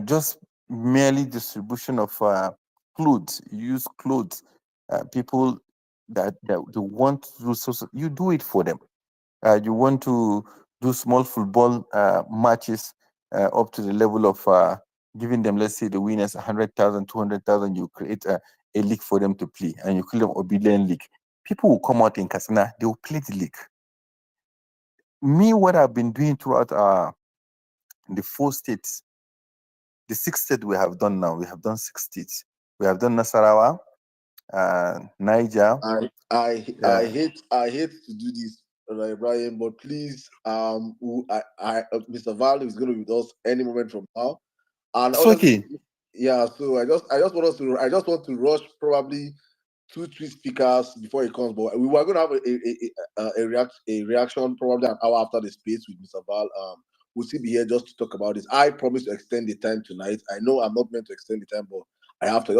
just merely distribution of clothes. You use clothes. People that they want to do so, you do it for them. You want to do small football matches up to the level of giving them, let's say, the winners 100,000, 200,000. You create a league for them to play, and you call them obedient league. People will come out in Kasina, they will play the league. Me, what I've been doing throughout the 4 states, the 6 states we have done now, we have done 6 states. We have done Nasarawa, Niger. I hate to do this, Brian, but please, Mr. Val is going to be with us any moment from now, and It's honestly, okay. yeah. So I just want to rush probably two, three speakers before he comes, but we were going to have a reaction probably an hour after the space with Mr. Val. We'll still be here just to talk about this. I promise to extend the time tonight. I know I'm not meant to extend the time, but I have to.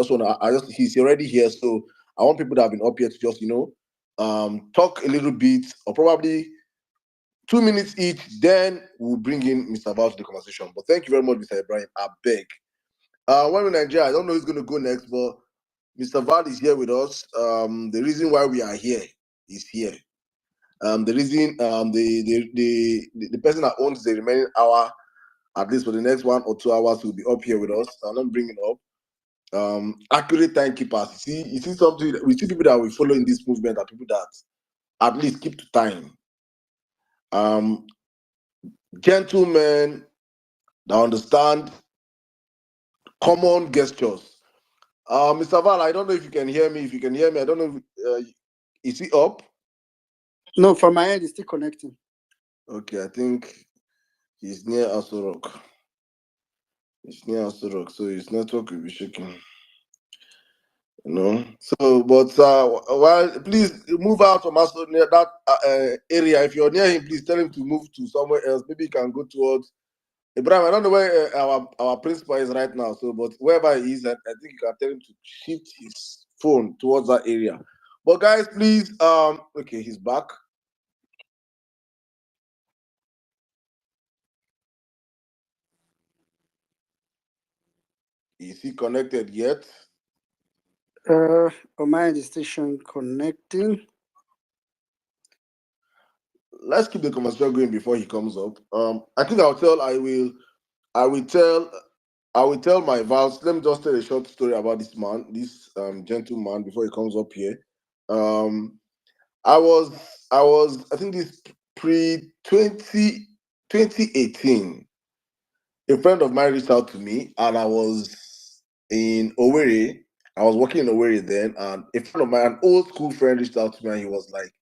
He's already here, so I want people that have been up here to just talk a little bit or probably 2 minutes each. Then we'll bring in Mr. Val to the conversation. But thank you very much, Mr. Ibrahim. I beg. When we're in Nigeria, I don't know who's going to go next, but Mr. Val is here with us. The reason why we are here is here. The reason the person that owns the remaining hour, at least for the next 1 or 2 hours, will be up here with us. I'm not bringing up accurate timekeepers. You see something. We see people that we follow in this movement are people that at least keep to time. Gentlemen that understand common gestures. Mr. Val, I don't know if you can hear me. If you can hear me, I don't know if is he up? No, from my end, it's still connecting. Okay, I think he's near Asorok. He's near Asorok, so his network will be shaking. So, but well, please move out from near that area. If you're near him, please tell him to move to somewhere else. Maybe he can go towards Ibrahim. I don't know where our principal is right now. So, but wherever he is, I think you can tell him to shift his phone towards that area. But guys, please, okay, he's back. Is he connected yet? On my end, the station connecting. Let's keep the conversation going before he comes up. I think I will tell my vows. Let me just tell a short story about this man, this gentleman, before he comes up here. I think this pre 2018, a friend of mine reached out to me, and I was in Owerri. I was working in Owerri then, and a friend of mine, an old school friend, reached out to me, and he was like,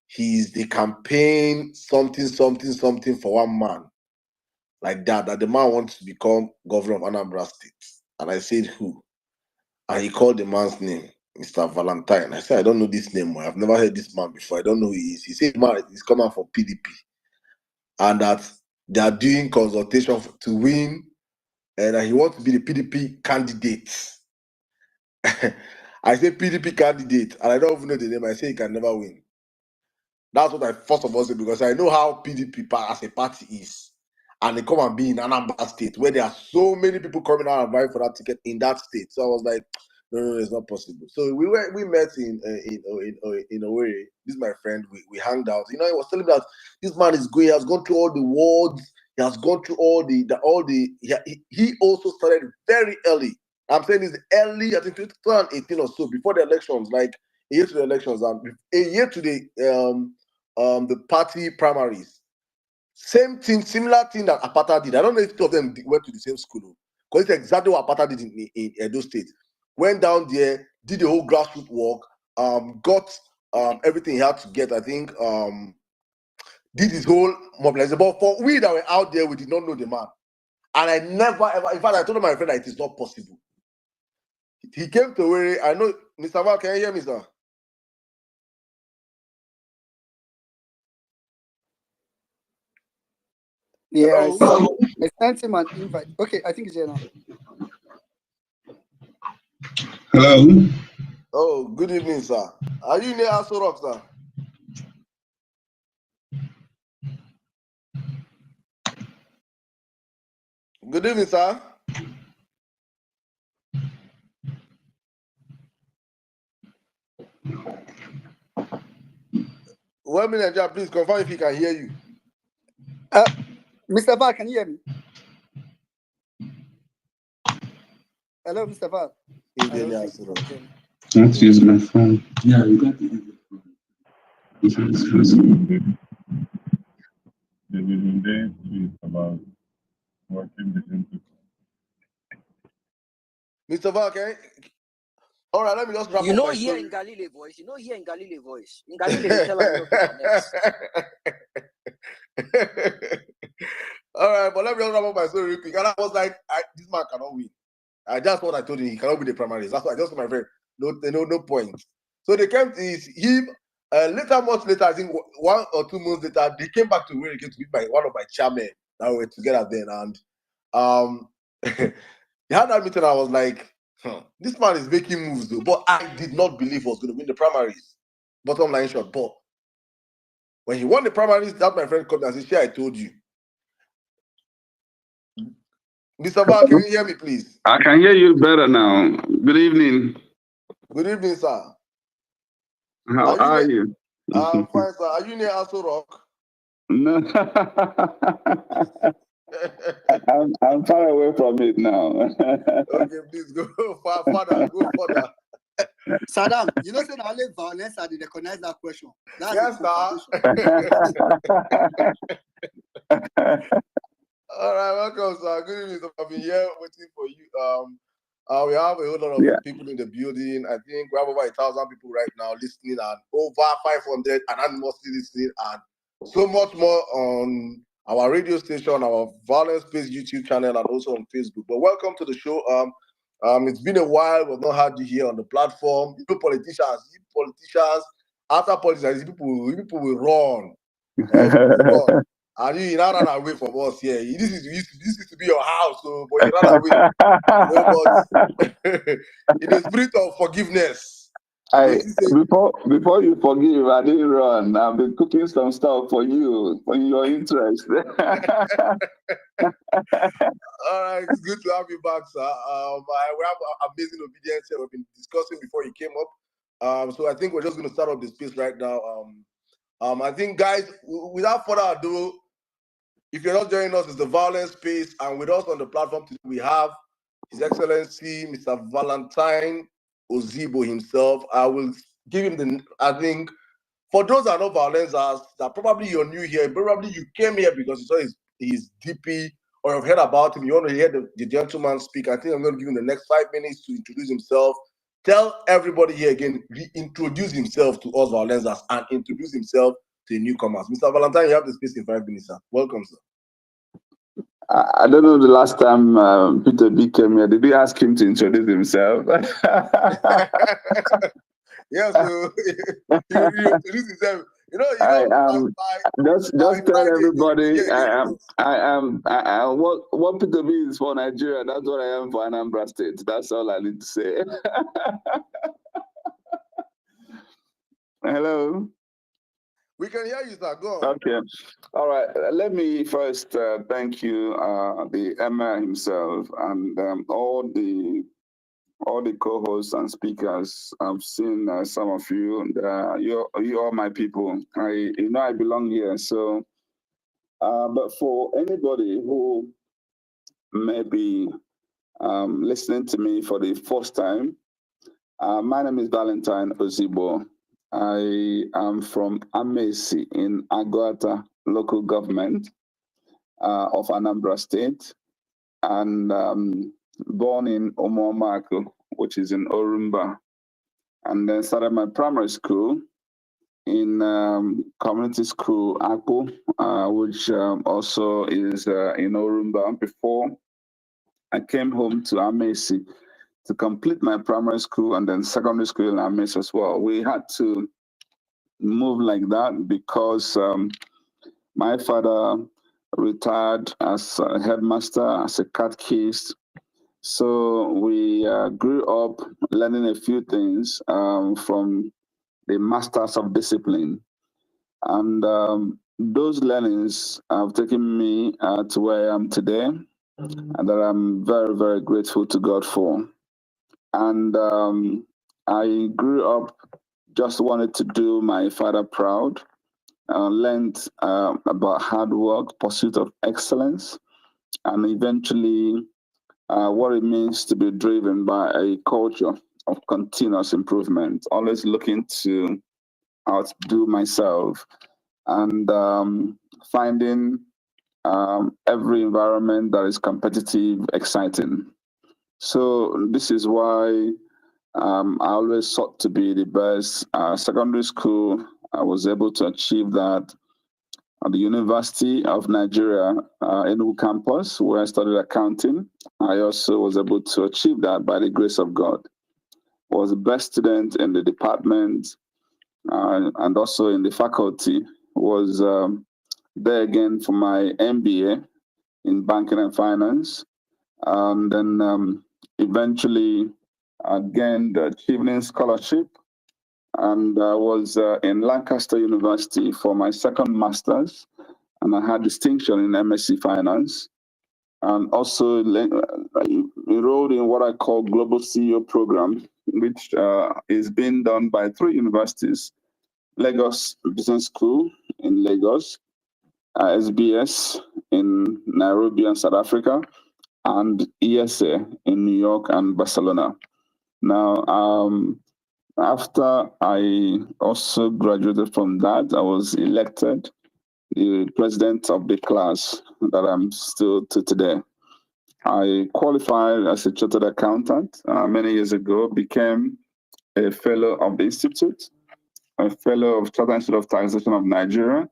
he's the campaign something for one man, like that the man wants to become governor of Anambra State. And I said, who? And he called the man's name, Mr. Valentine. I said, I don't know this name. I've never heard this man before. I don't know who he is. He said, man, he's coming for PDP. And that they are doing consultation to win, and that he wants to be the PDP candidate. I say PDP candidate, and I don't even know the name. I say he can never win. That's what I first of all say, because I know how PDP as a party is. And they come and be in Anambra State, where there are so many people coming out and vying for that ticket in that state. So I was like, no, it's not possible. So we met in Owerri. This is my friend. We hanged out. He was telling me that this man is going. He has gone through all the wards. He has gone through he also started very early. I'm saying it's early, I think 2018 or so, before the elections, like a year to the elections, and a year to the party primaries. Same thing, similar thing that Apata did. I don't know if two of them went to the same school, because it's exactly what Apata did in Edo State. Went down there, did the whole grassroots work, got everything he had to get. I think did his whole mobilization. But for we that were out there, we did not know the man. And I never ever, in fact, I told my friend that it is not possible. He came to where I know, Mr. Val, can you hear me, sir? Yeah, I sent him an invite. Okay, I think he's here now. Hello. Oh, good evening, sir. Are you near Aso Rock, sir? Good evening, sir. 1 minute, Jack, please confirm if he can hear you. Mr. Val, can you hear me? Hello, Mr. Val. He's I the don't think answer. he can hear me. Let's use my phone. Yeah, you got the about working the input. Mr. Val, okay? All right, let me just wrap You up know my here story. in Galilee voice. You know here in Galilee voice. In Galilee, they tell her no connect. All right, but let me just wrap up my story real quick. And I was like, this man cannot win. That's what I told him. He cannot win the primaries. That's why I just told my friend, no point. So they came to him. Later, much later, I think 1 or 2 months later, they came back to where again to meet one of my chairmen that were together then. And they had that meeting. I was like, this man is making moves though. But I did not believe he was going to win the primaries. Bottom line short. But when he won the primaries, that my friend called me and said, "Shey, I told you." Mr. Val, can you hear me, please? I can hear you better now. Good evening. Good evening, sir. How are you? I'm fine, sir. Are you near Aso Rock? No. I'm far away from it now. Okay, please go further. Go further. Saddam, you know, saying only violence, I did recognize that question. That's Yes, sir. All right, welcome, sir. Good evening. So I've been here waiting for you. We have a whole lot of people in the building. I think we have over 1,000 people right now listening, and over 500 anonymously listening, and so much more on our radio station, our Violence Space YouTube channel, and also on Facebook. But welcome to the show. It's been a while. We've not had you here on the platform. You politicians, after politicians, people will run. People will run. And you now run away from us here. This used to be your house, so but you ran away. But in the spirit of forgiveness. Before you forgive, I didn't run. I've been cooking some stuff for you, for your interest. All right, it's good to have you back, sir. We have amazing obedience here. We've been discussing before you came up. So I think we're just going to start up the space right now. I think, guys, without further ado, if you're not joining us, it's the Violence Space, and with us on the platform today, we have His Excellency Mr. Valentine Ozigbo himself. I will give him I think, for those that know Violence, that probably you're new here, probably you came here because you saw his DP, or you've heard about him, you want to hear the gentleman speak. I think I'm going to give him the next 5 minutes to introduce himself. Tell everybody here again, reintroduce himself to us Violence and introduce himself to the newcomers. Mr. Valentine, you have the space in 5 minutes, sir. Welcome, sir. I don't know the last time Peter B came here. Did you ask him to introduce himself? Yeah, so he introduced himself. Just tell everybody what Peter B is for Nigeria. That's what I am for Anambra State. That's all I need to say. Hello. We can hear you, sir. Go on. Okay. All right. Let me first thank you, the Emir himself, and all the co-hosts and speakers. I've seen some of you. You are my people. I belong here. So, but for anybody who may be listening to me for the first time, my name is Valentine Ozigbo. I am from Amesi in Aguata local government of Anambra State, and born in Omoamako, which is in Orumba, and then started my primary school in community school Akpo, which also is in Orumba, before I came home to Amesi to complete my primary school and then secondary school in Amesi as well. We had to move like that because my father retired as a headmaster, as a catechist. So we grew up learning a few things from the masters of discipline. And those learnings have taken me to where I am today. and that I'm very, very grateful to God for. And I grew up just wanted to do my father proud. Learned about hard work, pursuit of excellence, and eventually what it means to be driven by a culture of continuous improvement, always looking to outdo myself and finding every environment that is competitive exciting. So this is why I always sought to be the best. Secondary school, I was able to achieve that at the University of Nigeria, Enugu campus, where I studied accounting. I also was able to achieve that by the grace of God. I was the best student in the department and also in the faculty. Was there again for my MBA in banking and finance. And then eventually gained the Chevening Scholarship and was in Lancaster University for my second master's. And I had distinction in MSc Finance. And also enrolled in what I call Global CEO Program, which is being done by 3 universities. Lagos Business School in Lagos, SBS in Nairobi and South Africa, and ESA in New York and Barcelona. Now, after I also graduated from that, I was elected the president of the class that I'm still to today. I qualified as a chartered accountant many years ago, became a fellow of the Institute, a fellow of Chartered Institute of Taxation of Nigeria,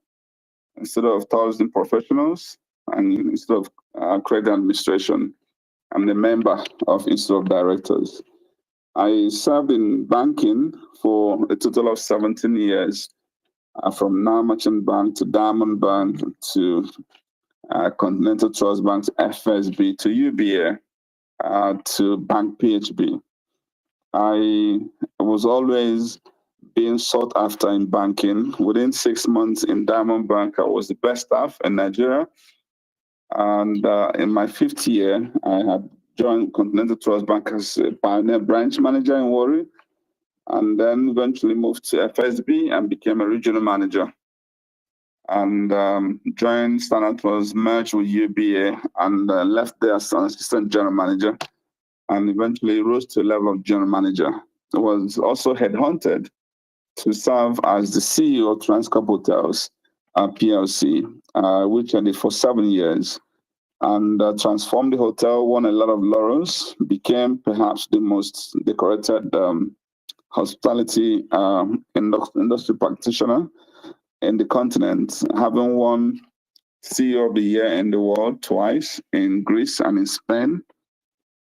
Institute of Tourism Professionals, and Institute of Credit Administration. I'm a member of Institute of Directors. I served in banking for a total of 17 years, from Now Merchant Bank to Diamond Bank to Continental Trust Bank to FSB to UBA to Bank PHB. I was always being sought after in banking. Within 6 months in Diamond Bank, I was the best staff in Nigeria. And in my 5th year, I had joined Continental Trust Bank as a pioneer branch manager in Warri, and then eventually moved to FSB and became a regional manager. And joined Standard Trust, merged with UBA, and left there as an assistant general manager, and eventually rose to the level of general manager. I was also headhunted to serve as the CEO of Transcorp Hotels PLC, which I did for 7 years, and transformed the hotel, won a lot of laurels, became perhaps the most decorated hospitality industry practitioner in the continent, having won CEO of the Year in the world twice, in Greece and in Spain.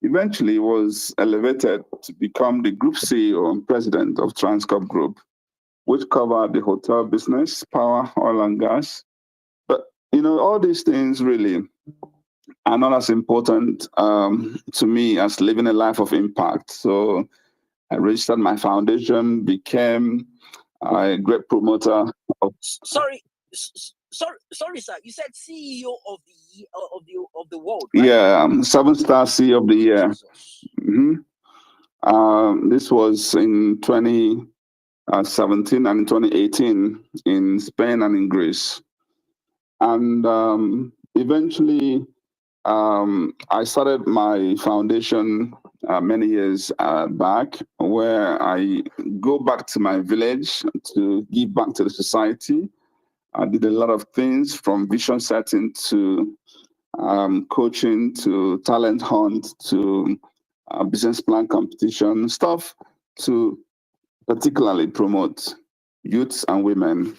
Eventually was elevated to become the group CEO and president of Transcorp Group, which covered the hotel business, power, oil and gas. But, all these things really are not as important to me as living a life of impact. So I registered my foundation, became a great promoter of... Sorry, sir. You said CEO of the world, right? Yeah, 7-star CEO of the year. This was in 2017 and in 2018 in Spain and in Greece. And eventually, I started my foundation many years back, where I go back to my village to give back to the society. I did a lot of things from vision setting to coaching to talent hunt to business plan competition stuff to particularly promote youths and women.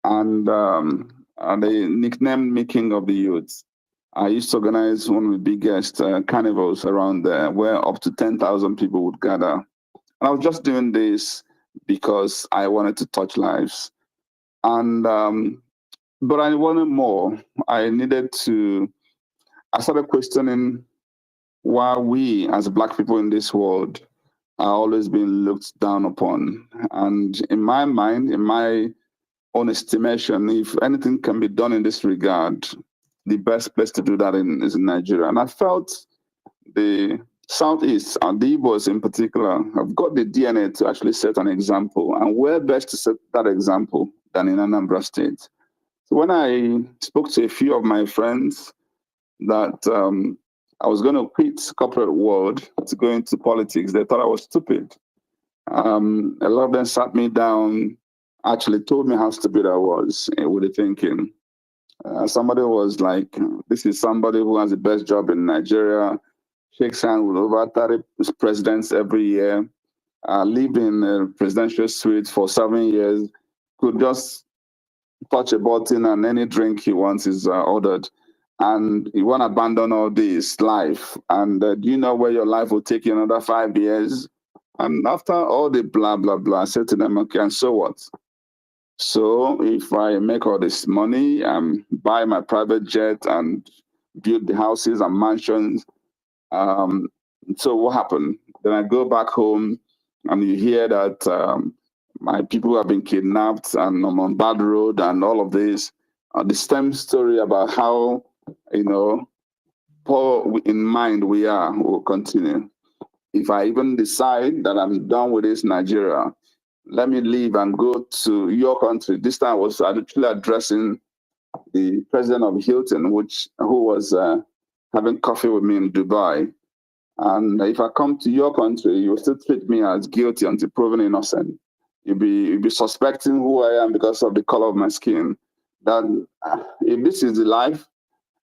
And they nicknamed me King of the Youth. I used to organize one of the biggest carnivals around there where up to 10,000 people would gather. And I was just doing this because I wanted to touch lives. And but I wanted more. I started questioning why we as Black people in this world are always being looked down upon. And in my mind, in my own estimation, if anything can be done in this regard, the best place to do that is in Nigeria. And I felt the Southeast, and the Igbos in particular, have got the DNA to actually set an example. And where best to set that example than in Anambra State? So when I spoke to a few of my friends that I was going to quit corporate world to go into politics, they thought I was stupid. A lot of them sat me down, actually told me how stupid I was with the thinking. Somebody was like, this is somebody who has the best job in Nigeria, shakes hands with over 30 presidents every year, lived in a presidential suite for 7 years, could just touch a button and any drink he wants is ordered. And you want to abandon all this life. And do you know where your life will take you another 5 years? And after all the blah, blah, blah, I said to them, okay, and so what? So if I make all this money, buy my private jet and build the houses and mansions, so what happened? Then I go back home and you hear that my people have been kidnapped and I'm on bad road and all of this. The same story about how, poor in mind we are will continue. If I even decide that I'm done with this Nigeria, let me leave and go to your country. This time I was actually addressing the president of Hilton, who was having coffee with me in Dubai. And if I come to your country, you'll still treat me as guilty until proven innocent. You'll be suspecting who I am because of the color of my skin. That if this is the life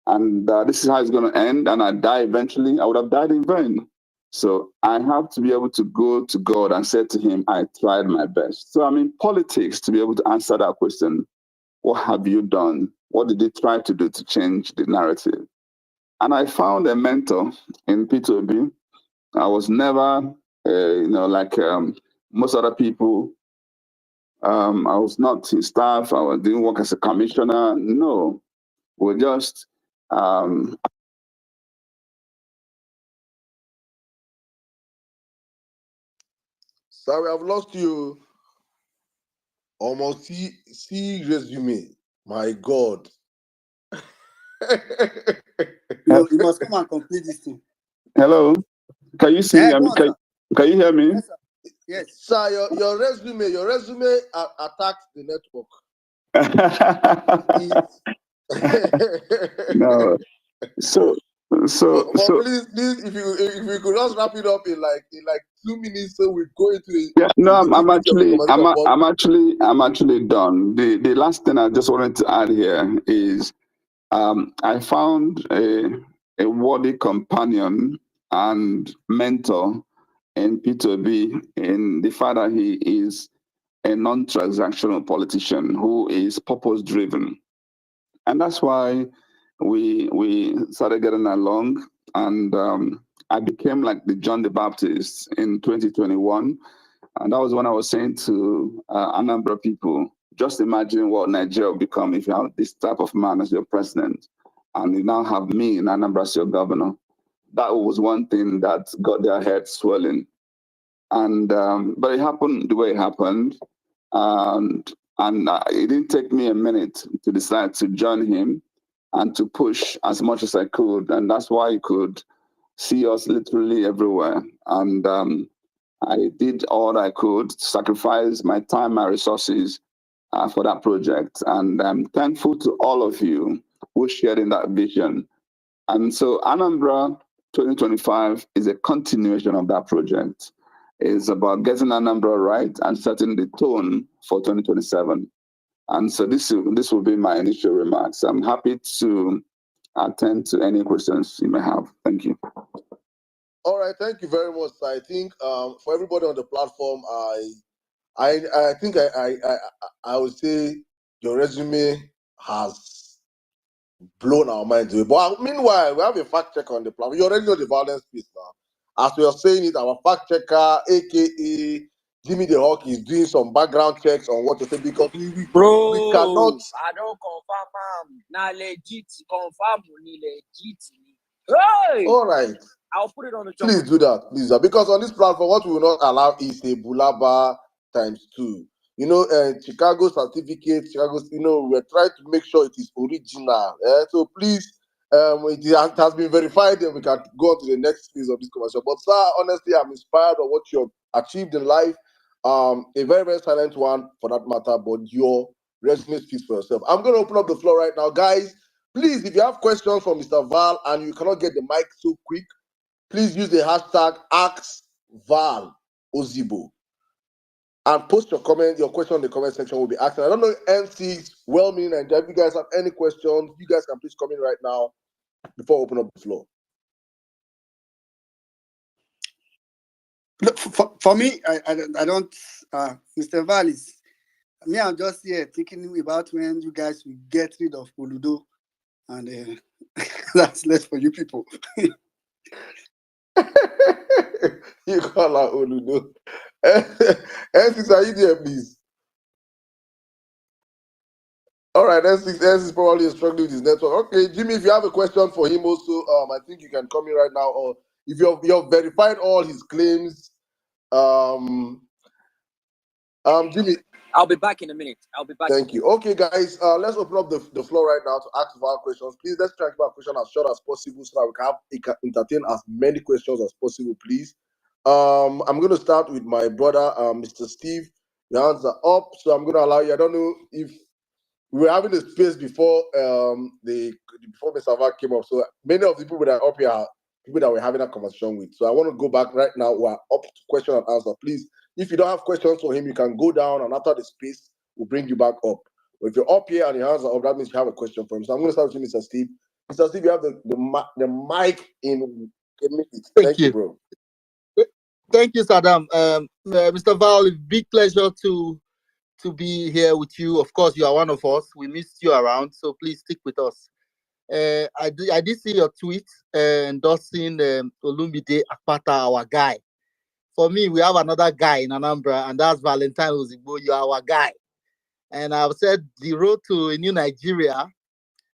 and this is how it's going to end, and I die eventually, I would have died in vain. So I have to be able to go to God and say to him, I tried my best. So I'm in politics to be able to answer that question. What have you done? What did you try to do to change the narrative? And I found a mentor in P2B. I was never, like most other people. I was not his staff. Didn't work as a commissioner. No, we're just Sorry, I've lost you. Almost see resume. My God. You must come and complete this thing. Hello, can you see me? Can you hear me? Yes, sir. Yes. Sir, your resume attacked the network. No. So please, if you could just wrap it up in like 2 minutes, so we go into it. Yeah, no, I'm actually done. The last thing I just wanted to add here is I found a worthy companion and mentor in P2B in the fact that he is a non-transactional politician who is purpose-driven. And that's why we started getting along, and I became like the John the Baptist in 2021. And that was when I was saying to Anambra people, just imagine what Nigeria will become if you have this type of man as your president, and you now have me in Anambra as your governor. That was one thing that got their heads swelling. And but it happened the way it happened, and it didn't take me a minute to decide to join him and to push as much as I could, and that's why you could see us literally everywhere. And I did all I could, sacrifice my time, my resources for that project, and I'm thankful to all of you who shared in that vision. And so Anambra 2025 is a continuation of that project. It's about getting Anambra right and setting the tone for 2027. And so this will be my initial remarks. I'm happy to attend to any questions you may have. Thank you. All right, thank you very much. I think for everybody on the platform, I think I would say your resume has blown our minds away. But meanwhile, we have a fact checker on the platform. You already know the violence piece now. As we are saying it, our fact checker, aka Jimmy the Hawk, is doing some background checks on what to say because we cannot. I don't confirm. Now legit, confirm ni legit. Hey! All right. I'll put it on the top. Please do that, please. Because on this platform, what we will not allow is a bulaba ×2. Chicago certificate, we're trying to make sure it is original. So please, it has been verified, and we can go on to the next phase of this conversation. But sir, honestly, I'm inspired by what you've achieved in life. A very, very silent one for that matter, but your resume speaks for yourself. I'm going to open up the floor right now, guys. Please, if you have questions for Mr. Val and you cannot get the mic so quick, please use the hashtag #AskValOzigbo and post your question in the comment section. Will be asked. I don't know NC's well-meaning, and if you guys have any questions, you guys can please come in right now before I open up the floor. Look, for me, I don't, Mr. Val I'm just here thinking about when you guys will get rid of Oludo, and that's less for you people. You call out Oludo. NC, are you there, please? All right, NC is probably struggling with his network. Okay, Jimmy, if you have a question for him also, I think you can come in right now, or if you've verified all his claims, Jimmy. I'll be back in a minute. Thank you. Okay, guys, let's open up the floor right now to ask Val questions. Please, let's try to keep our question as short as possible so that we can entertain as many questions as possible, please. I'm going to start with my brother, Mr. Steve. Your hands are up, so I'm going to allow you. I don't know if we were having a space before before Mr. Val came up. So many of the people that are up here are people that we're having a conversation with. So I want to go back right now. We're up to question and answer. Please, if you don't have questions for him, you can go down, and after the space, we'll bring you back up. But if you're up here and your hands are up, that means you have a question for him. So I'm going to start with you, Mr. Steve. Mr. Steve, you have the mic in a minute. Thank you, bro. Thank you, Saddam. Mr. Val, big pleasure to be here with you. Of course, you are one of us. We missed you around, so please stick with us. I did see your tweet endorsing Olumide Akpata, our guy. For me, we have another guy in Anambra, and that's Valentine Ozigbo. You are our guy. And I've said the road to a new Nigeria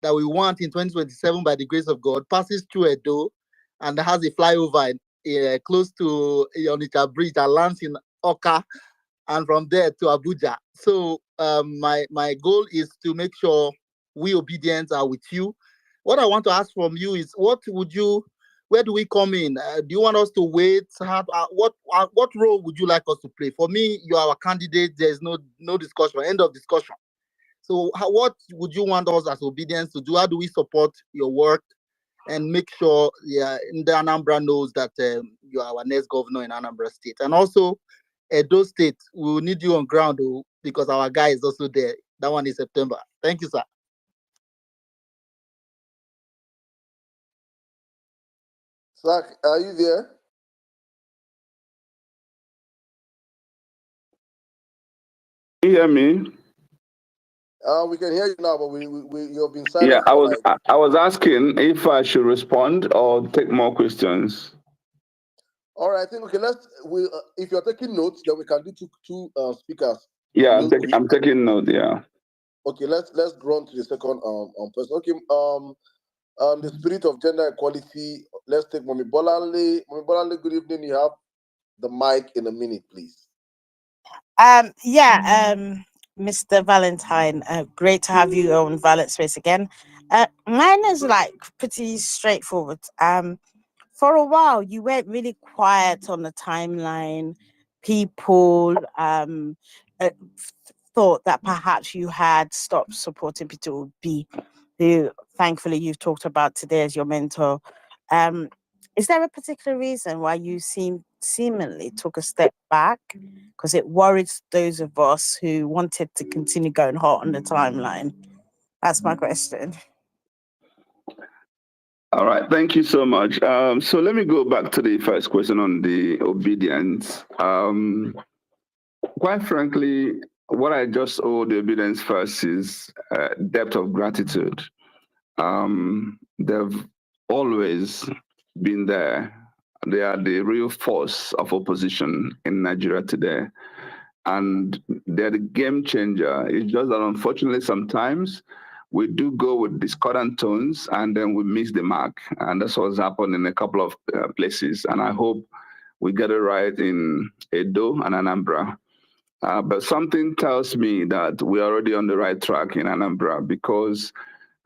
that we want in 2027 by the grace of God passes through Edo and has a flyover close to Onitsha Bridge that lands in Oka, and from there to Abuja. So my goal is to make sure we Obedience are with you. What I want to ask from you is, where do we come in? Do you want us to wait? What role would you like us to play? For me, you are our candidate. There is no discussion, end of discussion. So what would you want us as Obedience to do? How do we support your work and make sure the Anambra knows that you are our next governor in Anambra State? And also, Edo State, we will need you on ground because our guy is also there. That one is September. Thank you, sir. Zach, are you there? Can you hear me? We can hear you now, but you've been silent. Yeah, I was asking if I should respond or take more questions. All right, I think if you're taking notes, then we can do two speakers. Yeah, I'm taking note. Yeah. Okay, let's go on to the second person. Okay, the spirit of gender equality. Let's take Mami Bolanle. Mami Bolanle, good evening. You have the mic in a minute, please. Mr. Valentine, great to have you on Violet Space again. Mine is like pretty straightforward. For a while, you went really quiet on the timeline. People thought that perhaps you had stopped supporting Peter Obi, who thankfully you've talked about today as your mentor. Is there a particular reason why you seemingly took a step back? Because it worried those of us who wanted to continue going hot on the timeline. That's my question. All right, thank you so much. So let me go back to the first question on the obedience. Quite frankly, what I just owe the obedience first is depth of gratitude. They've always been there. They are the real force of opposition in Nigeria today. And they're the game changer. It's just that unfortunately sometimes we do go with discordant tones and then we miss the mark. And that's what's happened in a couple of places. And I hope we get it right in Edo and Anambra. But something tells me that we're already on the right track in Anambra, because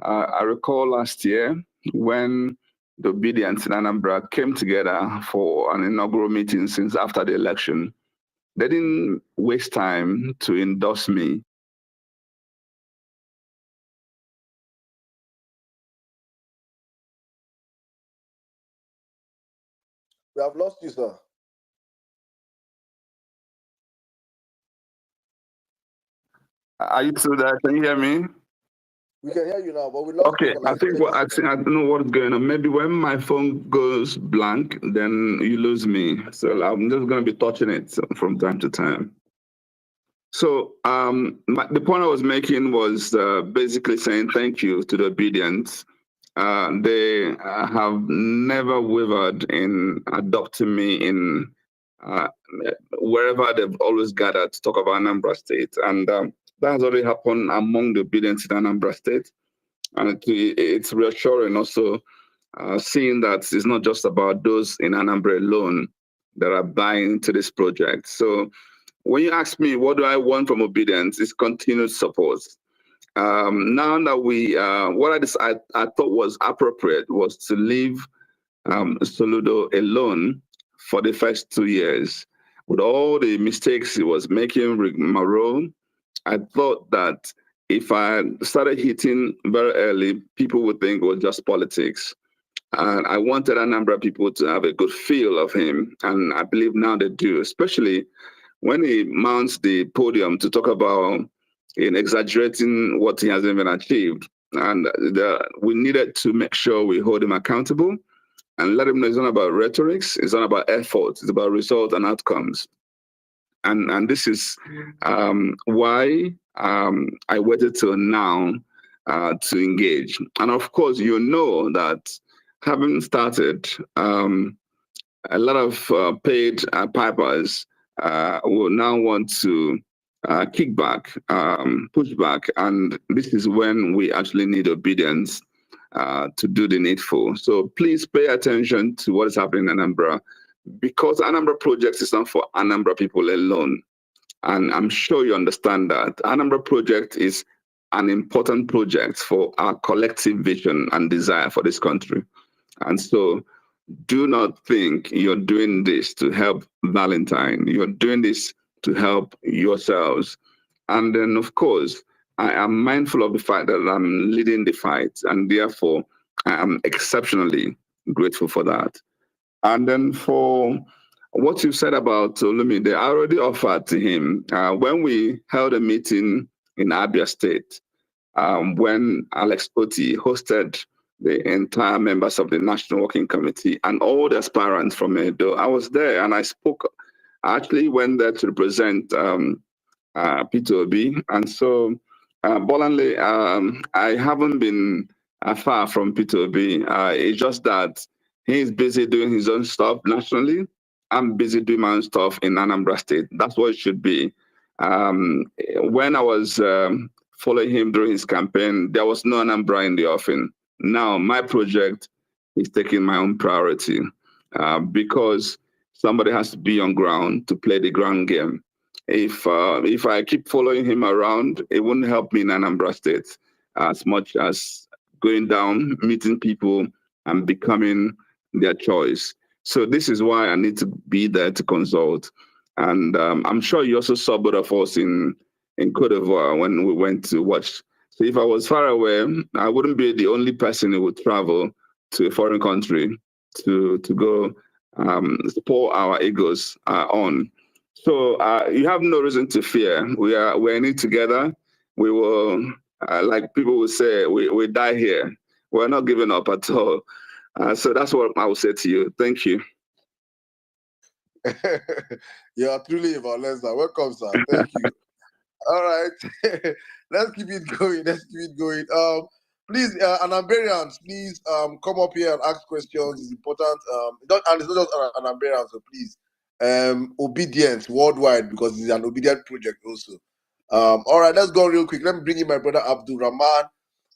I recall last year when the obedience in Anambra came together for an inaugural meeting since after the election. They didn't waste time to endorse me. We have lost you, sir. Are you still there? Can you hear me? We can hear you now, but we lost Okay, you for I like think 30 what I seconds. don't know what's going on. Maybe when my phone goes blank, then you lose me. So I'm just going to be touching it from time to time. So the point I was making was basically saying thank you to the obedience. They have never wavered in adopting me in uh, wherever they've always gathered to talk about Anambra State. And that has already happened among the obedience in Anambra State. And it's reassuring also seeing that it's not just about those in Anambra alone that are buying into this project. So when you ask me, what do I want from obedience? It's continued support. Now that what I thought was appropriate was to leave Soludo alone for the first 2 years. With all the mistakes he was making, rigmarole, I thought that if I started hitting very early, people would think it was just politics. And I wanted a number of people to have a good feel of him. And I believe now they do, especially when he mounts the podium to talk about in exaggerating what he has even achieved. And we needed to make sure we hold him accountable and let him know it's not about rhetorics, it's not about effort, it's about results and outcomes. And this is why I waited till now to engage. And of course, you know that having started, a lot of paid pipers will now want to kick back, push back, and this is when we actually need obedience to do the needful. So please pay attention to what is happening in Anambra, because Anambra Project is not for Anambra people alone. And I'm sure you understand that. Anambra Project is an important project for our collective vision and desire for this country. And so do not think you're doing this to help Valentine. You're doing this to help yourselves. And then, of course, I am mindful of the fact that I'm leading the fight, and therefore I am exceptionally grateful for that. And then for what you said about Olumide, I already offered to him when we held a meeting in Abia State, when Alex Oti hosted the entire members of the National Working Committee and all the aspirants from Edo. I was there and I spoke. I actually went there to represent Peter Obi. And so, Bolanle, I haven't been far from Peter Obi. It's just that he's busy doing his own stuff nationally. I'm busy doing my own stuff in Anambra State. That's what it should be. When I was following him during his campaign, there was no Anambra in the offing. Now, my project is taking my own priority because somebody has to be on ground to play the ground game. If I keep following him around, it wouldn't help me in Anambra State as much as going down, meeting people, and becoming their choice. So this is why I need to be there to consult. And I'm sure you also saw both of us in Cote d'Ivoire when we went to watch. So if I was far away, I wouldn't be the only person who would travel to a foreign country to go pour our egos on. So you have no reason to fear. We're in it together. We will, like people will say, we die here. We're not giving up at all. So that's what I will say to you. Thank you. You are truly a Valenza. Welcome, sir. Thank you. All right. Let's keep it going. Let's keep it going. Please, Anambarians, please come up here and ask questions. It's important. And it's not just Anambarians, so please. Obedience worldwide, because it's an obedient project also. All right, let's go real quick. Let me bring in my brother Abdul Rahman.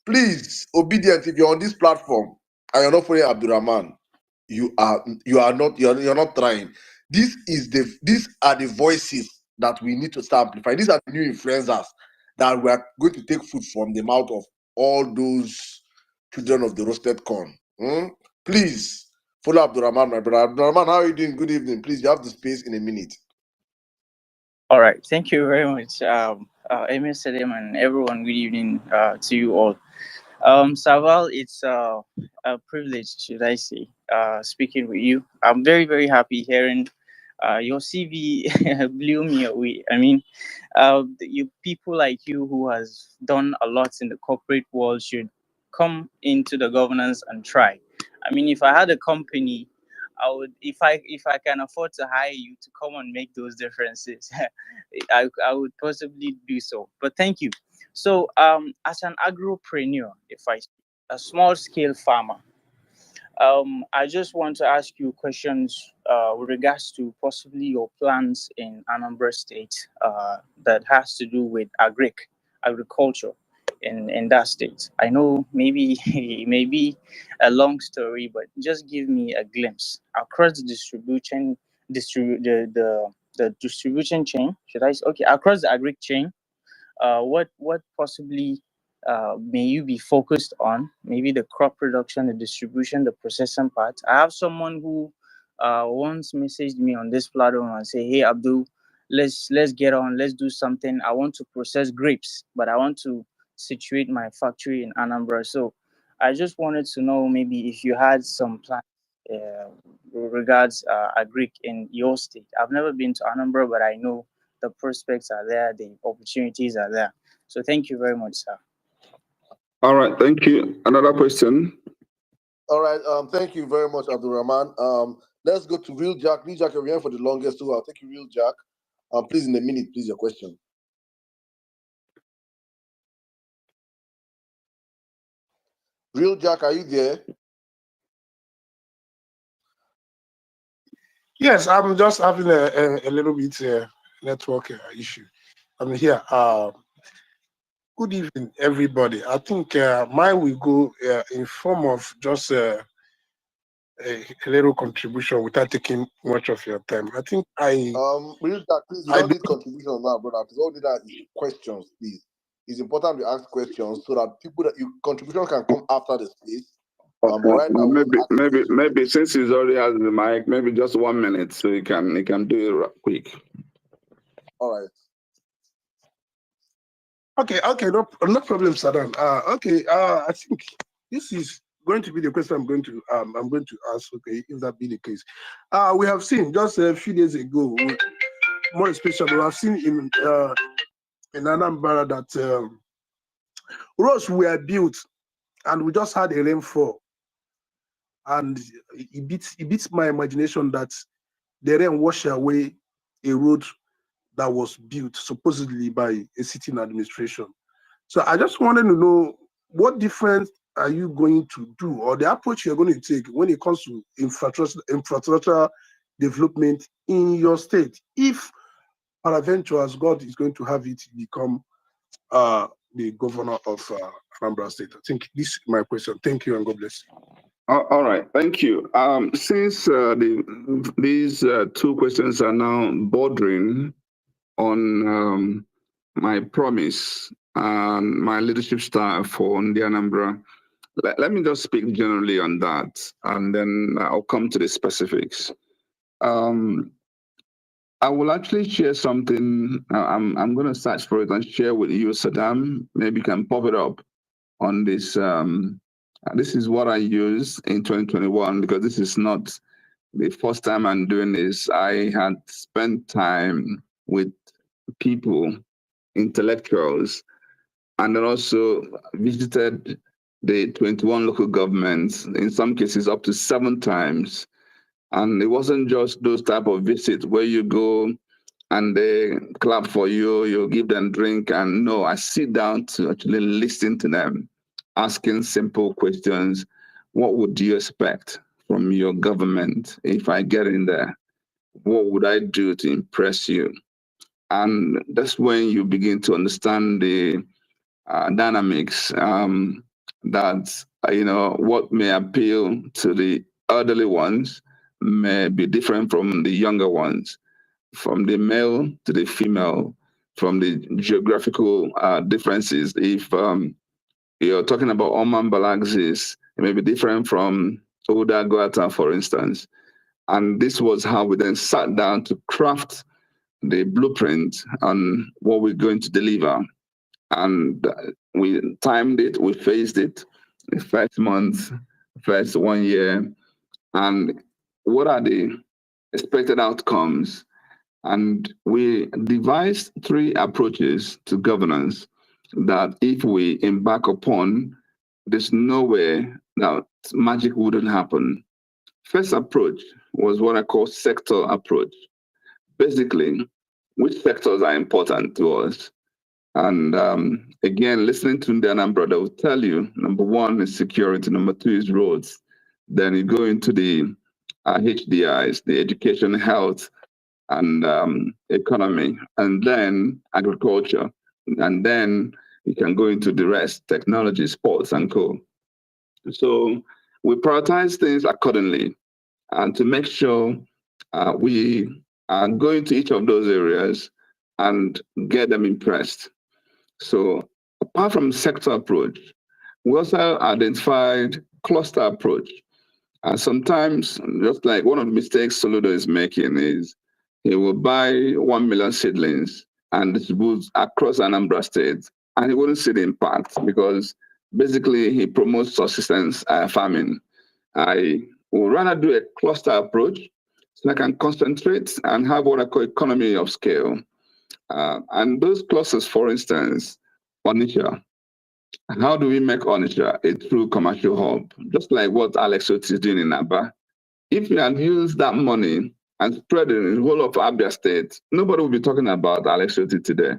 Please, obedience, if you're on this platform and you're not following Abdul Rahman, you're not trying. These are the voices that we need to start amplifying. These are the new influencers that we are going to take food from the mouth of all those children of the roasted corn. Please follow Abdurrahman, my brother. Abdurrahman, how are you doing? Good evening. Please, you have the space in a minute. All right, thank you very much, MS Salim, and everyone. Good evening to you all. Saval, it's a privilege, should I say, speaking with you. I'm very, very happy hearing your CV blew me away. I mean, you people like you who has done a lot in the corporate world should come into the governance and try. I mean, if I had a company, I would, if I can afford to hire you to come and make those differences, I would possibly do so. But thank you. So, as an agropreneur, if I a small scale farmer, I just want to ask you questions with regards to possibly your plans in Anambra State that has to do with agriculture in that state. I know maybe it may be a long story, but just give me a glimpse across the the distribution chain. Should I say, okay, across the agri chain, what possibly may you be focused on? Maybe the crop production, the distribution, the processing part. I have someone who once messaged me on this platform and say, "Hey Abdul, let's get on, let's do something. I want to process grapes, but I want to situate my factory in Anambra." So I just wanted to know maybe if you had some plans. Uh, regards agric in your state. I've never been to Anambra, but I know the prospects are there, the opportunities are there. So thank you very much, sir. All right, thank you. Another question. All right. Thank you very much, Abdurrahman. Let's go to Real Jack. Real Jack, you're here for the longest, too. I'll take you, Real Jack. Please, in a minute, please, your question. Real Jack, are you there? Yes, I'm just having a little bit network issue. I'm here. Good evening, everybody. I think mine will go in form of just a little contribution without taking much of your time. I think Real Jack, please, we don't need contributions now, brother. Please, all we need is questions, please. It's important to ask questions so that people that you contribution can come after the space. Right now, maybe since he's already has the mic, maybe just 1 minute so he can do it quick. All right. Okay, no problem, Saddam. I think this is going to be the question I'm going to ask. Okay, if that be the case, we have seen just a few days ago, more especially, we have seen in Anambra that roads were built, and we just had a rainfall, and it beats my imagination that the rain washed away a road that was built supposedly by a sitting administration. So I just wanted to know what difference are you going to do, or the approach you're going to take when it comes to infrastructure development in your state, if peradventure, as God is going to have it, become the governor of Anambra State. I think this is my question. Thank you, and God bless you. All right, thank you. Since these two questions are now bordering on my promise and my leadership style for the Anambra, let me just speak generally on that, and then I'll come to the specifics. I will actually share something. I'm going to search for it and share with you, Saddam. Maybe you can pop it up on this. This is what I used in 2021, because this is not the first time I'm doing this. I had spent time with people, intellectuals, and then also visited the 21 local governments, in some cases up to 7 times. And it wasn't just those type of visits where you go and they clap for you, you give them drink, and no, I sit down to actually listen to them, asking simple questions. What would you expect from your government if I get in there? What would I do to impress you? And that's when you begin to understand the dynamics that, what may appeal to the elderly ones may be different from the younger ones. from the male to the female, from the geographical differences. If you're talking about Oman Balagzis, it may be different from Oda Goata, for instance. And this was how we then sat down to craft the blueprint on what we're going to deliver. And we timed it, we phased it, the first month, first 1 year, and what are the expected outcomes. And we devised 3 approaches to governance that if we embark upon, there's no way that magic wouldn't happen. First approach was what I call sector approach. Basically, which sectors are important to us? And again, listening to the Anambra, they will tell you, number 1 is security, number 2 is roads. Then you go into the HDIs, the education, health, and economy, and then agriculture. And then you can go into the rest, technology, sports, and co. So we prioritize things accordingly and to make sure we go into each of those areas and get them impressed. So apart from sector approach, we also identified cluster approach. And sometimes, just like one of the mistakes Soludo is making is he will buy 1 million seedlings and distribute across Anambra State, and he wouldn't see the impact because basically he promotes subsistence farming. I would rather do a cluster approach so I can concentrate and have what I call economy of scale. And those clusters, for instance, Onitsha. How do we make Onitsha a true commercial hub? Just like what Alex Otis is doing in Aba. If you had used that money and spread it in the whole of Abia State, nobody will be talking about Alex Otis today.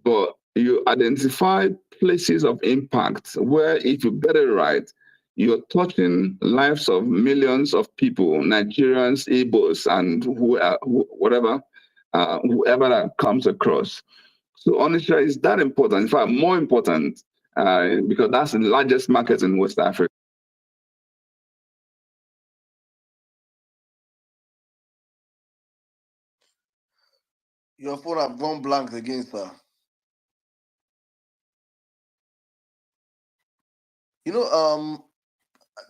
But you identify places of impact where if you get it right, you're touching lives of millions of people, Nigerians, Igbos, and whatever, whoever that comes across. So Onitsha is that important. In fact, more important because that's the largest market in West Africa. Your phone have gone blank again, sir. You know,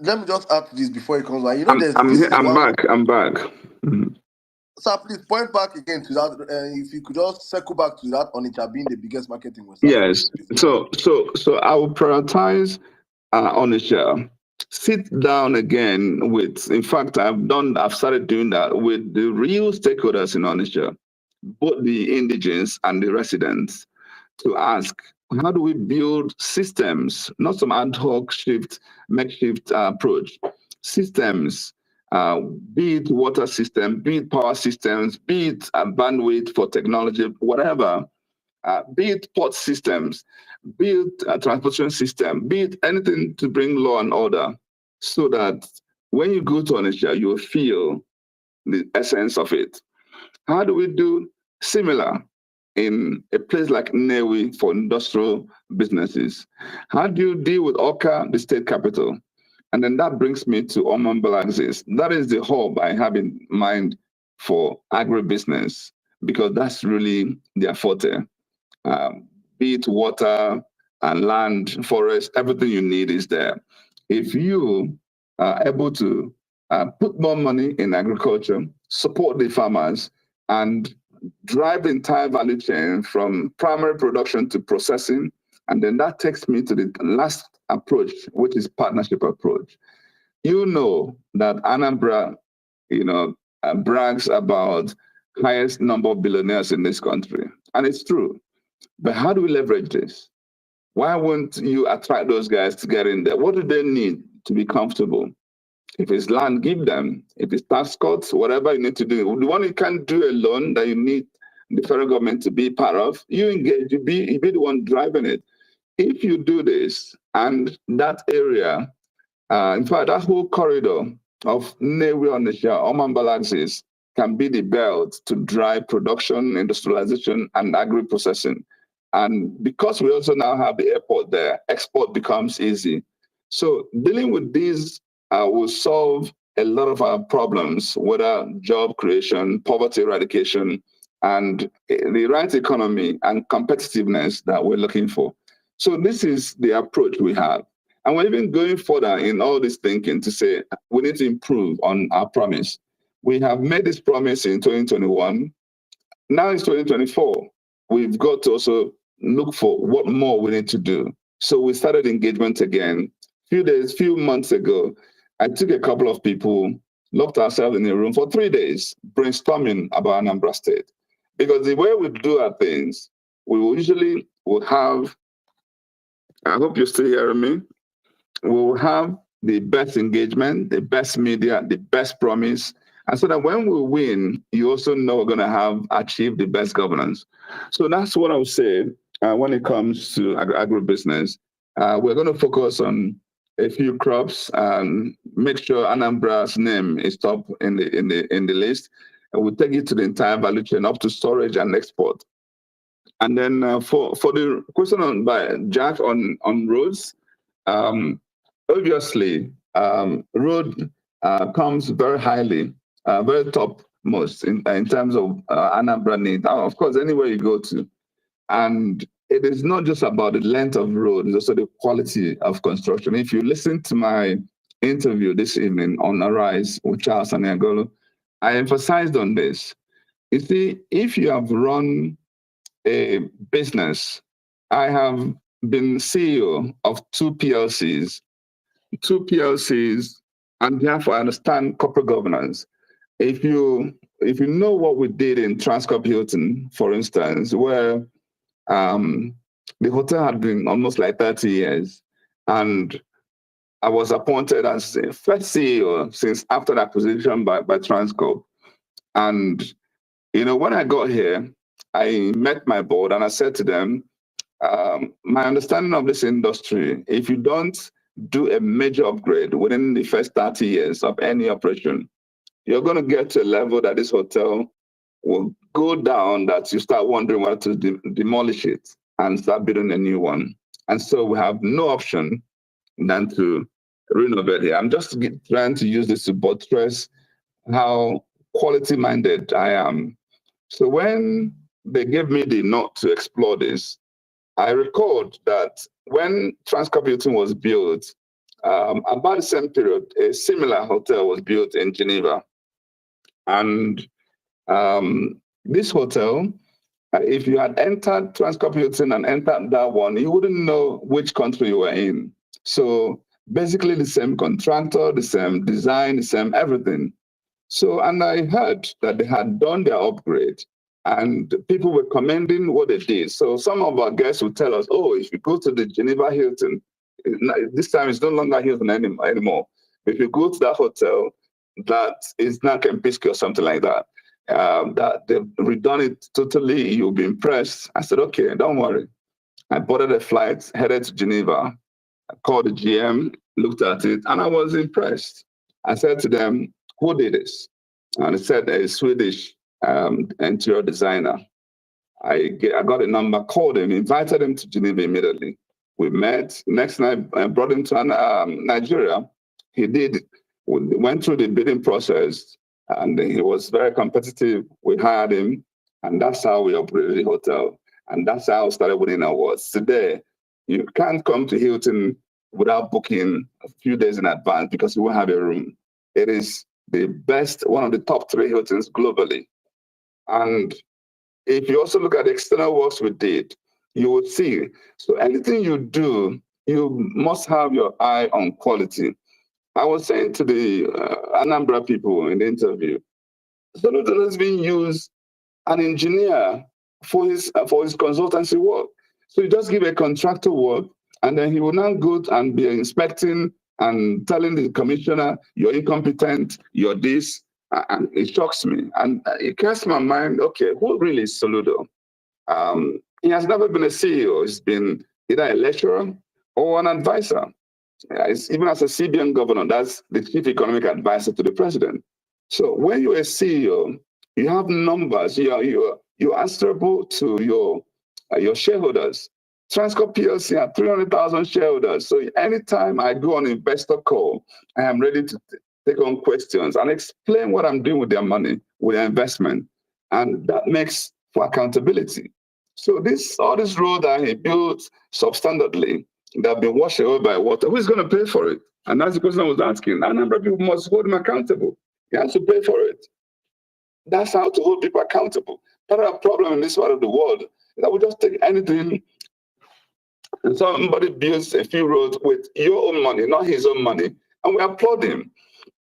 let me just add to this before it comes back. You know, I'm back. Mm-hmm. Sir, please point back again to that. If you could just circle back to that Onitsha being the biggest market in West Africa. Yes. So I will prioritize Onitsha. Sit down again with. In fact, I've started doing that with the real stakeholders in Onitsha, both the indigenous and the residents, to ask how do we build systems, not some ad hoc makeshift approach, systems, be it water system, be it power systems, be it bandwidth for technology, whatever, be it port systems, be it a transportation system, be it anything to bring law and order, so that when you go to Onitsha, you will feel the essence of it. How do we do similar in a place like Newi for industrial businesses? How do you deal with Oka, the state capital? And then that brings me to Oman Balagzis. That is the hub I have in mind for agribusiness, because that's really their forte. Be it water and land, forest, everything you need is there. If you are able to put more money in agriculture, support the farmers, and drive the entire value chain from primary production to processing. And then that takes me to the last approach, which is partnership approach. You know that Anambra, brags about highest number of billionaires in this country. And it's true. But how do we leverage this? Why won't you attract those guys to get in there? What do they need to be comfortable? If it's land, give them. If it's tax cuts, whatever you need to do. The one you can't do alone that you need the federal government to be part of, you engage, you be the one driving it. If you do this, and that area, in fact, that whole corridor of Newe Onitsha, Oman Balagzis, can be the belt to drive production, industrialization, and agri-processing. And because we also now have the airport there, export becomes easy. So dealing with these will solve a lot of our problems, whether job creation, poverty eradication, and the right economy and competitiveness that we're looking for. So this is the approach we have. And we're even going further in all this thinking to say we need to improve on our promise. We have made this promise in 2021. Now it's 2024. We've got to also look for what more we need to do. So we started engagement again. Few months ago, I took a couple of people, locked ourselves in a room for 3 days, brainstorming about Anambra State. Because the way we do our things, we will usually will have, I hope you're still hearing me, we will have the best engagement, the best media, the best promise. And so that when we win, you also know we're going to have achieved the best governance. So that's what I would say when it comes to agribusiness. We're going to focus on a few crops and make sure Anambra's name is top in the list. And we'll take it to the entire value chain up to storage and export. And then for the question by Jack on roads, obviously, road comes very highly, very topmost in terms of Anambra need. Of course, anywhere you go to. And it is not just about the length of road, it's also the quality of construction. If you listen to my interview this evening on Arise with Charles Aniagolo, I emphasized on this. You see, if you have run a business, I have been CEO of two PLCs, and therefore I understand corporate governance. If you know what we did in Transcorp Hilton, for instance, where the hotel had been almost like 30 years, and I was appointed as the first CEO since after the acquisition by Transcorp. And when I got here, I met my board and I said to them, my understanding of this industry, if you don't do a major upgrade within the first 30 years of any operation, you're going to get to a level that this hotel will go down that you start wondering whether to demolish it and start building a new one. And so we have no option than to renovate it. I'm just trying to use this to buttress how quality-minded I am. So when they gave me the nod to explore this, I recalled that when Transcorp Hilton was built, about the same period, a similar hotel was built in Geneva. And this hotel, if you had entered Transcorp Hilton and entered that one, you wouldn't know which country you were in. So basically the same contractor, the same design, the same everything. So, and I heard that they had done their upgrade and people were commending what they did. So some of our guests would tell us, oh, if you go to the Geneva Hilton, this time it's no longer Hilton anymore. If you go to that hotel, that is not Kempinski or something like that, that they've redone it totally, you'll be impressed. I said, okay, don't worry. I boarded a flight, headed to Geneva, I called the GM, looked at it, and I was impressed. I said to them, who did this? And he said, a Swedish interior designer. I got a number, called him, invited him to Geneva immediately. We met. Next night, I brought him to Nigeria. We went through the bidding process, and he was very competitive. We hired him, and that's how we operated the hotel. And that's how I started winning awards. Today, you can't come to Hilton without booking a few days in advance because you won't have a room. It is the best, one of the top 3 Hiltons globally. And if you also look at the external works we did, you will see. So anything you do, you must have your eye on quality. I was saying to the Anambra people in the interview, Soludo has been used an engineer for his consultancy work. So you just give a contractor work, and then he will now go and be inspecting and telling the commissioner, you're incompetent, you're this, and it shocks me. And it cuts my mind, okay, who really is Soludo? He has never been a CEO. He's been either a lecturer or an advisor. Even as a CBN governor, that's the chief economic advisor to the president. So when you're a CEO, you have numbers, you're answerable to your shareholders. Transcorp PLC had 300,000 shareholders. So anytime I go on investor call, I am ready to take on questions, and explain what I'm doing with their money, with their investment. And that makes for accountability. So all this road that he built substandardly, that have been washed away by water, who's going to pay for it? And that's the question I was asking. A number of people must hold him accountable. He has to pay for it. That's how to hold people accountable. Part of the problem in this part of the world is that we just take anything and somebody builds a few roads with your own money, not his own money, and we applaud him.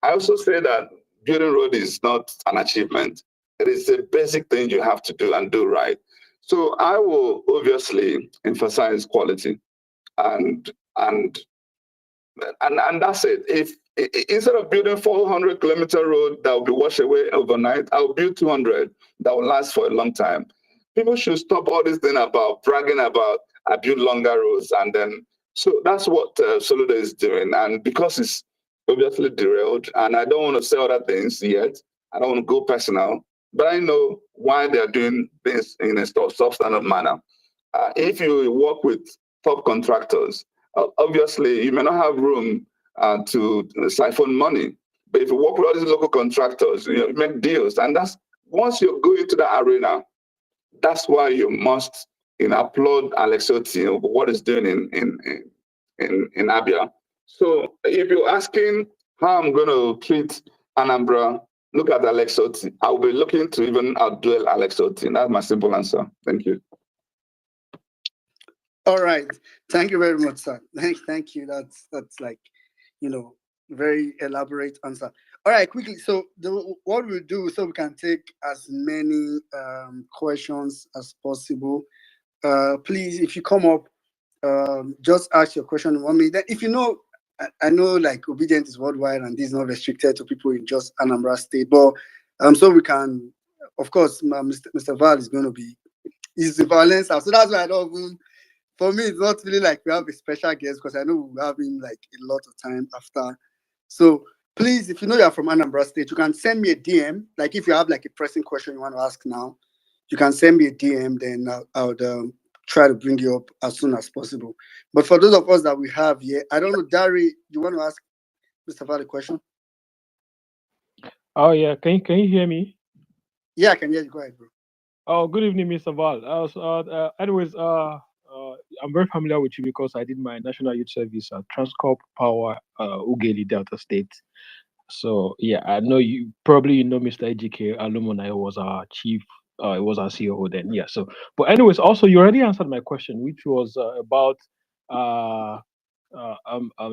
I also say that building road is not an achievement. It is a basic thing you have to do and do right. So I will obviously emphasize quality, and and and that's it. If instead of building 400-kilometer road that will be washed away overnight, I'll build 200 that will last for a long time. People should stop all this thing about bragging about I build longer roads, and then so that's what Soludo is doing. And because it's obviously derailed, and I don't want to say other things yet. I don't want to go personal, but I know why they are doing this in a substandard manner. If you work with top contractors, obviously you may not have room to siphon money. But if you work with all these local contractors, you make deals. And that's once you go into the arena, that's why you must applaud Alex Oti for what he's doing in Abia. So if you're asking how I'm going to treat Anambra, look at Alex Oti. I'll be looking to even outduel Alex Oti. That's my simple answer. Thank you. All right. Thank you very much, sir. Thank you. That's like, very elaborate answer. All right, quickly. So what we'll do, so we can take as many questions as possible. Please, if you come up, just ask your question in 1 minute. Then if I know like obedience is worldwide and this is not restricted to people in just Anambra State, but so we can, of course, Mr. Val is going to be, he's the violencer. So that's why I don't even, for me, it's not really like we have a special guest because I know we have him like a lot of time after. So please, if you know you're from Anambra State, you can send me a DM. Like if you have like a pressing question you want to ask now, you can send me a DM. Then I would try to bring you up as soon as possible. But for those of us that we have here, I don't know, Dari, you want to ask Mr. Val a question? Oh yeah, can you hear me? Yeah, I can hear you. Go ahead, bro. Oh, good evening, Mr. Val. I'm very familiar with you because I did my national youth service at Transcorp Power, Ugeli Delta State. So yeah, I know you probably know Mr. EGK Alumni was our chief. It was our COO then. Yeah. So, but anyways, also you already answered my question, which was about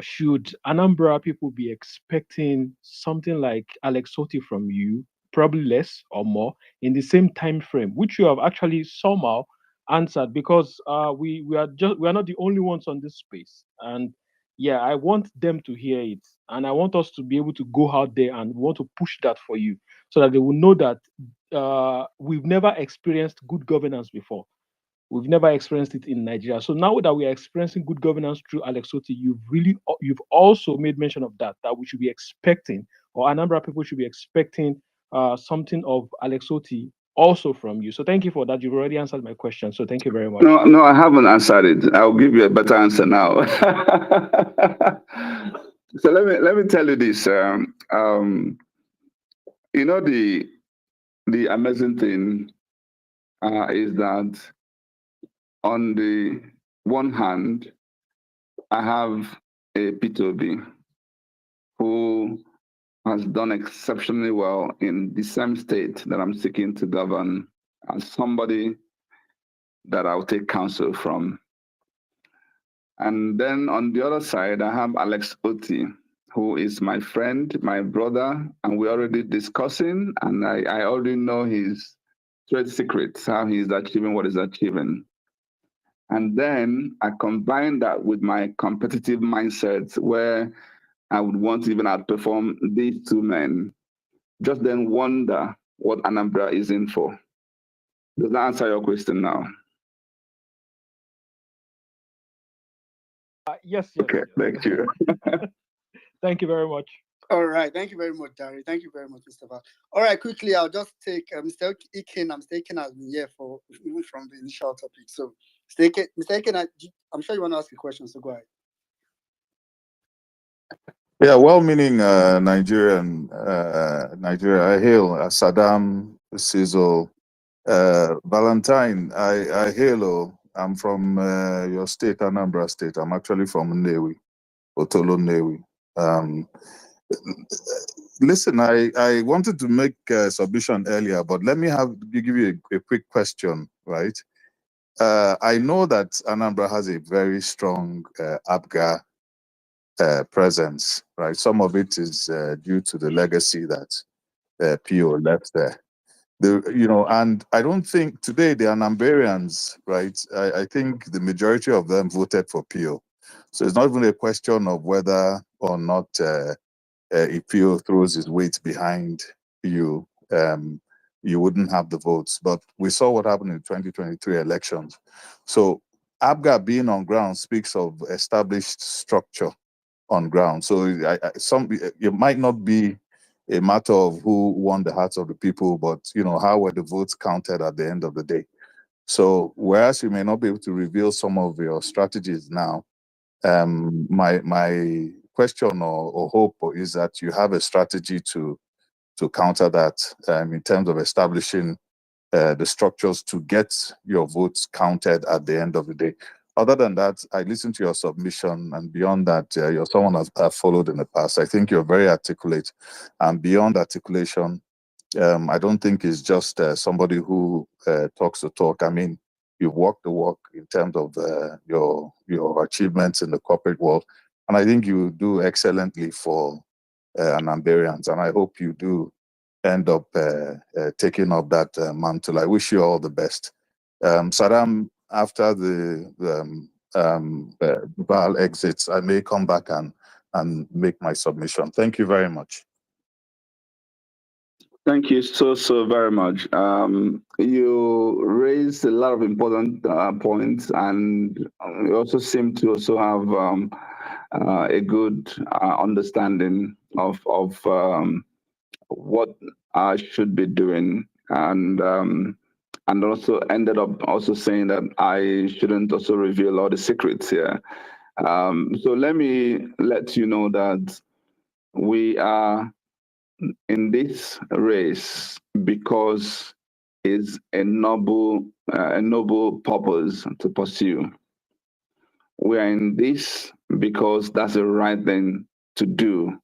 should Anambra people be expecting something like Alex Soti from you, probably less or more, in the same time frame, which you have actually somehow answered because we are not the only ones on this space, and yeah, I want them to hear it, and I want us to be able to go out there and want to push that for you, so that they will know that we've never experienced good governance before. We've never experienced it in Nigeria. So now that we are experiencing good governance through Alex Oti, you've also made mention of that we should be expecting, or a number of people should be expecting something of Alex Oti also from you. So thank you for that. You've already answered my question. So thank you very much. No, I haven't answered it. I'll give you a better answer now. So let me tell you this. The amazing thing is that on the one hand, I have a P2B who has done exceptionally well in the same state that I'm seeking to govern, as somebody that I'll take counsel from. And then on the other side, I have Alex Oti, who is my friend, my brother, and we're already discussing, and I already know his trade secrets, how he's achieving what he's achieving. And then I combine that with my competitive mindset where I would want to even outperform these two men. Just then wonder what Anambra is in for. Does that answer your question now? Yes. Okay, thank you. Thank you very much. All right. Thank you very much, Dari. Thank you very much, Mr. Val. All right, quickly, I'll just take Mr. Ikin. Mr. Ikin has been here for even from the initial topic. So, Mr. Ikin, I'm sure you want to ask a question, so go ahead. Yeah, well-meaning Nigeria. I hail Saddam, Sizzle, Valentine. I hail. I'm from your state, Anambra State. I'm actually from Nnewi, Otolo Nnewi. Um, listen, I wanted to make a submission earlier, but let me give you a quick question, right? I know that Anambra has a very strong ABGA presence, right? Some of it is due to the legacy that PO left there. And I don't think today the Anambarians, right? I think the majority of them voted for PO. So it's not even a question of whether or not if PO throws his weight behind you, you wouldn't have the votes. But we saw what happened in 2023 elections. So ABGA being on ground speaks of established structure on ground. So it might not be a matter of who won the hearts of the people, but how were the votes counted at the end of the day. So whereas you may not be able to reveal some of your strategies now, my question or hope is that you have a strategy to counter that in terms of establishing the structures to get your votes counted at the end of the day. Other than that, I listened to your submission, and beyond that, you're someone I've followed in the past. I think you're very articulate, and beyond articulation, I don't think it's just somebody who talks the talk. I mean, you've walked the walk in terms of your achievements in the corporate world, and I think you do excellently for Anambarians, and I hope you do end up taking up that mantle. I wish you all the best. Saddam, after the Val exits, I may come back and make my submission. Thank you very much. Thank you so very much. You raised a lot of important points, and you also seem to also have a good understanding of what I should be doing, and also ended up also saying that I shouldn't also reveal all the secrets here. So let me let you know that we are in this race because it's a noble purpose to pursue. We are in this because that's the right thing to do.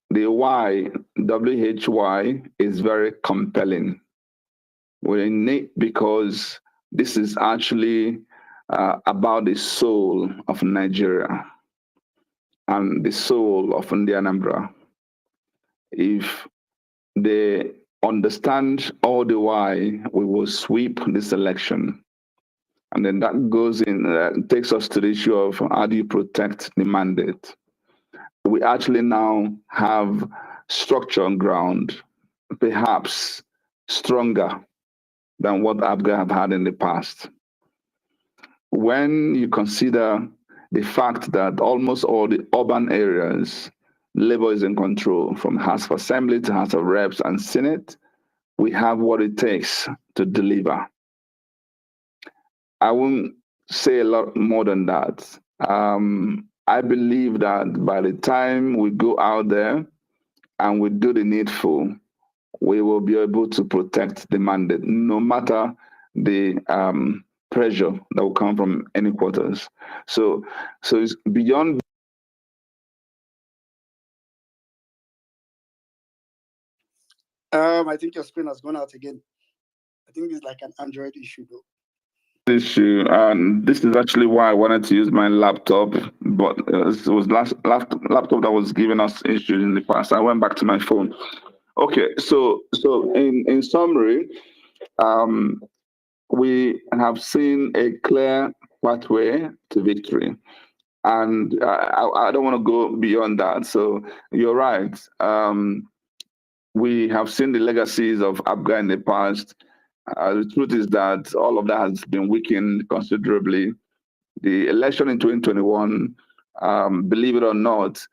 The why, WHY, is very compelling. We're in it because this is actually about the soul of Nigeria and the soul of Anambra. If they understand all the why, we will sweep this election. And then that goes in, takes us to the issue of how do you protect the mandate? We actually now have structure on ground, perhaps stronger than what ABGA have had in the past. When you consider the fact that almost all the urban areas, Labour is in control, from House of Assembly to House of Reps and Senate, we have what it takes to deliver. I won't say a lot more than that. I believe that by the time we go out there and we do the needful, we will be able to protect the mandate, no matter the pressure that will come from any quarters. So it's beyond. I think your screen has gone out again. I think it's like an Android issue, though. Issue, and this is actually why I wanted to use my laptop, but it was laptop that was giving us issues in the past. I went back to my phone. Okay, so in summary, we have seen a clear pathway to victory, and I don't want to go beyond that. So you're right. We have seen the legacies of ABGA in the past. The truth is that all of that has been weakened considerably. The election in 2021, believe it or not,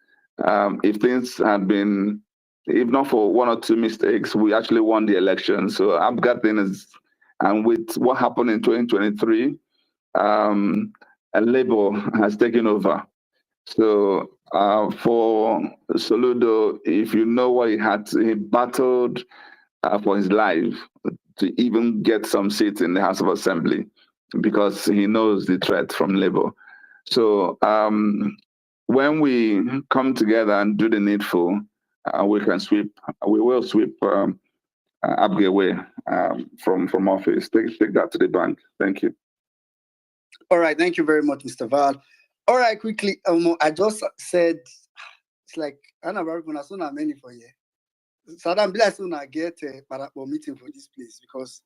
if things had been, if not for one or two mistakes, we actually won the election. So ABGA thing is, and with what happened in 2023, Labour has taken over. So for Soludo, if you know what he battled for his life to even get some seats in the House of Assembly because he knows the threat from Labour. So when we come together and do the needful, we will sweep Abge away from office. Take that to the bank. Thank you. All right, thank you very much, Mr. Val. All right, quickly, I just said it's like Anna Baraguna soon many for you. Saddam Bila soon I get a Parapo meeting for this place because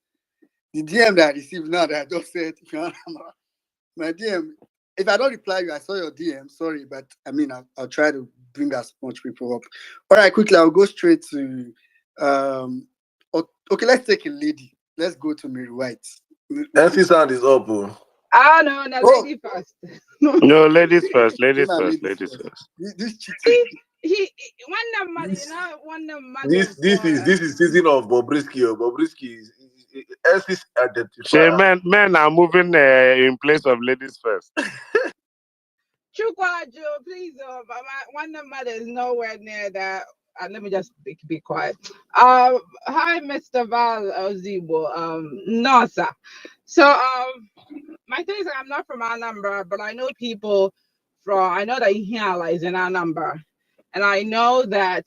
the DM that I received now that I just said, my DM, if I don't reply you, I saw your DM, sorry, but I mean, I'll try to bring as much people up. All right, quickly, I'll go straight to, okay, let's take a lady. Let's go to Mary White. NC sound is up. No, lady first. No, ladies first. Ladies first. Ladies first. This cheating. He one number, one number. This is season of Bobrisky. Bobrisky is NC Say, identifier. men are moving in place of ladies first. Chukwajo, please, one number is nowhere near that. Let me just be quiet. Hi, Mr. Val Ozigbo. No, sir. So, my thing is, I'm not from Anambra, but I know people I know that Ihiala is in Anambra. And I know that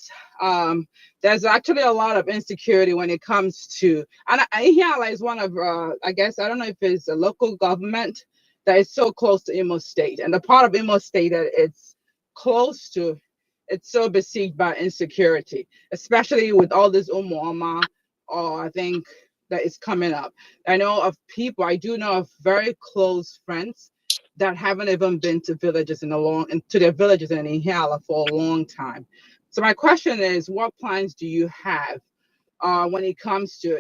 there's actually a lot of insecurity when it comes to, and Ihiala is one of, I guess, I don't know if it's a local government that is so close to Imo State. And the part of Imo State that it's close to, it's so besieged by insecurity, especially with all this Umuama, or I think that is coming up. I know of people, I do know of very close friends that haven't even been to villages to their villages in Ihiala for a long time. So my question is, what plans do you have when it comes to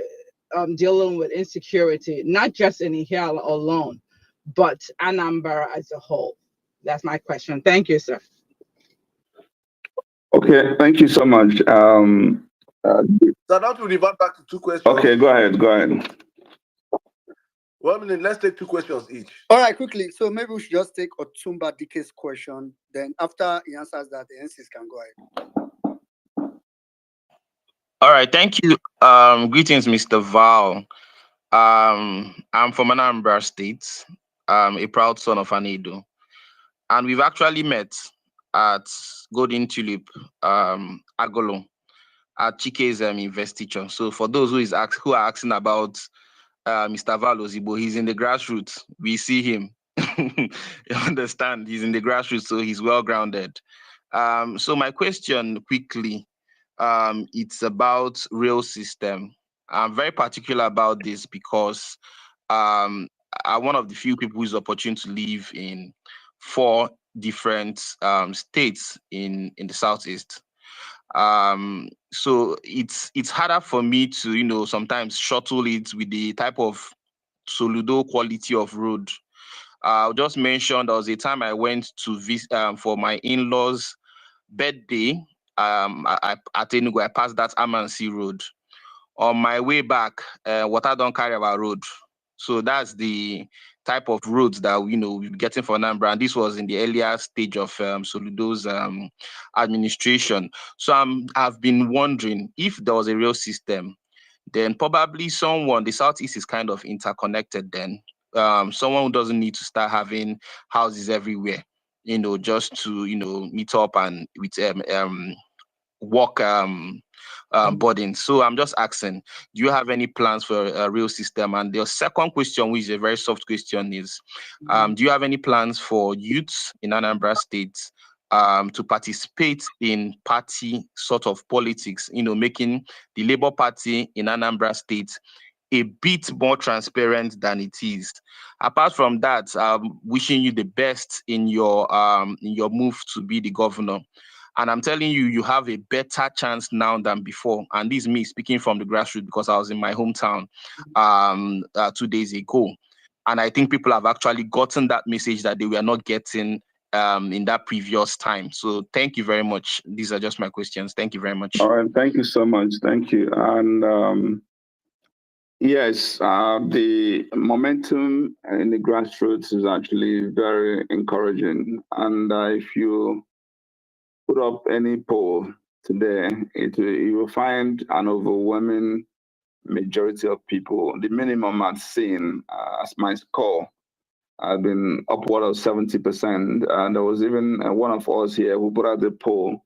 dealing with insecurity, not just in Ihiala alone, but Anambra as a whole? That's my question. Thank you, sir. Okay, thank you so much. So now to revert back to two questions. Okay, go ahead. 1 minute, let's take two questions each. All right, quickly. So maybe we should just take Otumba DK's question. Then after he answers that, the NCs can go ahead. All right, thank you. Greetings, Mr. Val. I'm from Anambra State. A proud son of Anedo. And we've actually met at Golden Tulip, Agolo, at Chike's investiture. So for those who are asking about Mr. Val Ozigbo, he's in the grassroots. We see him. You understand? He's in the grassroots, so he's well grounded. So my question quickly, it's about rail system. I'm very particular about this because I'm one of the few people who's opportune to live in 4 different states in the Southeast. So it's harder for me to sometimes shuttle it with the type of Soludo quality of road. I'll just mention there was a time I went to visit for my in-laws' birthday. At Enugu, I passed that Amansi Road. On my way back, water don't carry our road. So that's the type of roads that we'll be getting for Anambra. And this was in the earlier stage of Soludo's administration. So I've been wondering if there was a rail system, then probably the Southeast is kind of interconnected then. Someone who doesn't need to start having houses everywhere, just to, meet up and with work burden. So I'm just asking, do you have any plans for a rail system? And the second question, which is a very soft question, is do you have any plans for youths in Anambra State to participate in party sort of politics, making the Labour Party in Anambra State a bit more transparent than it is? Apart from that, wishing you the best in your move to be the governor. And I'm telling you, you have a better chance now than before. And this is me speaking from the grassroots because I was in my hometown 2 days ago. And I think people have actually gotten that message that they were not getting in that previous time. So thank you very much. These are just my questions. Thank you very much. All right, thank you so much. Thank you. And Yes, the momentum in the grassroots is actually very encouraging. And if you put up any poll today, you will find an overwhelming majority of people. The minimum I've seen as my score has been upward of 70%. And there was even one of us here who put out the poll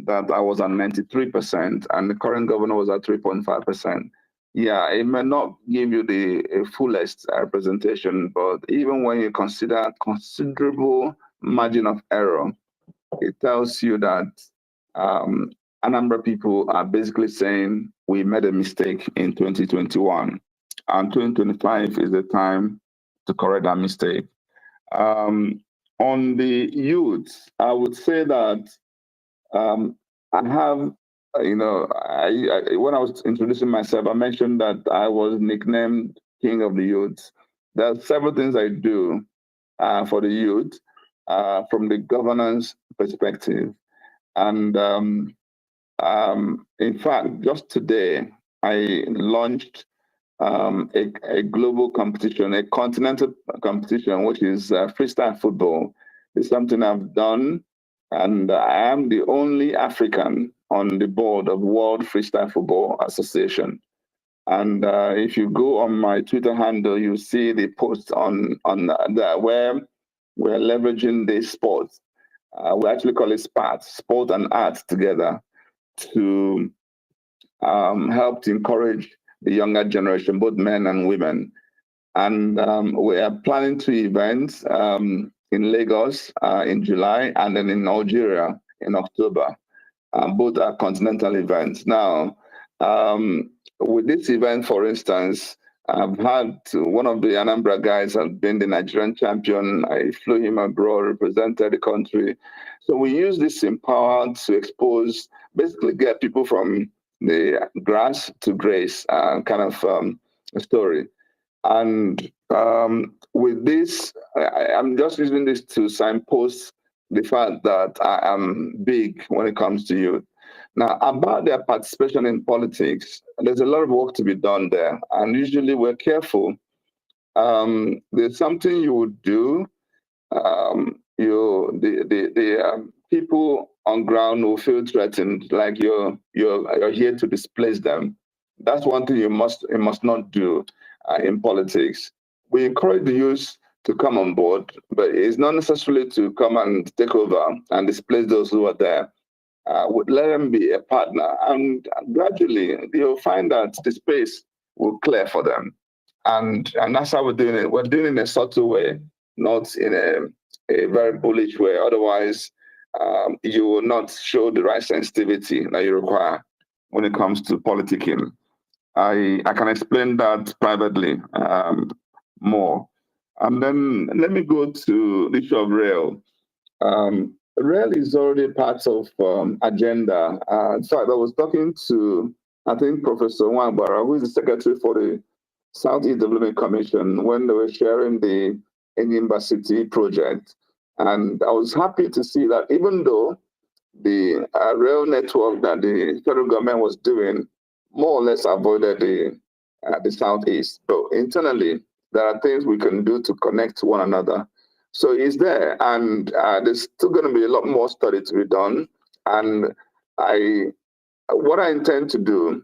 that I was at 93%, and the current governor was at 3.5%. Yeah, it may not give you the fullest representation, but even when you consider considerable margin of error, it tells you that a number of people are basically saying we made a mistake in 2021, and 2025 is the time to correct that mistake. On the youth, I would say that I have, when I was introducing myself, I mentioned that I was nicknamed King of the Youth. There are several things I do for the youth from the governance perspective. And in fact, just today, I launched a global competition, a continental competition, which is freestyle football. It's something I've done, and I am the only African on the board of World Freestyle Football Association. And if you go on my Twitter handle, you see the post on that where we're leveraging this sport. We actually call it sport and art together, to help to encourage the younger generation, both men and women. And we are planning 2 events in Lagos in July, and then in Algeria in October. Both are continental events. Now, with this event, for instance, I've had one of the Anambra guys has been the Nigerian champion. I flew him abroad, represented the country. So we use this Empower to expose, basically get people from the grass to grace kind of story. And with this, I'm just using this to signpost the fact that I am big when it comes to youth. Now, about their participation in politics, there's a lot of work to be done there. And usually we're careful. There's something you would do. The people on ground will feel threatened, like you're here to displace them. That's one thing you must not do in politics. We encourage the youth to come on board, but it's not necessarily to come and take over and displace those who are there. Would let them be a partner, and gradually you'll find that the space will clear for them. And that's how we're doing it. We're doing it in a subtle way, not in a very bullish way. Otherwise, you will not show the right sensitivity that you require when it comes to politicking. I can explain that privately more. And then let me go to the issue of rail. Rail is already part of agenda. In fact, I was talking to, I think, Professor Wangbara, who is the secretary for the Southeast Development Commission, when they were sharing the Enyimba City project. And I was happy to see that even though the rail network that the federal government was doing more or less avoided the Southeast, but internally, there are things we can do to connect one another. So it's there, and there's still going to be a lot more study to be done. And what I intend to do,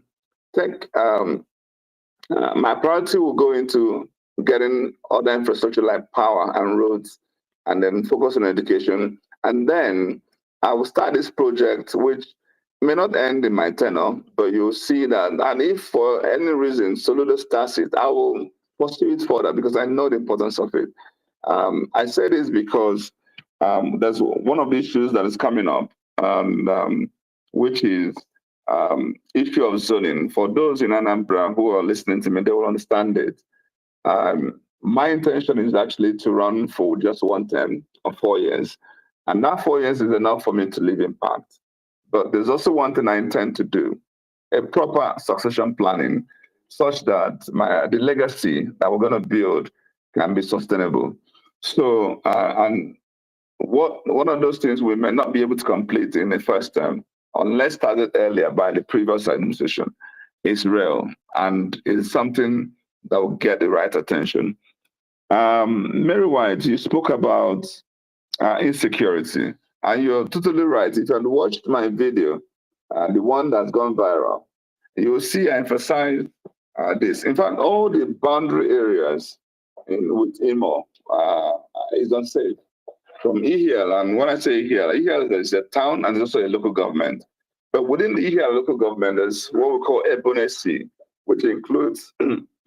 my priority will go into getting other infrastructure like power and roads, and then focus on education. And then I will start this project, which may not end in my tenure, but you'll see that. And if for any reason Soludo starts it, I will pursue it further because I know the importance of it. I say this because there's one of the issues that is coming up, which is issue of zoning. For those in Anambra who are listening to me, they will understand it. My intention is actually to run for just one term of 4 years. And that 4 years is enough for me to leave impact. But there's also one thing I intend to do, a proper succession planning, such that the legacy that we're going to build can be sustainable. So, and one of those things we may not be able to complete in the first term, unless started earlier by the previous administration. is real and is something that will get the right attention. Mary White, you spoke about insecurity, and you're totally right. If you had watched my video, the one that's gone viral, you will see I emphasize this. In fact, all the boundary areas with Imo is unsafe. From Ihiel, and when I say Ihiel, there's a town and there's also a local government. But within the Ihiel local government, there's what we call Ebonesi, which includes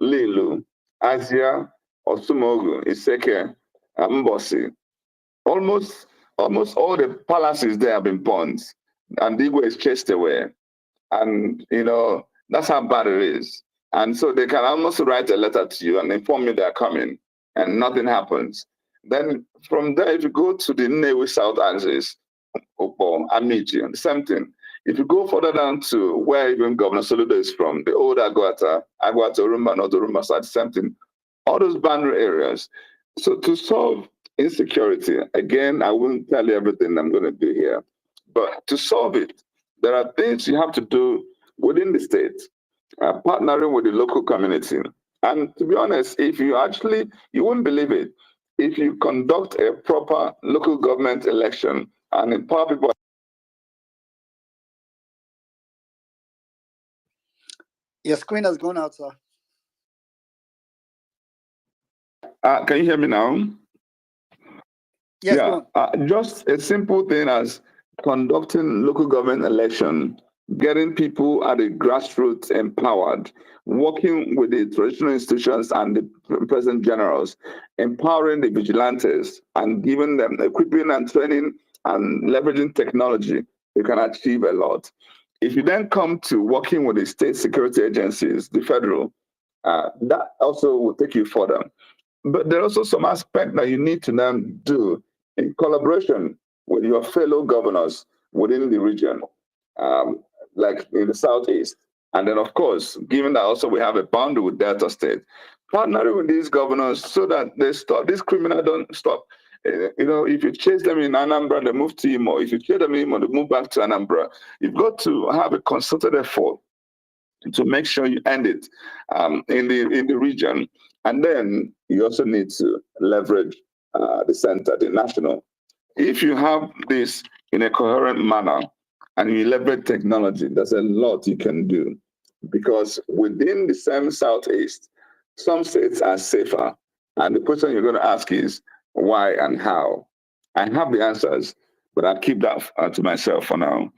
Lilu, Asia, Osumogu, Iseke, Mbosi. Almost, almost all the palaces there have been burned, and Igwe is chased away. And, that's how bad it is. And so they can almost write a letter to you and inform you they're coming, and nothing happens. Then from there, if you go to the Nnewi South axis, Opo, Amiji, the same thing. If you go further down to where even Governor Soludo is from, the old Agwata, Urumba, North Urumba side, same thing. All those boundary areas. So to solve insecurity, again, I won't tell you everything I'm going to do here, but to solve it, there are things you have to do within the state, partnering with the local community. And to be honest, if you actually, you wouldn't believe it, if you conduct a proper local government election and empower people. Your screen has gone out, sir. Can you hear me now? Yes, yeah. Just a simple thing as conducting local government election, getting people at the grassroots empowered, working with the traditional institutions and the present generals, empowering the vigilantes and giving them equipping and training and leveraging technology, you can achieve a lot. If you then come to working with the state security agencies, the federal, that also will take you further. But there are also some aspects that you need to then do in collaboration with your fellow governors within the region, like in the Southeast. And then, of course, given that also we have a boundary with Delta State, partnering with these governors so that they stop, this criminal don't stop. If you chase them in Anambra, they move to Imo. If you chase them in Imo, they move back to Anambra. You've got to have a concerted effort to make sure you end it in the region. And then you also need to leverage the center, the national. If you have this in a coherent manner and you leverage technology, there's a lot you can do. Because within the same Southeast, some states are safer. And the question you're going to ask is why and how? I have the answers, but I'll keep that to myself for now.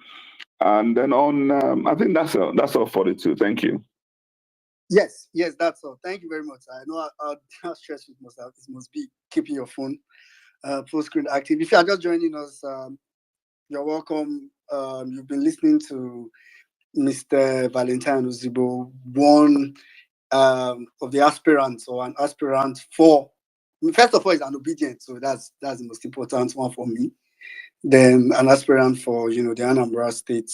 And then I think that's all for the two. Thank you. Yes, that's all. Thank you very much. I know how stressful it must be keeping your phone full screen active. If you are just joining us, you're welcome. You've been listening to Mr. Valentine Ozigbo, one of the aspirants or an aspirant for. First of all, he's an obedient, so that's the most important one for me. Then an aspirant for the Anambra State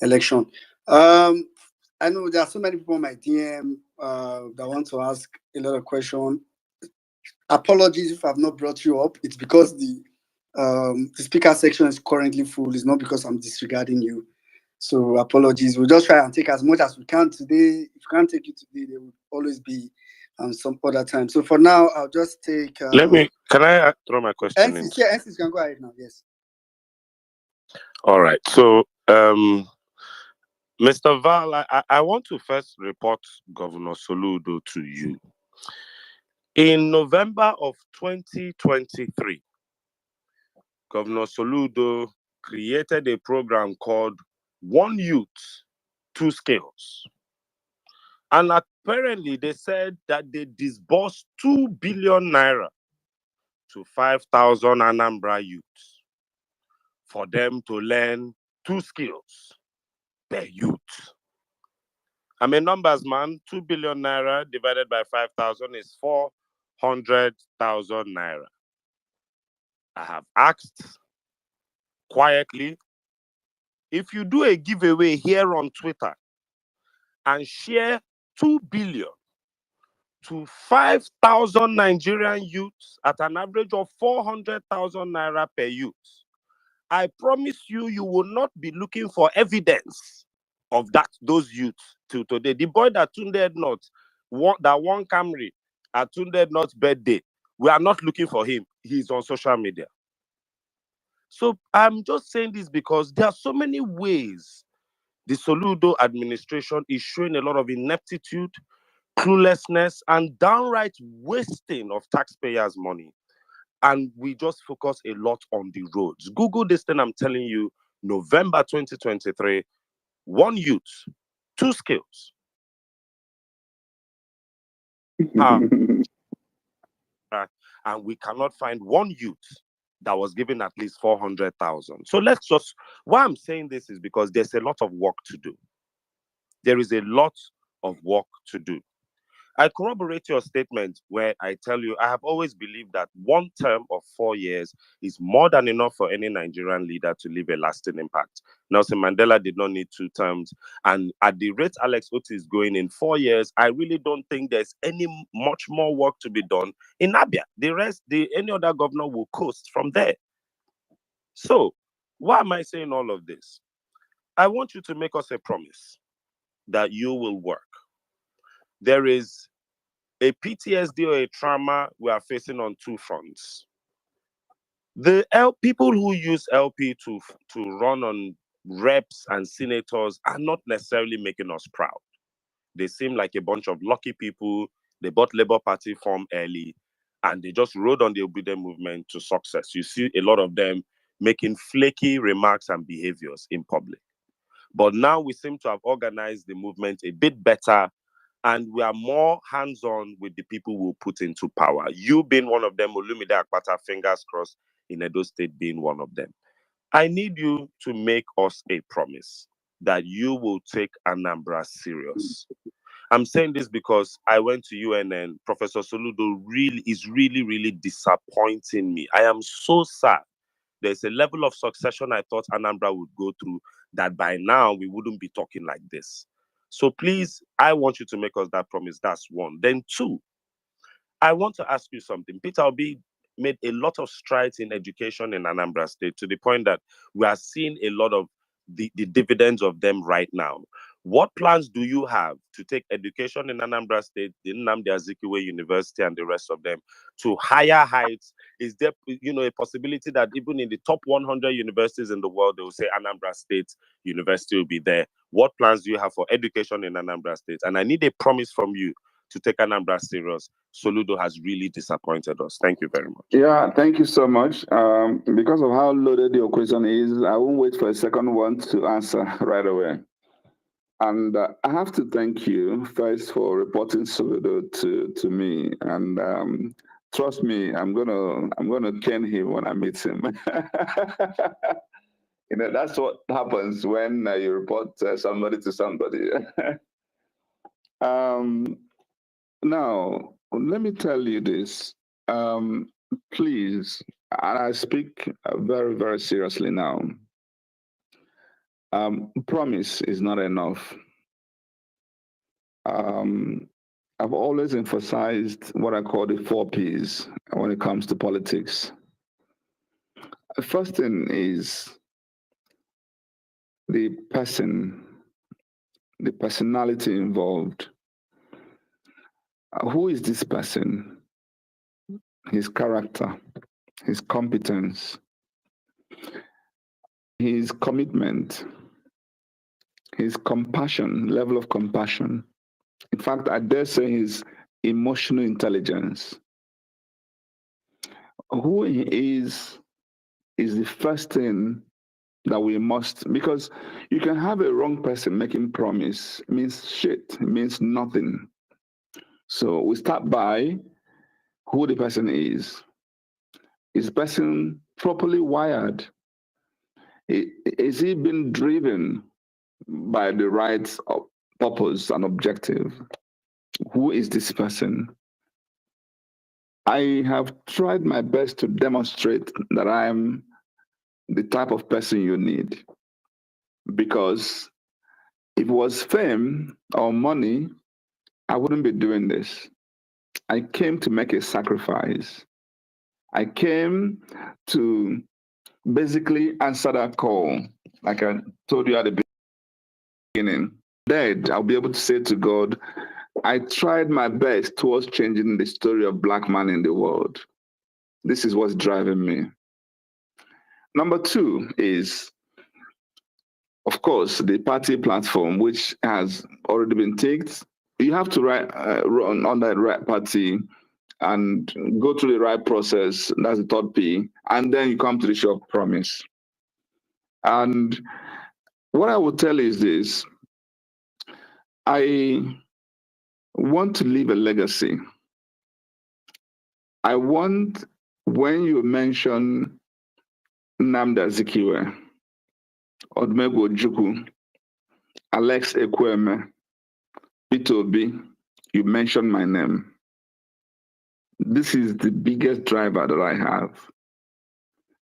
election. I know there are so many people on my DM that want to ask a lot of questions. Apologies if I've not brought you up. It's because the speaker section is currently full. It's not because I'm disregarding you. So apologies. We'll just try and take as much as we can today. If we can't take it today, there will always be some other time. So for now, I'll just take. Can I throw my question in? Yeah, NCs can go ahead now. Yes. All right. So, Mr. Val, I want to first report Governor Soludo to you. In November of 2023, Governor Soludo created a program called One Youth, Two Skills. And apparently they said that they disbursed 2 billion naira to 5,000 Anambra youths for them to learn 2 skills per youth. I'm a numbers man. 2 billion naira divided by 5,000 is 400,000 naira. I have asked quietly, if you do a giveaway here on Twitter and share 2 billion to 5,000 Nigerian youths at an average of 400,000 naira per youth, I promise you, you will not be looking for evidence of those youths till today. The boy that Tunde not that won Camry at Tunde Not's birthday, we are not looking for him. He's on social media. So I'm just saying this because there are so many ways the Soludo administration is showing a lot of ineptitude, cluelessness, and downright wasting of taxpayers' money. And we just focus a lot on the roads. Google this thing I'm telling you, November 2023, one youth, two skills. And we cannot find one youth that was given at least 400,000. So let's just, why I'm saying this is because there's a lot of work to do. There is a lot of work to do. I corroborate your statement where I tell you I have always believed that one term of 4 years is more than enough for any Nigerian leader to leave a lasting impact. Nelson Mandela did not need 2 terms. And at the rate Alex Otti is going in 4 years, I really don't think there's any much more work to be done in Abia. The rest, any other governor will coast from there. So why am I saying all of this? I want you to make us a promise that you will work. There is a PTSD or a trauma we are facing on 2 fronts. The people who use LP to run on reps and senators are not necessarily making us proud. They seem like a bunch of lucky people. They bought Labour Party form early and they just rode on the Obedient movement to success. You see a lot of them making flaky remarks and behaviors in public. But now we seem to have organized the movement a bit better, and we are more hands-on with the people we'll put into power. You being one of them, Olumide Akpata, fingers crossed, in Edo State being one of them. I need you to make us a promise that you will take Anambra serious. I'm saying this because I went to UNN. Professor Soludo is really disappointing me. I am so sad. There's a level of succession I thought Anambra would go through that by now we wouldn't be talking like this. So please, I want you to make us that promise. That's one. Then 2, I want to ask you something. Peter Obi made a lot of strides in education in Anambra State to the point that we are seeing a lot of the dividends of them right now. What plans do you have to take education in Anambra State, the Nnamdi Azikiwe University, and the rest of them to higher heights? Is there, a possibility that even in the top 100 universities in the world, they will say Anambra State University will be there? What plans do you have for education in Anambra State? And I need a promise from you to take Anambra serious. Soludo has really disappointed us. Thank you very much. Yeah, thank you so much. Because of how loaded your question is, I won't wait for a second one to answer right away. And I have to thank you first for reporting Soludo to me. And trust me, I'm gonna ken him when I meet him. That's what happens when you report somebody to somebody. Now, let me tell you this. Please, and I speak very, very seriously now. Promise is not enough. I've always emphasized what I call the 4 Ps when it comes to politics. The first thing is the person, the personality involved. Who is this person? His character, his competence, his commitment, his compassion, level of compassion. In fact, I dare say his emotional intelligence. Who he is the first thing that we must, because you can have a wrong person making promise. It means shit. It means nothing. So we start by who the person is. Is the person properly wired? Is he being driven by the right purpose and objective? Who is this person? I have tried my best to demonstrate that I am the type of person you need. Because if it was fame or money, I wouldn't be doing this. I came to make a sacrifice. I came to basically answer that call, like I told you at the beginning. beginning. Dead, I'll be able to say to God, I tried my best towards changing the story of Black man in the world. This is what's driving me. Number two is, of course, the party platform, which has already been ticked. You have to run on that right party and go through the right process. That's the third P. And then you come to the issue of promise. And what I would tell you is this. I want to leave a legacy. I want, when you mention Nnamdi Azikiwe, Odumegwu Ojukwu, Alex Ekwueme, Peter Obi, you mentioned my name. This is the biggest driver that I have.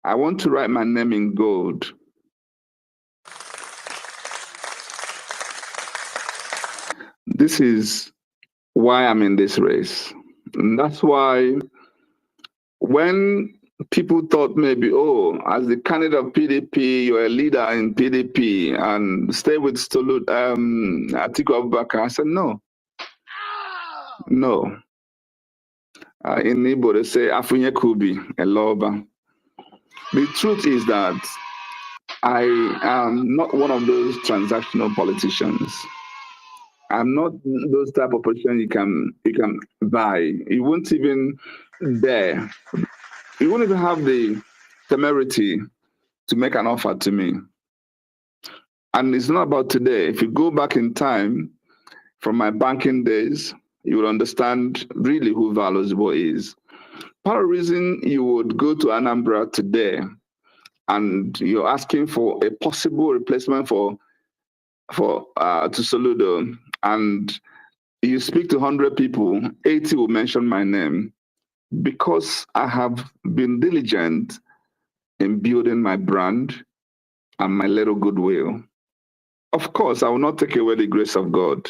I want to write my name in gold. This is why I'm in this race. And that's why when people thought maybe, oh, as the candidate of PDP, you're a leader in PDP and stay with Atiku Abubakar, I said, no. No. In Igbo, they say, Afunye Kubi, Eloba. The truth is that I am not one of those transactional politicians. I'm not those type of person you can buy. You won't even dare. You won't even have the temerity to make an offer to me. And it's not about today. If you go back in time from my banking days, you will understand really who Val Ozigbo is. Part of the reason you would go to Anambra today and you're asking for a possible replacement to Soludo, and you speak to 100 people, 80 will mention my name, because I have been diligent in building my brand and my little goodwill. Of course, I will not take away the grace of God.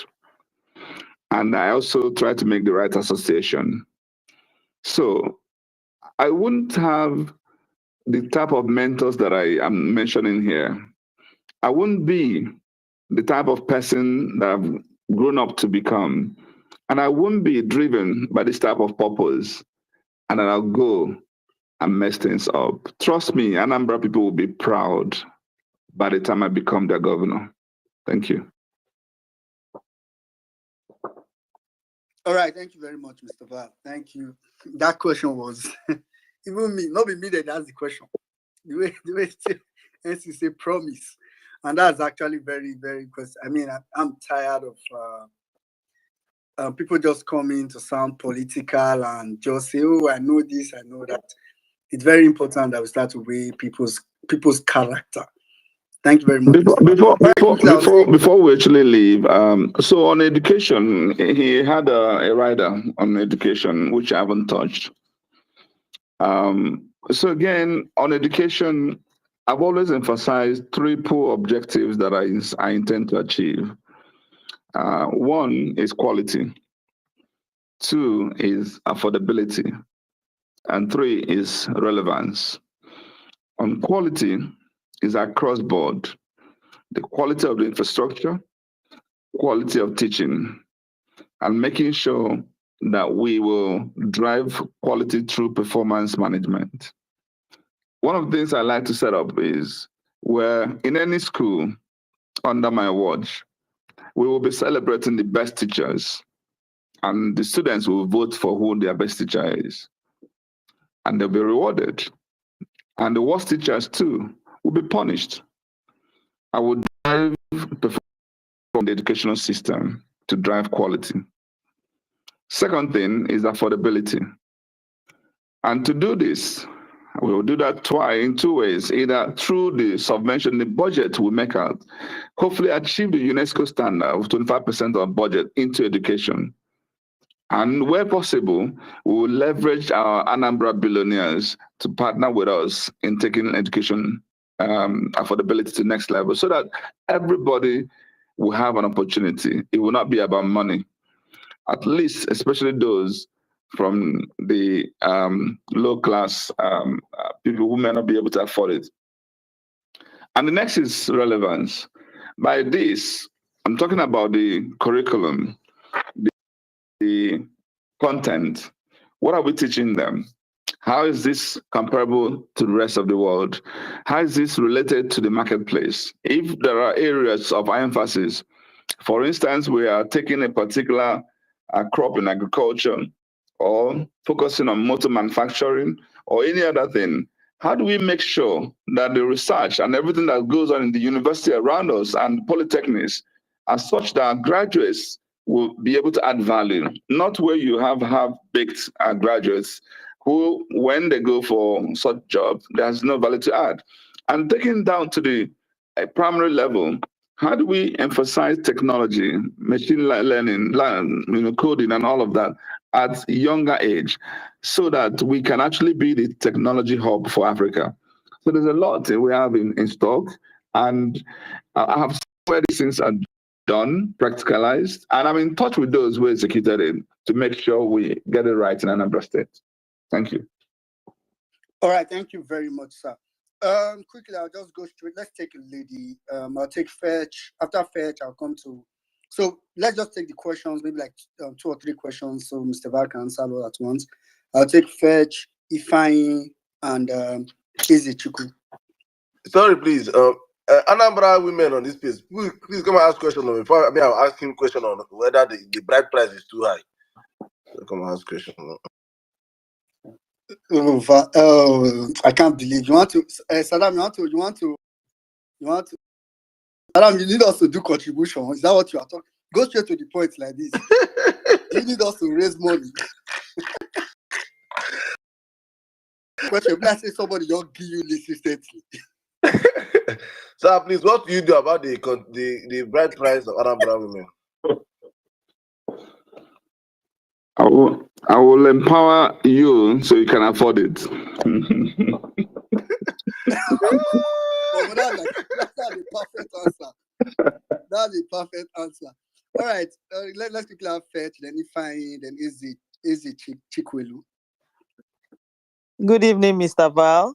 And I also try to make the right association. So I wouldn't have the type of mentors that I am mentioning here. I wouldn't be the type of person that I've grown up to become. And I wouldn't be driven by this type of purpose. And then I'll go and mess things up. Trust me, Anambra people will be proud by the time I become their governor. Thank you. All right, thank you very much, Mr. Val. Thank you. That question was even me, not be me that asked the question. The way NC say promise, and that's actually very, very, because I mean I'm tired of people just coming to sound political and just say, oh, I know this, I know that. It's very important that we start to weigh people's character. Thank you very much. Before we actually leave, so on education, he had a rider on education, which I haven't touched. So again, on education, I've always emphasized 3 core objectives that I intend to achieve. 1 is quality, 2 is affordability, and 3 is relevance. On quality is across board. The quality of the infrastructure, quality of teaching, and making sure that we will drive quality through performance management. One of the things I like to set up is where in any school under my watch, we will be celebrating the best teachers, and the students will vote for who their best teacher is, and they'll be rewarded. And the worst teachers too will be punished. I would drive performance from the educational system to drive quality. Second thing is affordability. And to do this, we will do that in 2 ways, either through the subvention, the budget we make out, hopefully achieve the UNESCO standard of 25% of budget into education. And where possible, we will leverage our Anambra billionaires to partner with us in taking education affordability to the next level so that everybody will have an opportunity. It will not be about money. At least, especially those from the low class people who may not be able to afford it. And the next is relevance. By this, I'm talking about the curriculum, the content. What are we teaching them? How is this comparable to the rest of the world? How is this related to the marketplace? If there are areas of emphasis, for instance, we are taking a particular crop in agriculture or focusing on motor manufacturing or any other thing, how do we make sure that the research and everything that goes on in the university around us and polytechnics are such that graduates will be able to add value, not where you have half-baked graduates who, when they go for such job, there's no value to add. And taking down to the primary level, how do we emphasize technology, machine learning, coding, and all of that at a younger age, so that we can actually be the technology hub for Africa? So there's a lot we have in stock, and I have seen where these things are done, practicalized, and I'm in touch with those who executed it to make sure we get it right in Anambra State. Thank you. All right, thank you very much, sir. Quickly, I'll just go straight. Let's take a lady. I'll take Fetch. After Fetch, I'll come to. So let's just take the questions, maybe like 2 or 3 questions, so Mr. Val can answer all at once. I'll take Fetch, Ifeanyi, and Izzy Chukwu. Sorry, please. Anambra women on this page, please come and ask question before I'll ask him question on whether the bride price is too high. So come and ask question. I can't believe you want to, Saddam. You want to. Saddam, you need us to do contribution. Is that what you are talking? Go straight to the point like this. You need us to raise money. Question, let's say somebody don't give you this instantly. Sir, please, what do you do about the bride price of Anambra women? I will empower you so you can afford it. That's the perfect answer. That's the perfect answer. All right, let's quickly have Fetch, then Ifeanyi, then Izzy Chikwelu. Good evening, Mr. Val.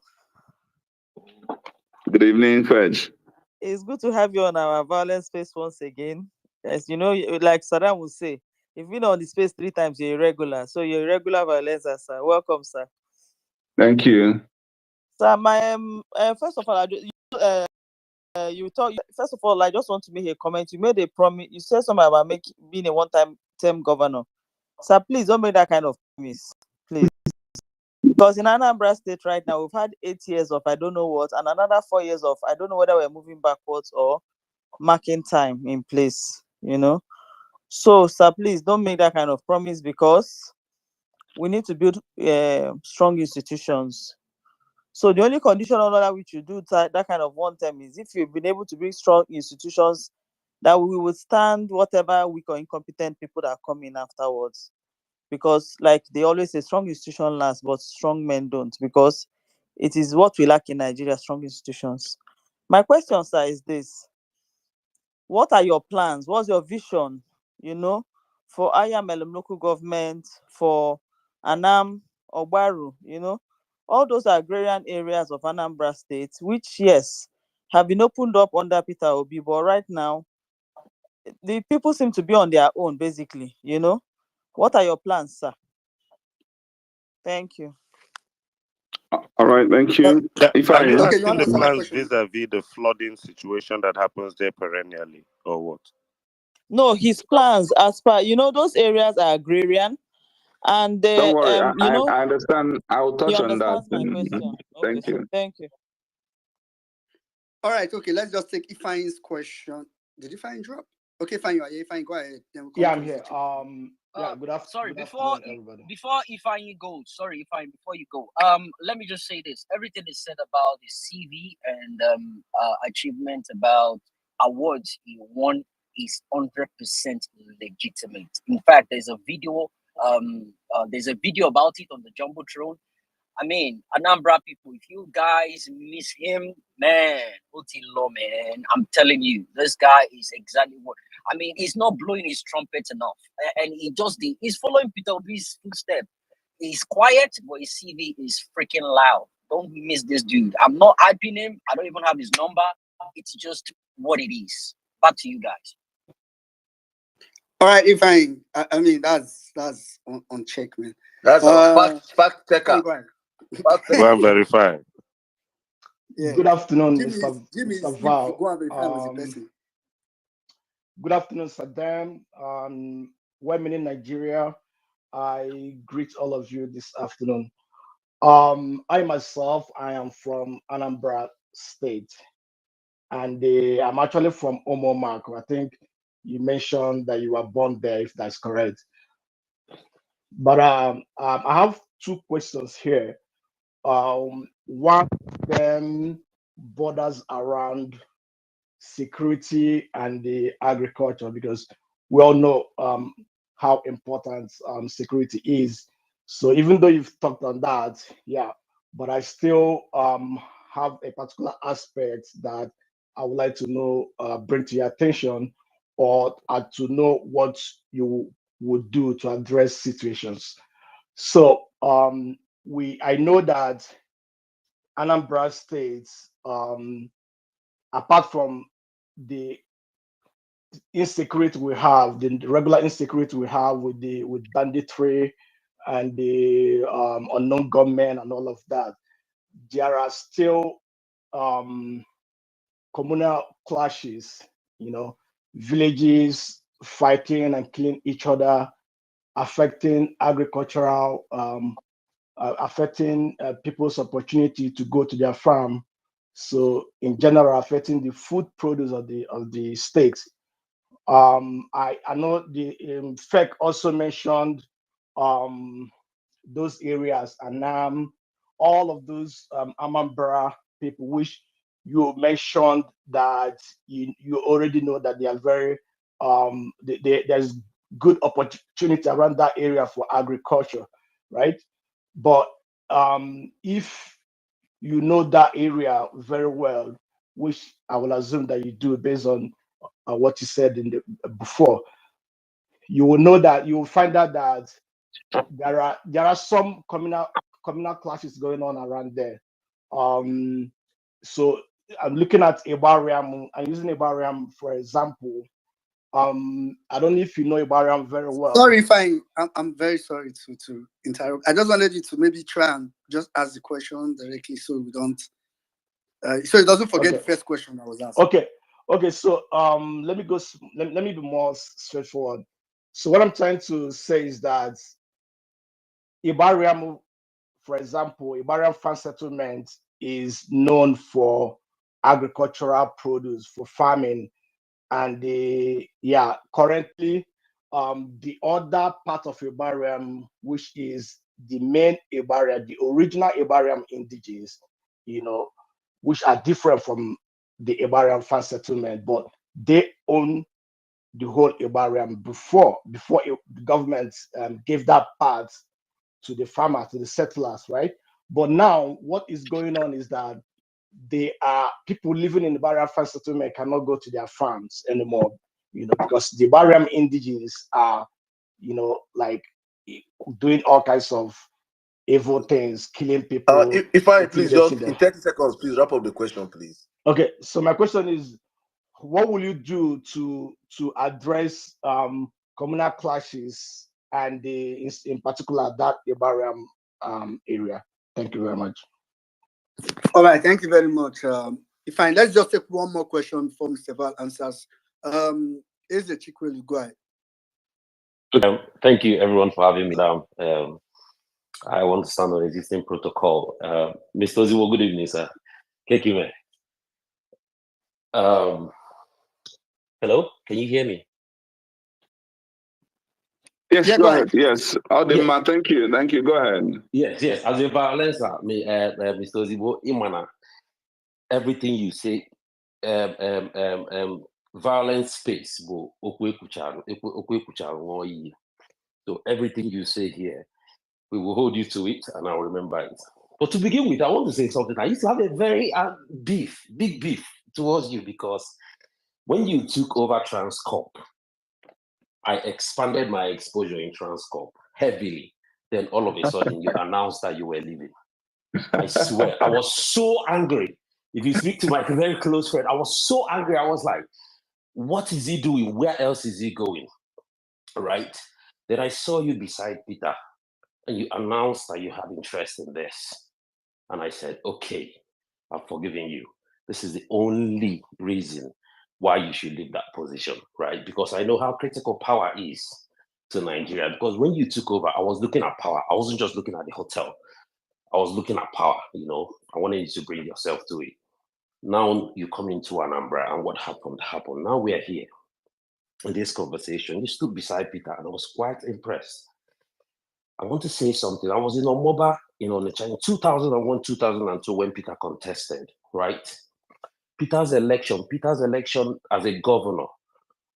Good evening, Fetch. It's good to have you on our violence space once again. Yes, you know, like Saddam would say, if you've been on the space 3 times, you're irregular. So you're a regular violencer, sir. Welcome, sir. Thank you. Sir, my first of all, you talk. First of all, I just want to make a comment. You made a promise. You said something about being a one-time term governor. Sir, please don't make that kind of promise, please. Because in Anambra State right now, we've had 8 years of I don't know what, and another 4 years of I don't know whether we're moving backwards or marking time in place, you know. So, sir, please don't make that kind of promise, because we need to build strong institutions. So the only condition under which you do that kind of one term is if you've been able to build strong institutions that will withstand whatever weak or incompetent people that come in afterwards. Because like they always say, strong institution lasts, but strong men don't, because it is what we lack in Nigeria, strong institutions. My question, sir, is this: what are your plans? What's your vision, you know, for Ayamelum local government, for Anam, Ogbaru, you know, all those agrarian areas of Anambra State, which, yes, have been opened up under Peter Obi, but right now, the people seem to be on their own, basically, you know. What are your plans, sir? Thank you. All right, thank you. Are you Okay, asking the plans vis-a-vis the flooding situation that happens there perennially, or what? No, his plans as per, you know, those areas are agrarian, and Don't worry, you know, I understand. I will touch he on that. understands my question. Okay, Thank sir. you. Thank you. All right, okay, let's just take Ifeanyi's question. Did Ifeanyi drop? Okay, fine, you are here. Ifeanyi, go ahead. Yeah, I'm here. Good Sorry, afternoon, everybody. before Ifeanyi goes, sorry, Ifeanyi, before you go, let me just say this. Everything is said about the CV and achievement about awards he won is 100% legitimate. In fact, there's a video about it on the Jumbotron. I mean, Anambra people, if you guys miss him, man, Otilo, man, I'm telling you, this guy is exactly what. I mean, he's not blowing his trumpet enough, and he's following Peter Obi's footsteps. He's quiet, but his CV is freaking loud. Don't miss this dude. I'm not hyping him. I don't even have his number. It's just what it is. Back to you guys. All right, if I mean that's on check, man. That's a fact Fine, checker. go ahead. Fact checker. Well verified. Yeah. Good afternoon, Jimmy Mr. is if you Val. go and verify with the person. Good afternoon, Saddam. Women in Nigeria. I greet all of you this afternoon. I myself, I am from Anambra State, and I'm actually from Omomark. I think you mentioned that you were born there, if that's correct. But I have two questions here. One of them borders around security and the agriculture because we all know how important security is. So even though you've talked on that, yeah, but I still have a particular aspect that I would like to know, bring to your attention, or to know what you would do to address situations. So I know that Anambra State, apart from the insecurity we have, the regular insecurity we have with banditry and the unknown gunmen and all of that, there are still um, communal clashes, villages fighting and killing each other, affecting agricultural, affecting people's opportunity to go to their farm. So in general, affecting the food produce of the state. I know the FEC also mentioned those areas, and all of those Amambra people, which you mentioned that you already know that they are very there's good opportunity around that area for agriculture, right? But if you know that area very well, which I will assume that you do based on what you said in the before, you will know that you will find out that there are some communal clashes going on around there. So I'm looking at Ibariam. I'm using Ibariam for example. I don't know if you know Ibariam very well. Sorry if I'm very sorry to interrupt. I just wanted you to maybe try and just ask the question directly so we don't so it doesn't forget Okay. the first question I was asking. Okay, so let me go let me be more straightforward. So what I'm trying to say is that Ibariam, for example, Ibariam Farm Settlement is known for agricultural produce, for farming, and currently the other part of Ibariam, which is the main Ibariam, the original Ibariam indigenes, which are different from the Ibarian Fan Settlement, but they own the whole Ibarian before the government gave that part to the farmers, to the settlers, right? But now what is going on is that they are people living in the Ibarian Fan Settlement cannot go to their farms anymore, because the Ibarian indigenes are, like doing all kinds of evil things, killing people, If I please intimidating just them. in 30 seconds, please wrap up the question, please. Okay, so my question is, what will you do to address communal clashes and in particular that Ibarian area? Thank you very much. All right, thank you very much. Fine, let's just take one more question before Mr. Val answers. Is the Chikwelu, go ahead. Thank you, everyone, for having me down. I want to stand on existing protocol. Mr. Ozigbo, good evening, sir. Thank you, man. Hello, can you hear me? Yes, Yeah, go go ahead. Yes, Audemars, Yes. thank you. Thank you. Go ahead. Yes. As a violencer, Mr. Ozigbo, Imana, everything you say, violent space, so everything you say here, we will hold you to it, and I'll remember it. But to begin with, I want to say something. I used to have a very big beef towards you because when you took over Transcorp, I expanded my exposure in Transcorp heavily. Then all of a sudden, you announced that you were leaving. I swear, I was so angry. If you speak to my very close friend, I was so angry. I was like, what is he doing? Where else is he going? right? Then I saw you beside Peter, and you announced that you had interest in this. And I said, okay, I've forgiven you. This is the only reason why you should leave that position, right? Because I know how critical power is to Nigeria. Because when you took over, I was looking at power. I wasn't just looking at the hotel. I was looking at power, you know. I wanted you to bring yourself to it. Now you come into Anambra, and what happened. Now we are here in this conversation. You stood beside Peter, and I was quite impressed. I want to say something. I was in Omoba in Onitsha in 2001, 2002 when Peter contested, right? Peter's election as a governor,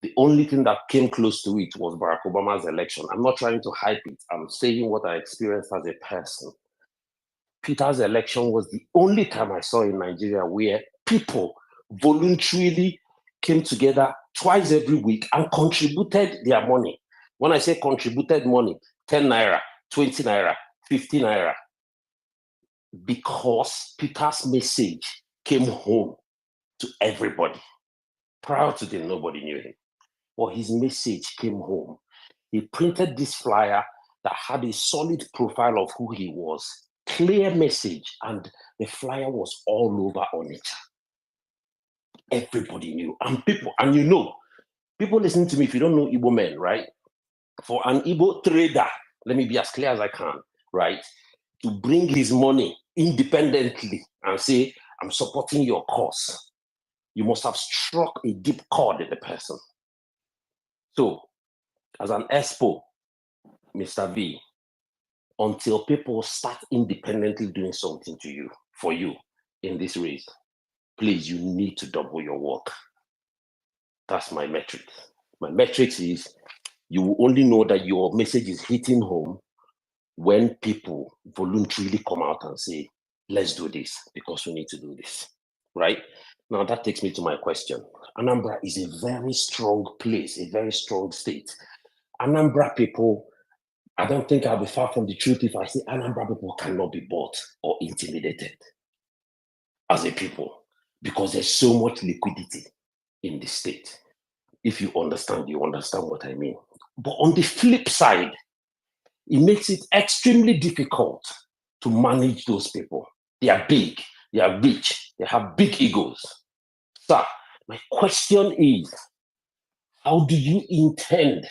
the only thing that came close to it was Barack Obama's election. I'm not trying to hype it. I'm saying what I experienced as a person. Peter's election was the only time I saw in Nigeria where people voluntarily came together twice every week and contributed their money. When I say contributed money, 10 naira, 20 naira, 50 naira, because Peter's message came home to everybody. Prior to them, nobody knew him. But his message came home. He printed this flyer that had a solid profile of who he was, clear message, and the flyer was all over Onitsha. Everybody knew. And people listening to me, if you don't know Igbo men, right? For an Igbo trader, let me be as clear as I can, right? To bring his money independently and say, I'm supporting your cause, you must have struck a deep chord in the person. So, as an expo, Mr. V, until people start independently doing something for you in this race, please, you need to double your work. That's my metric. My metric is you will only know that your message is hitting home when people voluntarily come out and say, let's do this because we need to do this, right? Now that takes me to my question. Anambra is a very strong place, a very strong state. Anambra people, I don't think I'll be far from the truth if I say Anambra people cannot be bought or intimidated as a people because there's so much liquidity in the state. If you understand what I mean. But on the flip side, it makes it extremely difficult to manage those people. They are big, they are rich, they have big egos. Sir, my question is, how do you intend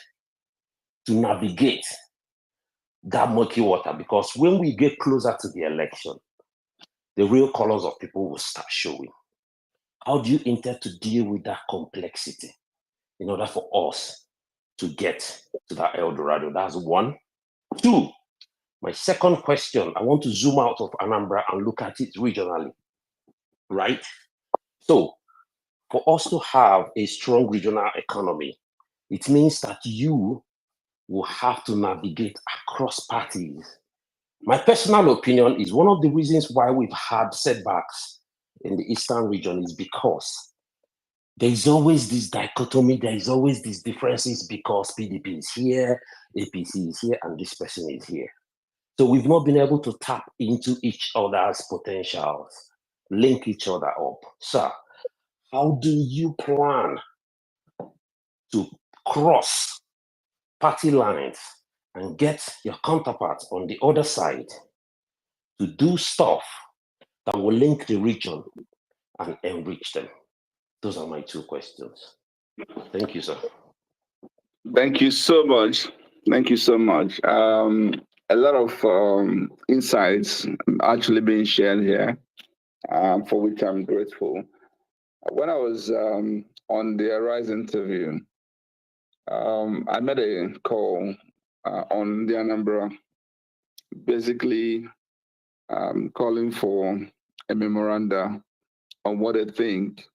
to navigate that murky water? Because when we get closer to the election, the real colors of people will start showing. How do you intend to deal with that complexity in order for us to get to that El Dorado? That's one. Two, my second question, I want to zoom out of Anambra and look at it regionally, right? So, for us to have a strong regional economy, it means that you will have to navigate across parties. My personal opinion is one of the reasons why we've had setbacks in the Eastern region is because there is always this dichotomy, there is always these differences because PDP is here, APC is here, and this person is here. So we've not been able to tap into each other's potentials, link each other up. Sir, how do you plan to cross party lines and get your counterparts on the other side to do stuff that will link the region and enrich them? Those are my two questions. Thank you, sir. Thank you so much. Thank you so much. A lot of insights actually being shared here, for which I'm grateful. When I was on the Arise interview, I made a call on the Anambra, basically calling for a memoranda on what they think.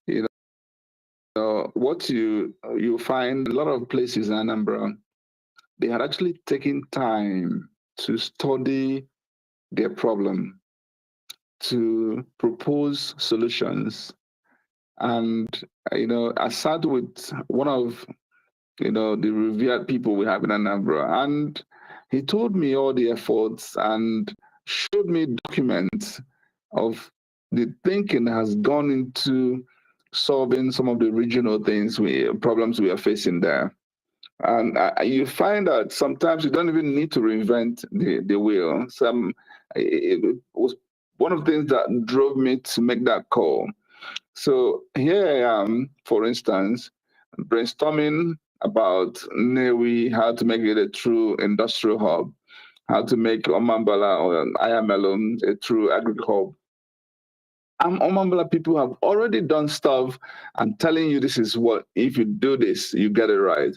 You know what you find a lot of places in Anambra, they had actually taken time to study their problem, to propose solutions. And I sat with one of the revered people we have in Anambra, and he told me all the efforts and showed me documents of the thinking that has gone into solving some of the regional problems we are facing there. And you find that sometimes you don't even need to reinvent the wheel. It was one of the things that drove me to make that call. So here I am, for instance, brainstorming about Newi, how to make it a true industrial hub, how to make Omambala or Ayamelum a true agri hub. Omambala people have already done stuff and telling you this is what, if you do this, you get it right.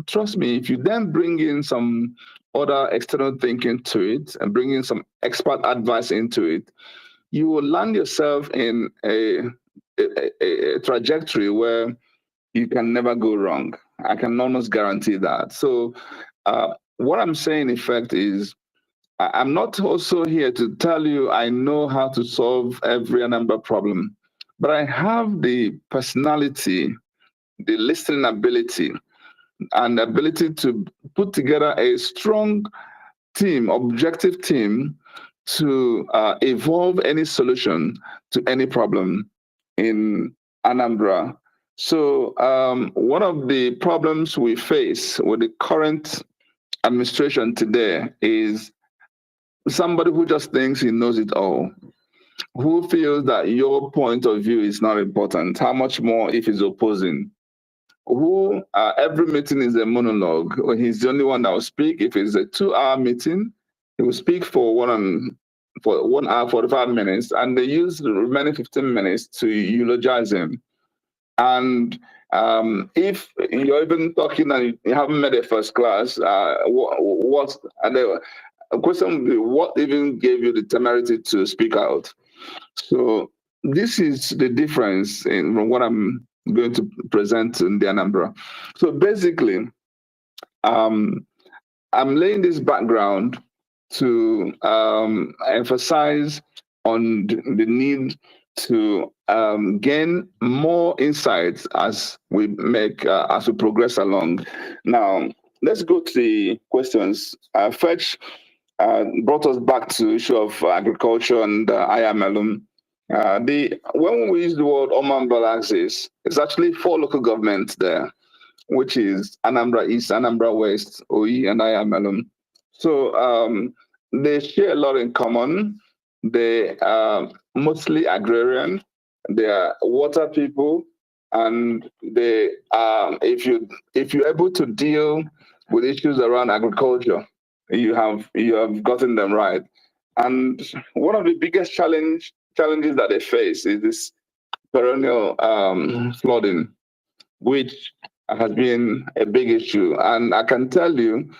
Trust me, if you then bring in some other external thinking to it and bring in some expert advice into it, you will land yourself in a trajectory where you can never go wrong. I can almost guarantee that. So, what I'm saying, in effect, is I'm not also here to tell you I know how to solve every number problem, but I have the personality, the listening ability, and the ability to put together a strong team, objective team, to evolve any solution to any problem in Anambra. So, one of the problems we face with the current administration today is somebody who just thinks he knows it all, who feels that your point of view is not important. How much more if he's opposing? Who every meeting is a monologue. He's the only one that will speak. If it's a 2-hour meeting, he will speak for 1 hour 45 minutes, and they use the remaining 15 minutes to eulogize him. And if you're even talking and you haven't made a first class, what and the question would be, what even gave you the temerity to speak out? So this is the difference in what I'm going to present in the Anambra. So basically, I'm laying this background to emphasize on the need to gain more insights as we progress along. Now, let's go to the questions. Fetch brought us back to the issue of agriculture and IMLM. When we use the word Omambala axis, it's actually 4 local governments there, which is Anambra East, Anambra West, OE, and IMLM. So they share a lot in common. They are mostly agrarian. They are water people, and they if you're able to deal with issues around agriculture, you have gotten them right. And one of the biggest challenges that they face is this perennial flooding, which has been a big issue. And I can tell you,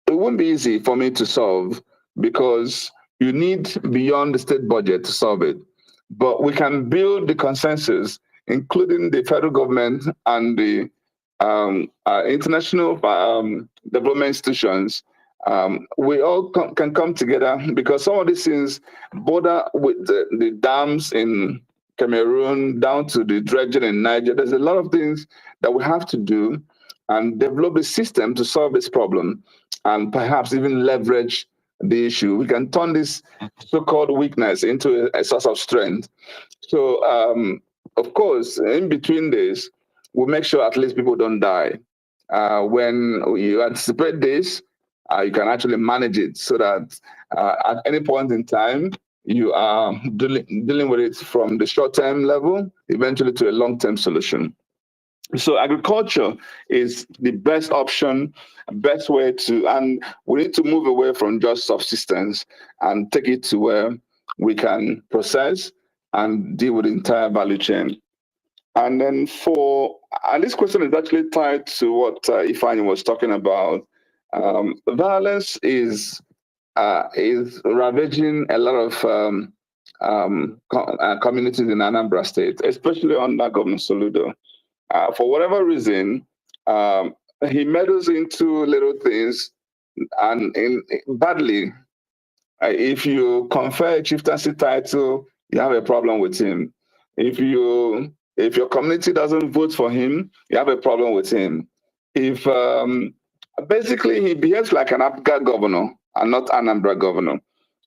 it won't be easy for me to solve because you need beyond the state budget to solve it. But we can build the consensus, including the federal government and the international development institutions. We all can come together because some of these things border with the dams in Cameroon down to the dredging in Niger. There's a lot of things that we have to do and develop a system to solve this problem and perhaps even leverage the issue. We can turn this so-called weakness into a source of strength. So, of course, in between this, we'll make sure at least people don't die. When you anticipate this, you can actually manage it so that at any point in time, you are dealing with it from the short-term level, eventually to a long-term solution. So agriculture is the best option, best way to, and we need to move away from just subsistence and take it to where we can process and deal with the entire value chain. And then and this question is actually tied to what Ifeanyi was talking about. Violence is ravaging a lot of communities in Anambra State, especially under Governor Soludo. For whatever reason, he meddles into little things and badly. If you confer a chieftaincy title, you have a problem with him. If your community doesn't vote for him, you have a problem with him. If basically he behaves like an Apga governor and not Anambra governor.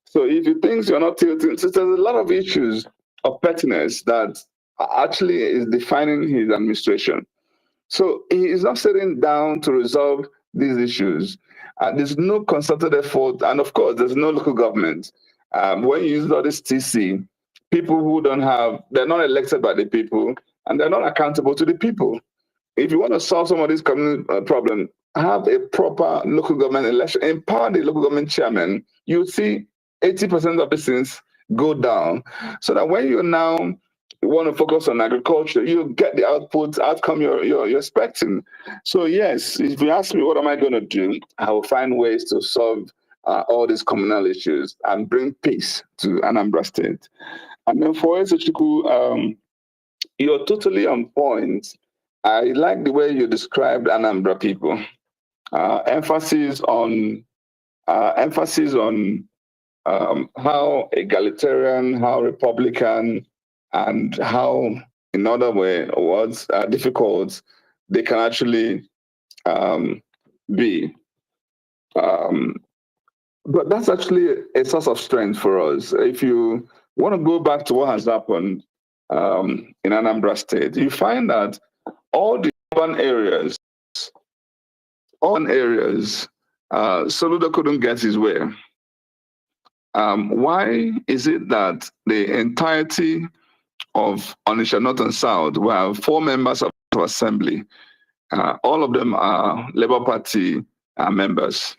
So if he thinks you're not tilting, so there's a lot of issues of pettiness that actually is defining his administration. So he is not sitting down to resolve these issues. There's no concerted effort, and of course, there's no local government. When you use all this TC, people who don't have, they're not elected by the people, and they're not accountable to the people. If you want to solve some of these community problems, have a proper local government election, empower the local government chairman. You'll see 80% of the things go down. So that when you now want to focus on agriculture, you get the outcome you're expecting. So yes, if you ask me what am I going to do, I will find ways to solve all these communal issues and bring peace to Anambra State. And then for Esochukwu, you're totally on point. I like the way you described Anambra people. Emphasis on how egalitarian, how Republican, and how, in other words, difficult they can actually be. Um, but that's actually a source of strength for us. If you want to go back to what has happened in Anambra State, you find that all the urban areas, Soludo couldn't get his way. Why is it that the entirety of Onitsha North and South, we have 4 members of the assembly, all of them are Labour Party members?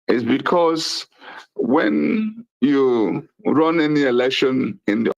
It's because when you run any election in the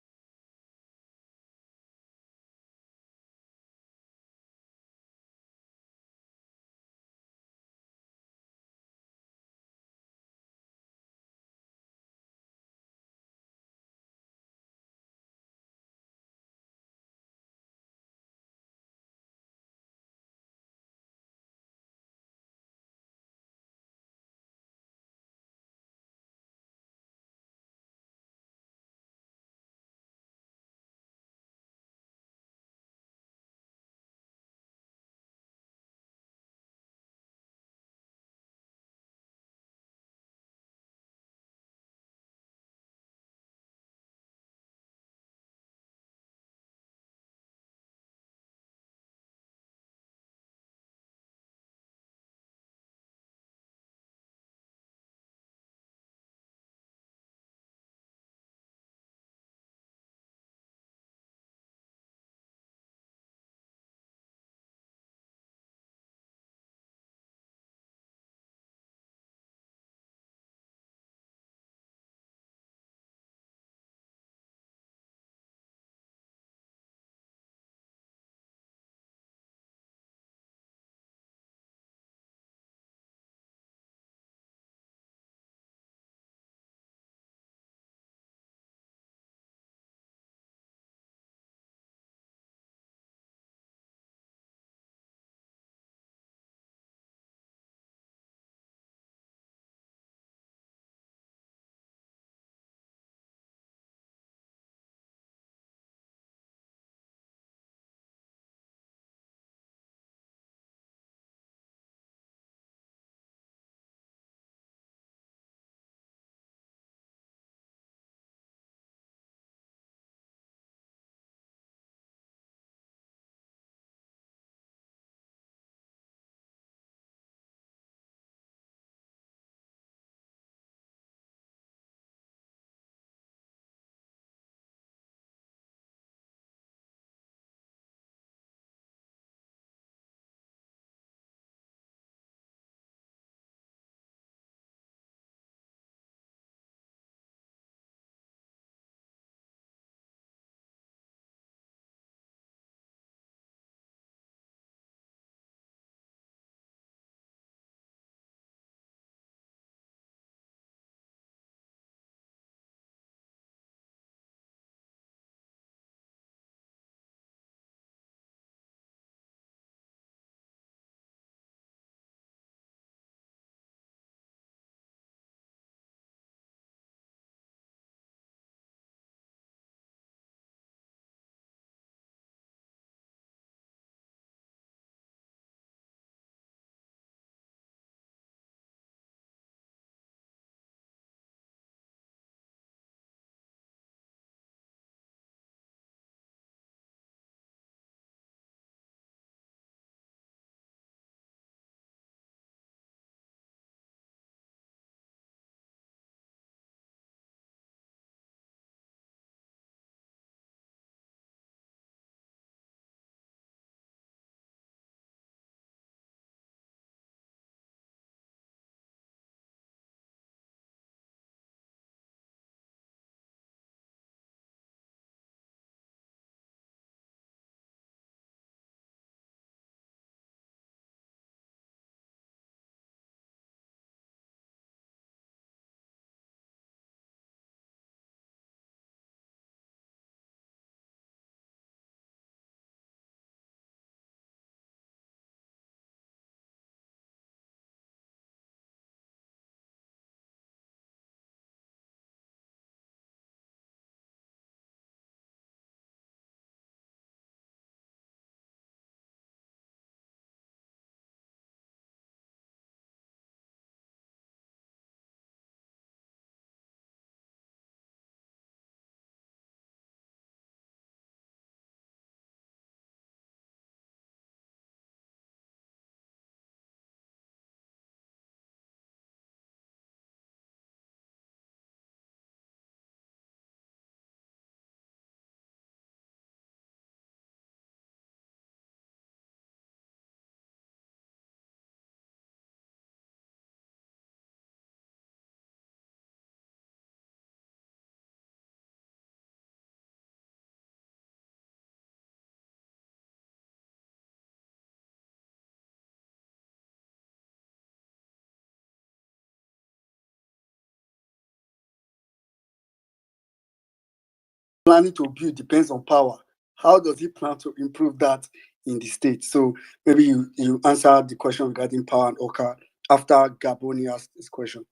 planning to build depends on power. How does he plan to improve that in the state? So maybe you answer the question regarding power and Oka after Gaboni asked this question.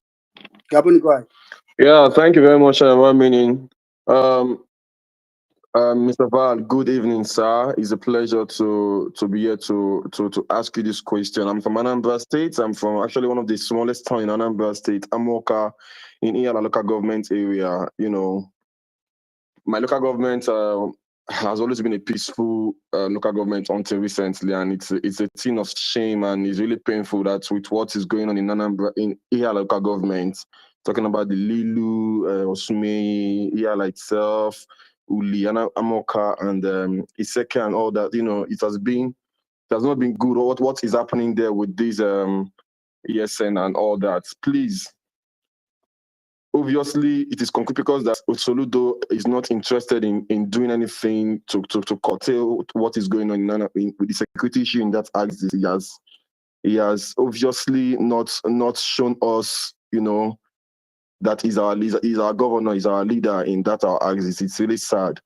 Gaboni, go ahead. Yeah, thank you very much, one meaning. Mr. Val, good evening, sir. It's a pleasure to be here to ask you this question. I'm from Anambra State. I'm from actually one of the smallest town in Anambra State, Amoka, in Iyala local government area. You know, my local government has always been a peaceful local government until recently, and it's a thing of shame, and it's really painful that with what is going on in Anambra in Iyala local government, talking about the Lilu, Osumei, Iyala itself, Uli, Amoka, and Iseke, and all that. You know, it has not been good. What is happening there with these ESN and all that? Please, obviously, it is concrete because that Soludo is not interested in doing anything to curtail what is going on with the security issue in that axis. He has obviously not shown us, you know, that he's our leader, he's our governor, he's our leader in that our axis. It's really sad.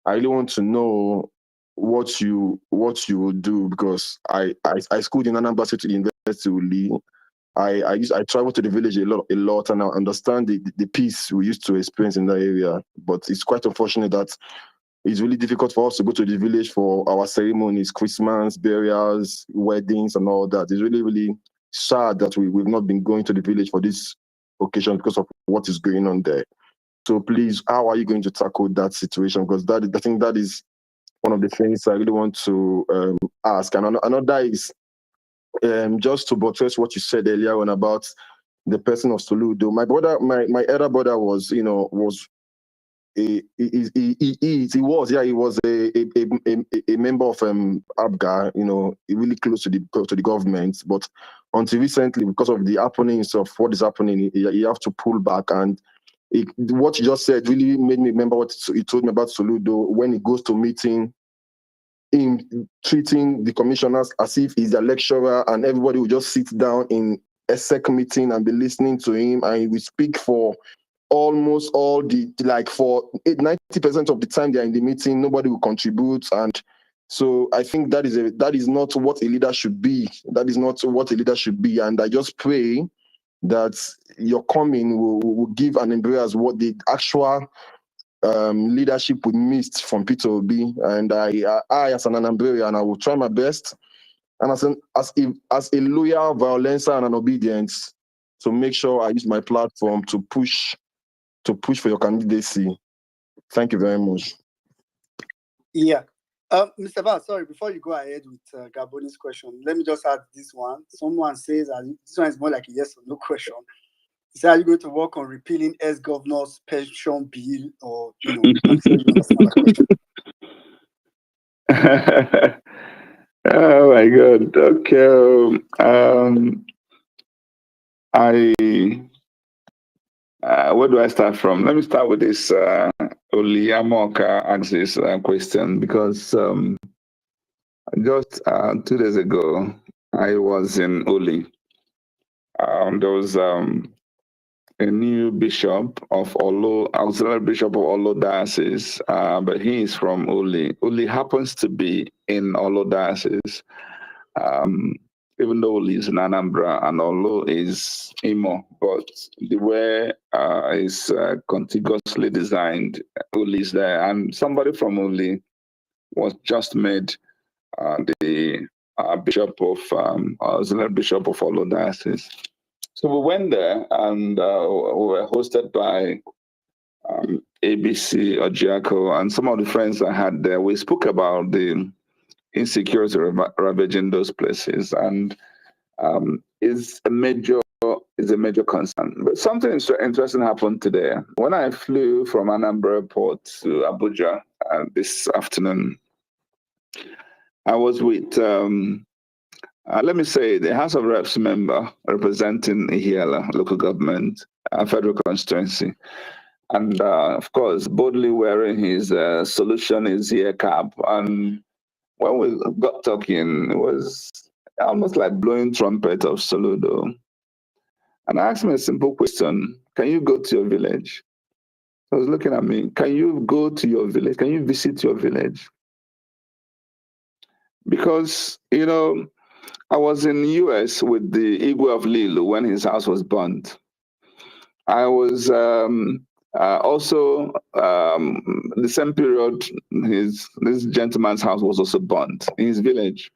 I really want to know what you will do, because I schooled in Anambra State University. I travel to the village a lot, and I understand the peace we used to experience in that area. But it's quite unfortunate that it's really difficult for us to go to the village for our ceremonies, Christmas, burials, weddings, and all that. It's really, really sad that we've not been going to the village for this occasion because of what is going on there. So please, how are you going to tackle that situation? Because I think that is one of the things I really want to ask. And another is just to buttress what you said earlier on about the person of Soludo. My brother, my elder brother was he was a member of ABGA, you know, really close to the government. But until recently, because of the happenings of what is happening, he have to pull back. And what you just said really made me remember what he told me about Soludo when he goes to meeting, in treating the commissioners as if he's a lecturer, and everybody will just sit down in a SEC meeting and be listening to him, and he will speak for almost all the, like for 90% of the time they're in the meeting, nobody will contribute. And so I think that is not what a leader should be. That is not what a leader should be. And I just pray that your coming will give an embrace what the actual leadership we missed from Peter Obi. And I as an Anambarian, I will try my best, and as a loyal violencer and an obedience, to make sure I use my platform to push for your candidacy. Thank you very much. Yeah. Mr. Val, sorry, before you go ahead with Gaboni's question, let me just add this one. Someone says that this one is more like a yes or no question. He said, are you going to work on repealing ex-governor's pension bill? Or, you know, I'm sure you understand that question. Oh my God. Okay. Where do I start from? Let me start with this Oliamoka axis question, because just 2 days ago, I was in Oli. There was a new bishop of Olo, auxiliary bishop of Olo Diocese, but he is from Oli. Oli happens to be in Olo Diocese, even though Oli is in Anambra and Olo is Imo, but the way it's contiguously designed, Oli is there. And somebody from Oli was just made the bishop of auxiliary bishop of Olo Diocese. So we went there, and we were hosted by ABC Ojiako and some of the friends I had there. We spoke about the insecurity ravaging those places, and is a major concern. But something interesting happened today. When I flew from Anambra Airport to Abuja this afternoon, I was with let me say, the House of Reps member representing Ihiala local government, federal constituency. And of course, boldly wearing his solution is ear cap. And when we got talking, it was almost like blowing trumpet of Soludo. And I asked him a simple question: can you go to your village? He was looking at me. Can you go to your village? Can you visit your village? Because, you know, I was in the US with the Igwe of Lilu when his house was burned. I was also the same period. This gentleman's house was also burned in his village.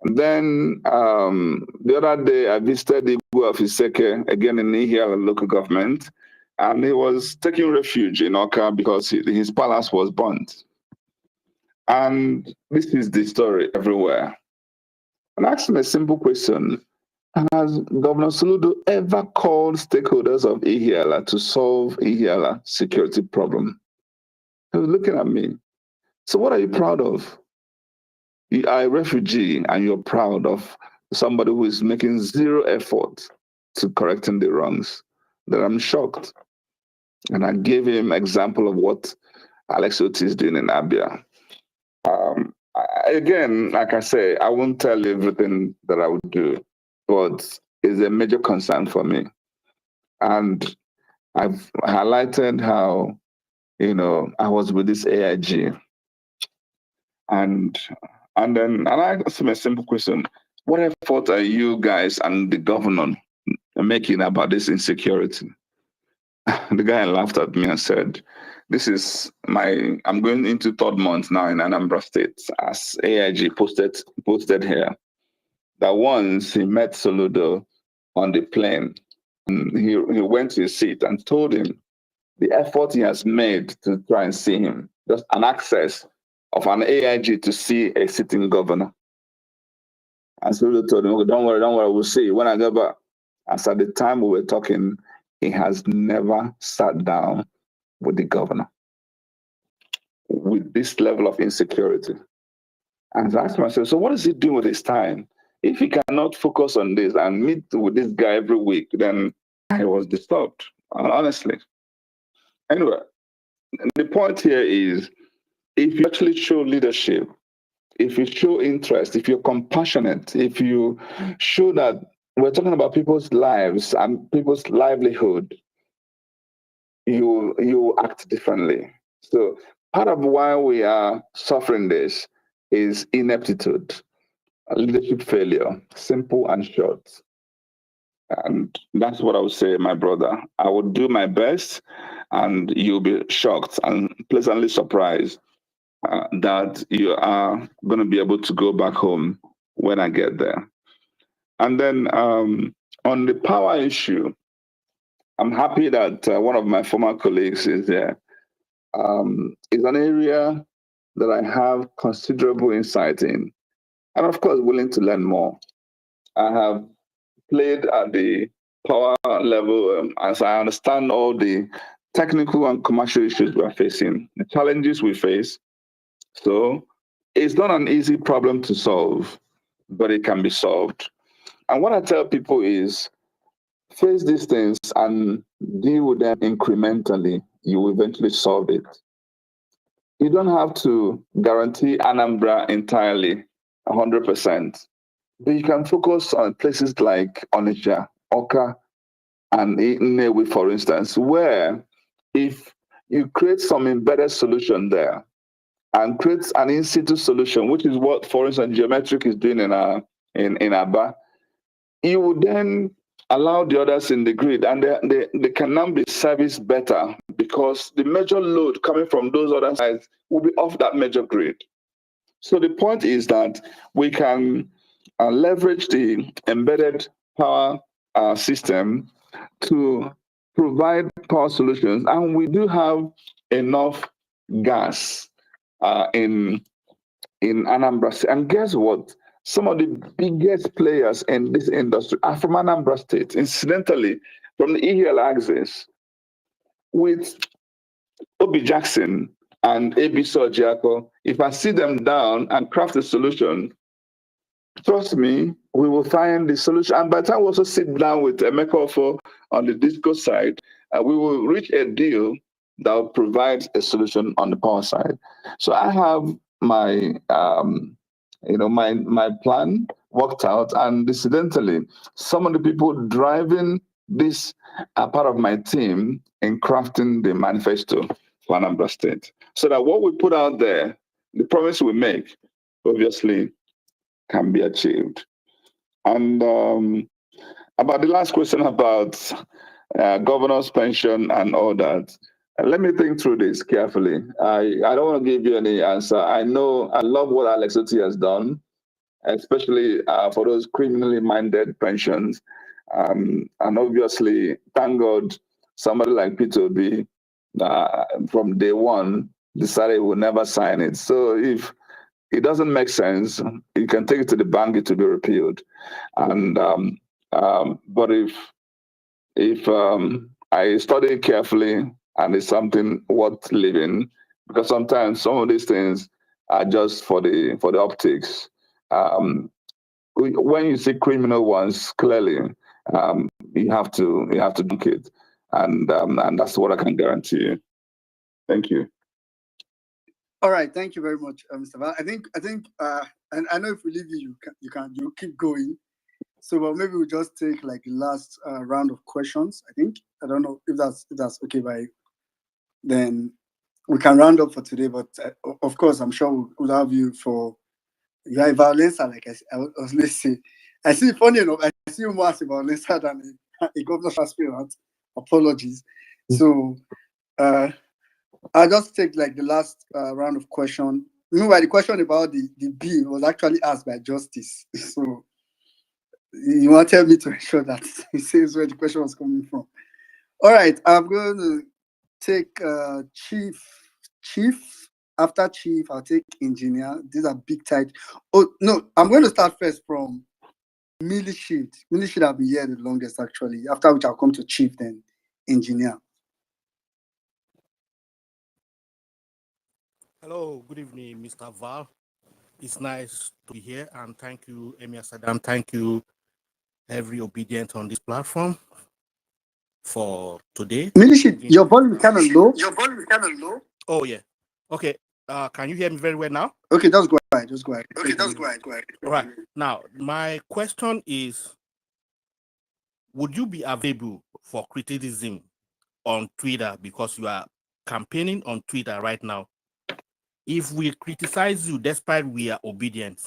Then the other day, I visited the Igwe of Iseke again in Ihiala local government, and he was taking refuge in Oka because his palace was burnt. And this is the story everywhere. And I asked him a simple question. Has Governor Soludo ever called stakeholders of Ihiala to solve Ihiala security problem? He was looking at me. So what are you proud of? You are a refugee and you're proud of somebody who is making zero effort to correcting the wrongs. Then I'm shocked. And I gave him example of what Alex Oti is doing in Abia. Again, like I say, I won't tell you everything that I would do, but it's a major concern for me. And I've highlighted how, you know, I was with this AIG. And I asked him a simple question. What effort are you guys and the governor making about this insecurity? The guy laughed at me and said, I'm going into third month now in Anambra State, as AIG posted here, that once he met Soludo on the plane, and he went to his seat and told him the effort he has made to try and see him, just an access of an AIG to see a sitting governor. And Soludo told him, okay, don't worry, we'll see when I go back. As at the time we were talking, he has never sat down with the governor with this level of insecurity. And I asked myself, so what is he doing with his time? If he cannot focus on this and meet with this guy every week, then I was disturbed, honestly. Anyway, the point here is, if you actually show leadership, if you show interest, if you're compassionate, if you show that we're talking about people's lives and people's livelihood, you act differently. So part of why we are suffering this is ineptitude, leadership failure, simple and short. And that's what I would say, my brother. I would do my best, and you'll be shocked and pleasantly surprised that you are going to be able to go back home when I get there. And then on the power issue, I'm happy that one of my former colleagues is there. It's an area that I have considerable insight in, and of course, willing to learn more. I have played at the power level as I understand all the technical and commercial issues we are facing, the challenges we face. So it's not an easy problem to solve, but it can be solved. And what I tell people is, face these things and deal with them incrementally. You will eventually solve it. You don't have to guarantee Anambra entirely, 100%. But you can focus on places like Onitsha, Oka, and Nnewi, for instance, where if you create some embedded solution there and create an in-situ solution, which is what, for instance, Geometric is doing in Aba, you would then allow the others in the grid, and they can now be serviced better because the major load coming from those other sides will be off that major grid. So the point is that we can leverage the embedded power system to provide power solutions, and we do have enough gas in Anambra State. And guess what? Some of the biggest players in this industry are from Anambra State. Incidentally, from the EHL axis, with Obi Jackson and AB Sojiako, if I sit them down and craft a solution, trust me, we will find the solution. And by the time we also sit down with Emeka Ofo on the disco side, we will reach a deal that will provide a solution on the power side. So I have my my plan worked out, and incidentally, some of the people driving these are part of my team in crafting the manifesto for Anambra State. So that what we put out there, the promise we make, obviously can be achieved. And about the last question about governor's pension and all that, let me think through this carefully. I don't want to give you any answer. I know I love what Alex Oti has done, especially for those criminally minded pensions. And obviously, thank God, somebody like Peter B from day one decided he would never sign it. So if it doesn't make sense, you can take it to the bank, it will be repealed. And but if I study it carefully and it's something worth living, because sometimes some of these things are just for the optics. Um, when you see criminal ones, clearly you have to dunk it, and that's what I can guarantee you. Thank you. All right, thank you very much, Mr. Val. And I know if we leave you, you keep going. So, well, maybe we'll just take like the last round of questions. I don't know if that's okay by you. Then we can round up for today. But of course, I'm sure we'll have you for you are a violencer, like I was listening. I see, funny enough, I see you more as a violencer than a governor's aspirant. Apologies. So I'll just take like the last round of question. Meanwhile, the question about the bill was actually asked by Justice. So he wanted me to ensure that he says where the question was coming from. All right, I'm going to take Chief. After Chief, I'll take Engineer. These are big titles. Oh, no, I'm going to start first from Millie Shield. Millie Shield have been here the longest, actually. After which I'll come to Chief, then Engineer. Hello, good evening, Mr. Val. It's nice to be here, and thank you, Emir Saddam. Thank you, every obedient on this platform for today. Millie Shield, your volume is kind of low. Oh, yeah. Okay. Can you hear me very well now? Okay, just go ahead. All right. Now, my question is, would you be available for criticism on Twitter, because you are campaigning on Twitter right now? If we criticize you despite we are obedient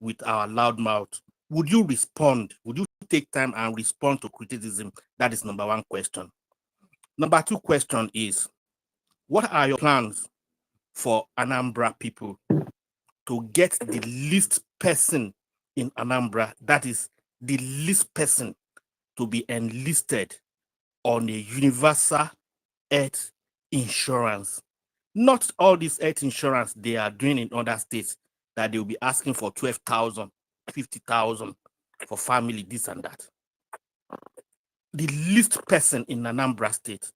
with our loud mouth, would you respond? Would you take time and respond to criticism? That is number one question. Number two question is, what are your plans for Anambra people to get the least person in Anambra, that is the least person to be enlisted on a universal health insurance? Not all this health insurance they are doing in other states that they'll be asking for 12,000, 50,000 for family, this and that. The least person in Anambra State,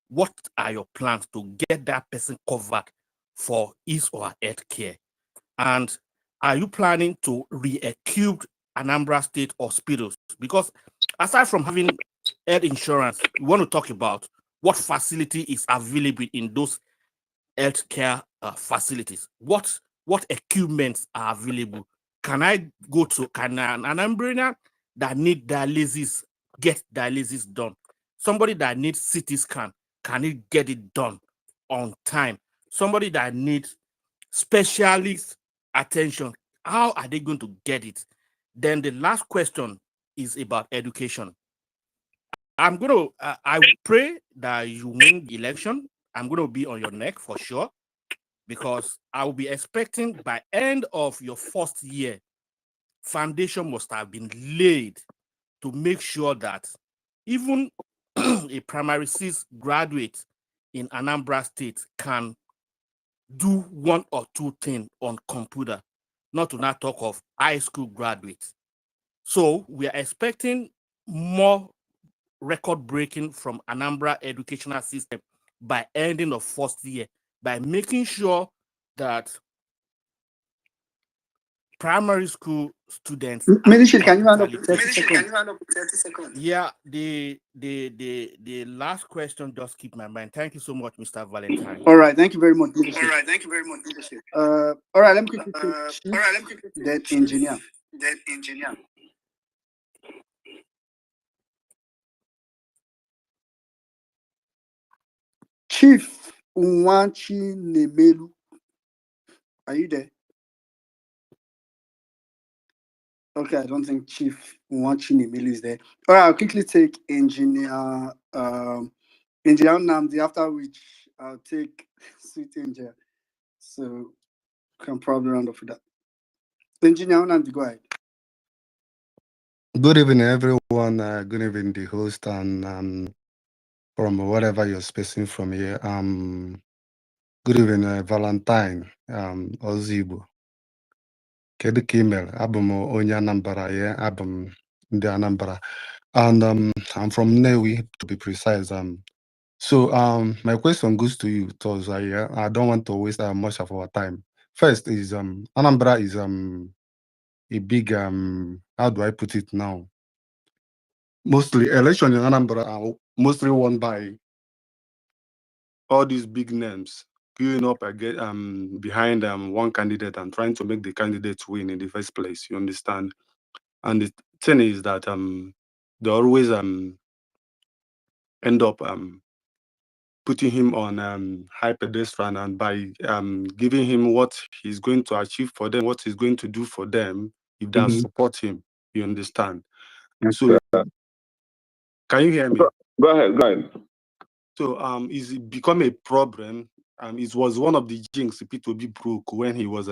what are your plans to get that person covered for his or her health care? And are you planning to re-equip Anambra State hospitals? Because aside from having health insurance, we want to talk about what facility is available in those healthcare facilities. What equipments are available? Can an Anambrina that need dialysis get dialysis done? Somebody that needs CT scan, can it get it done on time? Somebody that needs specialist attention, how are they going to get it? Then the last question is about education. I pray that you win the election. I'm going to be on your neck for sure, because I will be expecting by end of your first year, foundation must have been laid to make sure that even a primary six graduate in Anambra State can do one or two things on computer, not to not talk of high school graduates. So we are expecting more record breaking from Anambra educational system by ending of first year, by making sure that primary school students Millie, can you round up 30 seconds? Yeah, the last question just keep my mind. Thank you so much, Mr. Valentine. All right, thank you very much, leadership. All right, let me quickly take that Engineer. Chief Unwachi Nemelu. Are you there? Okay, I don't think Chief Unwachi Nemelu is there. All right, I'll quickly take Engineer Namdi, after which I'll take Sweet Angel. So can probably round off with that. Engineer Namdi, go ahead. Good evening, everyone. Good evening, the host, and from whatever you're spacing from here. Good evening, Valentine Ozigbo. Kedu ka ị mere? Abụ m onye Anambra, yeah, abụ m ndị Anambra, and I'm from Nnewi to be precise. So my question goes to you, Toz. I don't want to waste much of our time. First is Anambra is a big how do I put it now? Mostly election in Anambra are mostly won by all these big names queuing up again, behind one candidate and trying to make the candidate win in the first place. You understand? And the thing is that they always end up putting him on high pedestrian, and by giving him what he's going to achieve for them, what he's going to do for them if they support him. You understand? So can you hear me? Go ahead, go ahead. So it's become a problem. It was one of the jinx P2B broke when he was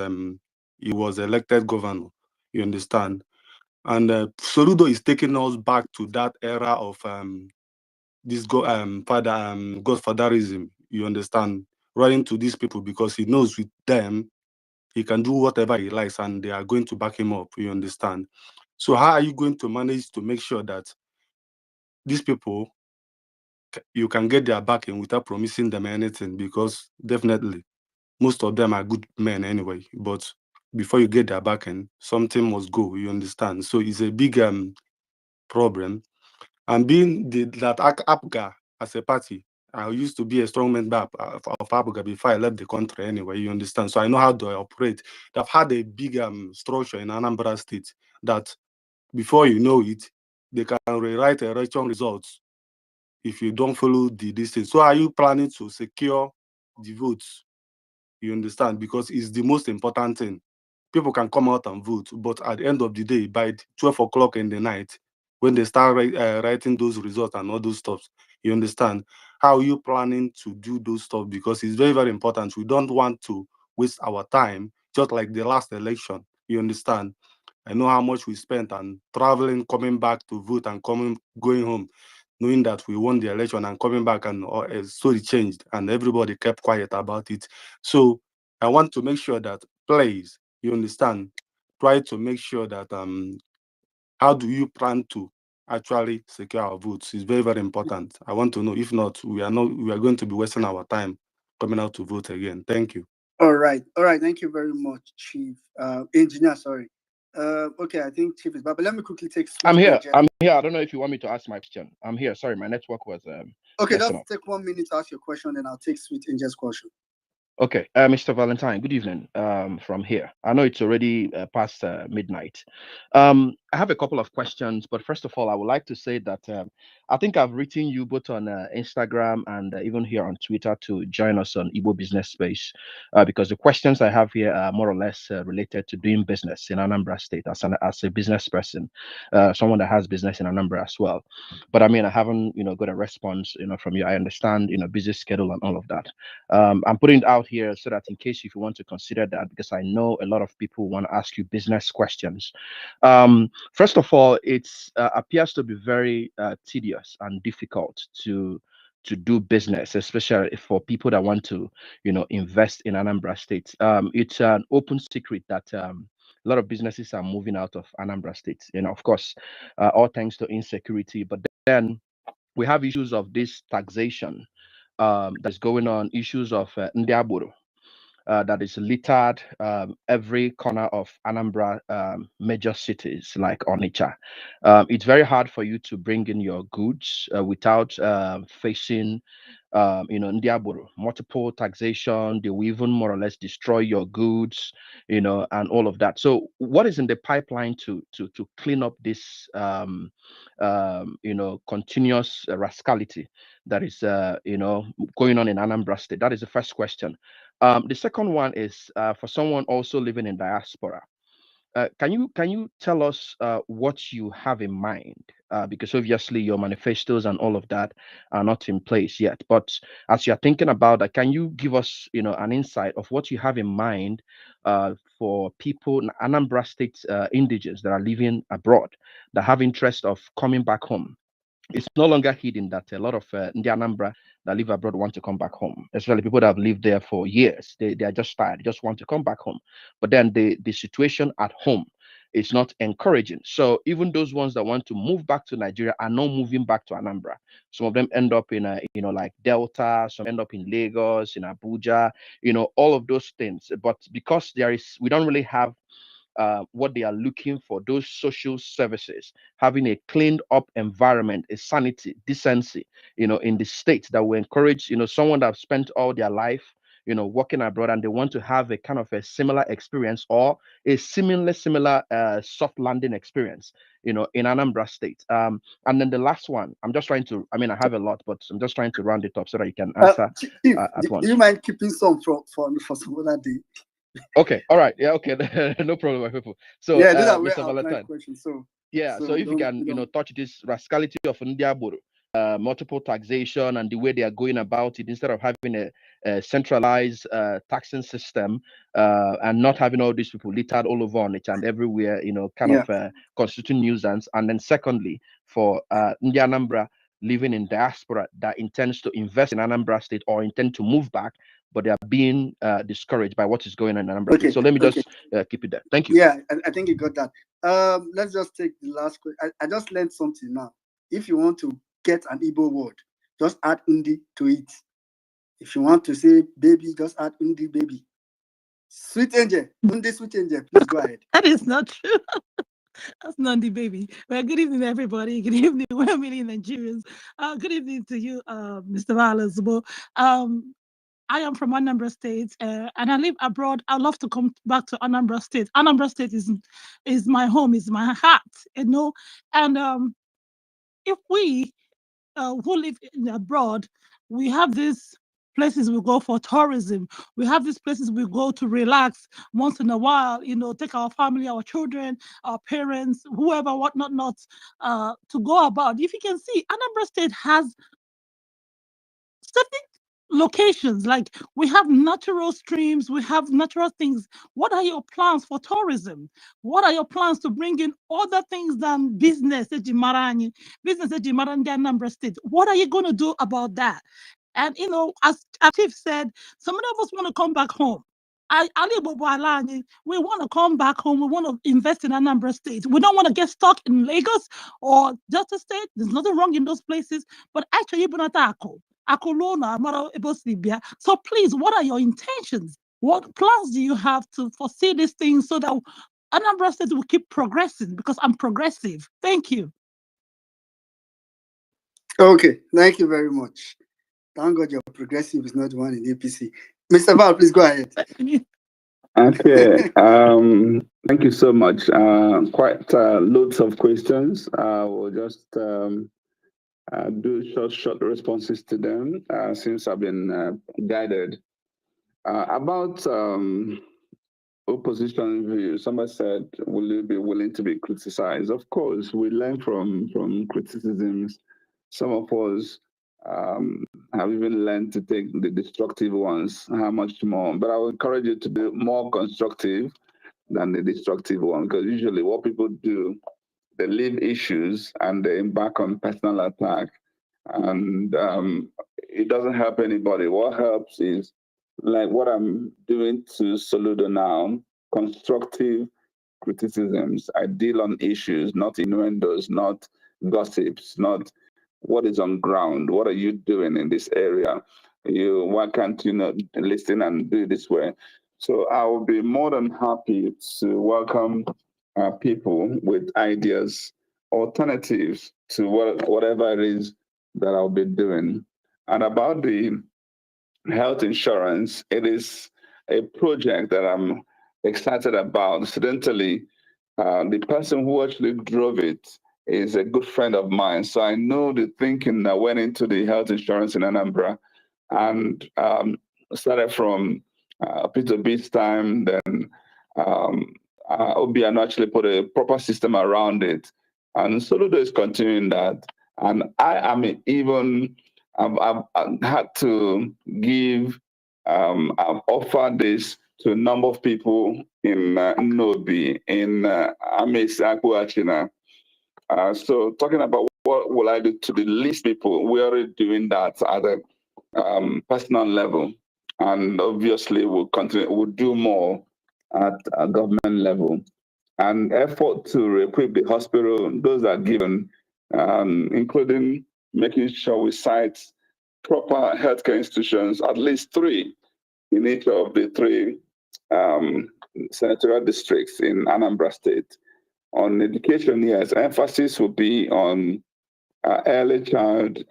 elected governor. You understand? And Soludo is taking us back to that era of godfatherism. You understand? Running to these people because he knows with them he can do whatever he likes and they are going to back him up. You understand? So how are you going to manage to make sure that these people you can get their backing without promising them anything? Because definitely most of them are good men anyway, but before you get their backing, something must go. You understand? So it's a big problem. And being that APGA as a party, I used to be a strong member of APGA before I left the country anyway. You understand? So I know how they operate. They've had a big structure in Anambra State that before you know it, they can rewrite election results if you don't follow the distance. So are you planning to secure the votes? You understand? Because it's the most important thing. People can come out and vote, but at the end of the day, by 12 o'clock in the night, when they start writing those results and all those stuff, you understand? How are you planning to do those stuff? Because it's very, very important. We don't want to waste our time, just like the last election. You understand? I know how much we spent on traveling, coming back to vote and going home, knowing that we won the election and coming back and a story changed and everybody kept quiet about it. So I want to make sure that, please, you understand, try to make sure that how do you plan to actually secure our votes? It's very, very important. I want to know. If not, we are going to be wasting our time coming out to vote again. Thank you. All right. Thank you very much, Chief. Engineer, sorry. Okay, I think Chief is back, but let me quickly take Sweet I'm here. Angel. I'm here. I don't know if you want me to ask my question. I'm here. Sorry, my network was Okay, messing just up. take 1 minute to ask your question, then I'll take Sweet Angel's question. Okay, Mr. Valentine, good evening from here. I know it's already past midnight. I have a couple of questions, but first of all, I would like to say that I think I've written you both on Instagram and even here on Twitter to join us on Igbo Business Space because the questions I have here are more or less related to doing business in Anambra State as a business person, someone that has business in Anambra as well. But I mean, I haven't, got a response, from you. I understand, busy schedule and all of that. I'm putting it out here so that in case if you want to consider that, because I know a lot of people want to ask you business questions. First of all, it appears to be very tedious and difficult to do business, especially for people that want to, invest in Anambra State. It's an open secret that a lot of businesses are moving out of Anambra State. Of course, all thanks to insecurity. But then we have issues of this taxation that's going on, issues of Ndiaburu. that is littered every corner of Anambra major cities like Onitsha. It's very hard for you to bring in your goods without facing Ndiaburu, multiple taxation. They will even more or less destroy your goods, and all of that. So what is in the pipeline to clean up this continuous rascality that is going on in Anambra State? That is the first question. The second one is for someone also living in diaspora. Can you tell us what you have in mind? Because obviously your manifestos and all of that are not in place yet. But as you're thinking about that, can you give us an insight of what you have in mind for people, Anambra State indigents that are living abroad, that have interest of coming back home? It's no longer hidden that a lot of Ndi Anambra that live abroad want to come back home, especially people that have lived there for years. They are just tired, they just want to come back home. But then the situation at home is not encouraging. So even those ones that want to move back to Nigeria are not moving back to Anambra. Some of them end up in like Delta, some end up in Lagos, in Abuja, all of those things. But because we don't really have what they are looking for, those social services, having a cleaned up environment, a sanity, decency, in the state that will encourage, someone that have spent all their life, working abroad, and they want to have a kind of a similar experience or a similar soft landing experience, in Anambra State. And then the last one, I'm just trying to, I have a lot, but I'm just trying to round it up so that you can answer Chief, at do once. you mind keeping some for some other day? Okay, all right, yeah, okay, no problem, my people. So, Yeah, those are very Mr. outlined Valentine, questions. So yeah, so if you can, touch this rascality of Ndiaburu, multiple taxation and the way they are going about it, instead of having a centralized taxing system and not having all these people littered all over on it and everywhere, kind yeah. of constituting nuisance. And then secondly, for Ndi Anambra living in diaspora that intends to invest in Anambra State or intend to move back, but they are being discouraged by what is going on in Anambra State. So let me just keep it there. Thank you. Yeah, I think you got that. Let's just take the last question. I just learned something now. If you want to get an Igbo word, just add undi to it. If you want to say baby, just add undi baby. Sweet angel, undi sweet angel, please go ahead. That is not true. That's not the baby. Well, good evening, everybody. Good evening, 1 million Nigerians. Good evening to you, Mr. Ozigbo. I am from Anambra State, and I live abroad. I love to come back to Anambra State. Anambra State is my home, is my heart, And if we who live abroad, we have these places we go for tourism. We have these places we go to relax once in a while, take our family, our children, our parents, whoever, whatnot, to go about. If you can see, Anambra State has certain locations, like we have natural streams, we have natural things. What are your plans for tourism? What are your plans to bring in other things than business? Business Anambra State. What are you going to do about that? And as Chief said, some of us want to come back home. We want to come back home. We want to invest in Anambra State. We don't want to get stuck in Lagos or Delta State. There's nothing wrong in those places, but actually, so please, what are your intentions? What plans do you have to foresee these things so that Anambra State will keep progressing? Because I'm progressive. Thank you. Okay, thank you very much. Thank God your progressive is not the one in APC. Mr. Val, please go ahead. Okay. Thank you so much. Quite loads of questions. We'll just do short responses to them since I've been guided. About opposition view, somebody said, will you be willing to be criticized? Of course, we learn from criticisms. Some of us have even learned to take the destructive ones. How much more? But I would encourage you to be more constructive than the destructive one, because usually what people do, they leave issues and they embark on personal attack, and it doesn't help anybody. What helps is like what I'm doing to Soludo now, constructive criticisms. I deal on issues, not innuendos, not gossips, not what is on ground. What are you doing in this area? why can't you not listen and do it this way? So I will be more than happy to welcome people with ideas, alternatives to whatever it is that I'll be doing. And about the health insurance, it is a project that I'm excited about. Incidentally, the person who actually drove it is a good friend of mine. So I know the thinking that went into the health insurance in Anambra, and started from Peter B's time. Then Obiano actually put a proper system around it. And Soludo is continuing that. And I am even, I've had to give, I've offered this to a number of people in Nobi, in Amesaku. So talking about what will I do to the least people, we're already doing that at a personal level. And obviously we'll continue, we'll do more at a government level. And effort to equip the hospital, those are given, including making sure we cite proper healthcare institutions, at least 3 in each of the 3 senatorial districts in Anambra State. On education, yes, emphasis will be on early child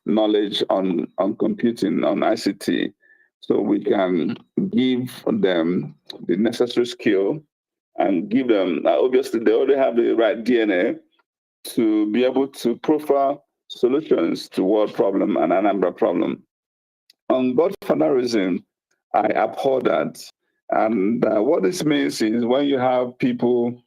knowledge on computing, on ICT, so we can give them the necessary skill and give them, obviously they already have the right DNA to be able to profile solutions to world problem and Anambra problem. On godfatherism, I abhor that. And what this means is when you have people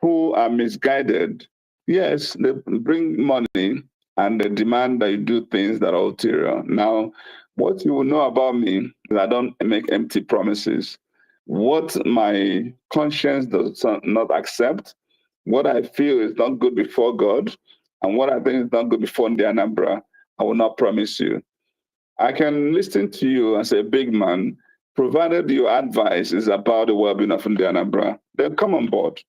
who are misguided, yes, they bring money and they demand that you do things that are ulterior. Now, what you will know about me is I don't make empty promises. What my conscience does not accept, what I feel is not good before God, and what I think is not good before the Anambra, I will not promise you. I can listen to you as a big man, provided your advice is about the well-being of the Anambra, then come on board.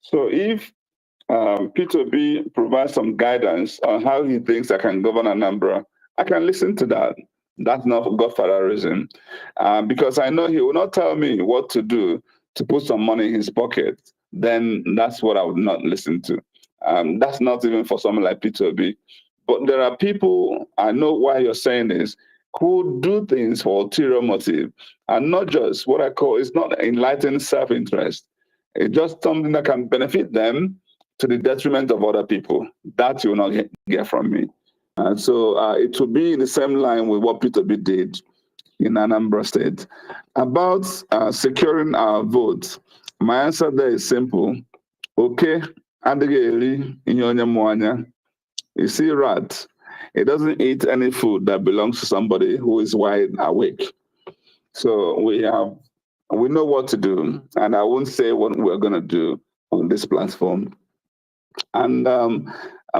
So if Peter B provides some guidance on how he thinks I can govern Anambra, I can listen to that. That's not godfatherism, because I know he will not tell me what to do to put some money in his pocket. Then that's what I would not listen to. That's not even for someone like Peter B. But there are people, I know why you're saying this, who do things for ulterior motive, and not just what I call, it's not enlightened self-interest. It's just something that can benefit them to the detriment of other people. That you will not get from me. And so it will be in the same line with what Peter B did in Anambra State. About securing our votes, my answer there is simple. Okay, Adigeri Inyonya Mwanya. You see, rat, it doesn't eat any food that belongs to somebody who is wide awake. So we know what to do, and I won't say what we're going to do on this platform. And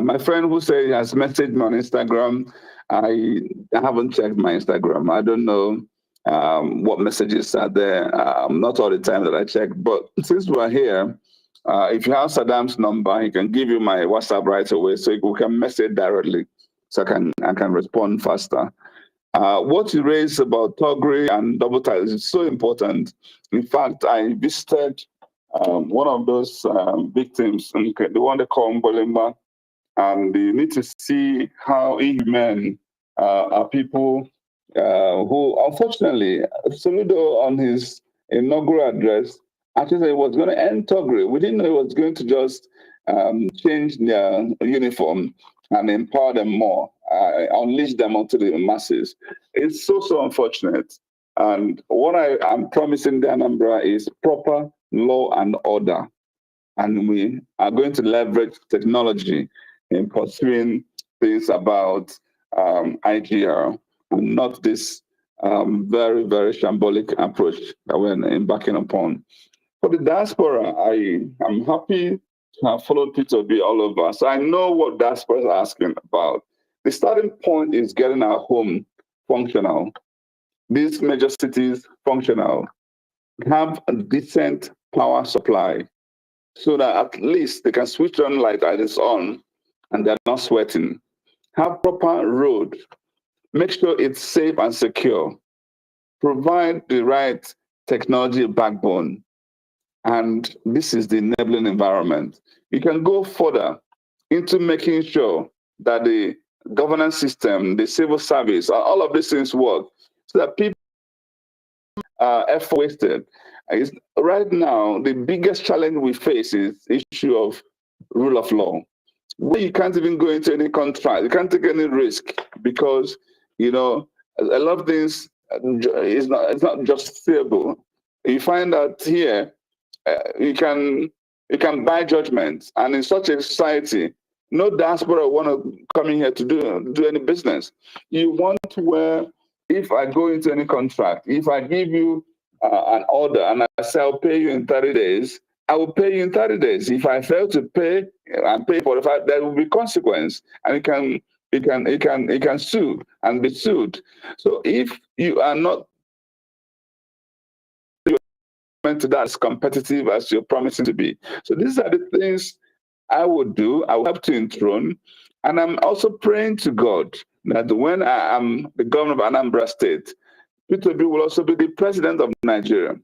my friend who said he has messaged me on Instagram, I haven't checked my Instagram. I don't know what messages are there. Not all the time that I check, but since we're here, if you have Saddam's number, he can give you my WhatsApp right away, so we can message directly, so I can respond faster. What you raised about Togri and double titles is so important. In fact, I visited one of those victims, the one they call Mbolimba, and you need to see how inhuman are people who, unfortunately, Soludo on his inaugural address actually said he was going to end Togri. We didn't know he was going to just change their uniform and empower them more, unleash them onto the masses. It's so unfortunate. And what I am promising the Anambra is proper law and order. And we are going to leverage technology in pursuing things about IGR, and not this very, very shambolic approach that we're embarking upon. For the diaspora, I am happy to have followed Peter B all over. So I know what diaspora is asking about. The starting point is getting our home functional. These major cities functional, have a decent power supply, so that at least they can switch on light as it's on and they're not sweating. Have proper road, make sure it's safe and secure, provide the right technology backbone, and this is the enabling environment. You can go further into making sure that the governance system, the civil service, all of these things work so that people effort wasted. Right now, the biggest challenge we face is the issue of rule of law. Where you can't even go into any contract, you can't take any risk because a lot of things it's not justifiable. You find that here you can buy judgment, and in such a society, no diaspora want to come in here to do any business. You want where if I go into any contract, if I give you an order and I say I'll pay you in 30 days, I will pay you in 30 days. If I fail to pay and pay 45, there will be consequence, and it can sue and be sued. So if you are not that's competitive as you're promising to be. So these are the things I would do. I will help to enthrone. And I'm also praying to God that when I am the governor of Anambra State, Peter B will also be the president of Nigeria,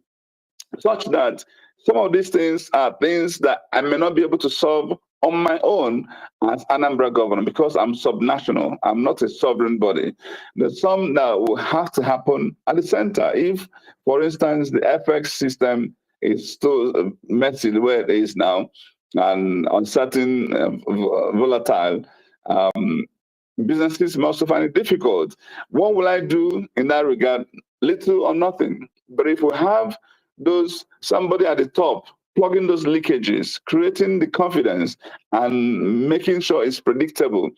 such that some of these things are things that I may not be able to solve on my own as Anambra governor because I'm subnational. I'm not a sovereign body. There's some that will have to happen at the center. If, for instance, the FX system is still messy the way it is now and uncertain, volatile, businesses must find it difficult. What will I do in that regard? Little or nothing. But if we have somebody at the top plugging those leakages, creating the confidence and making sure it's predictable,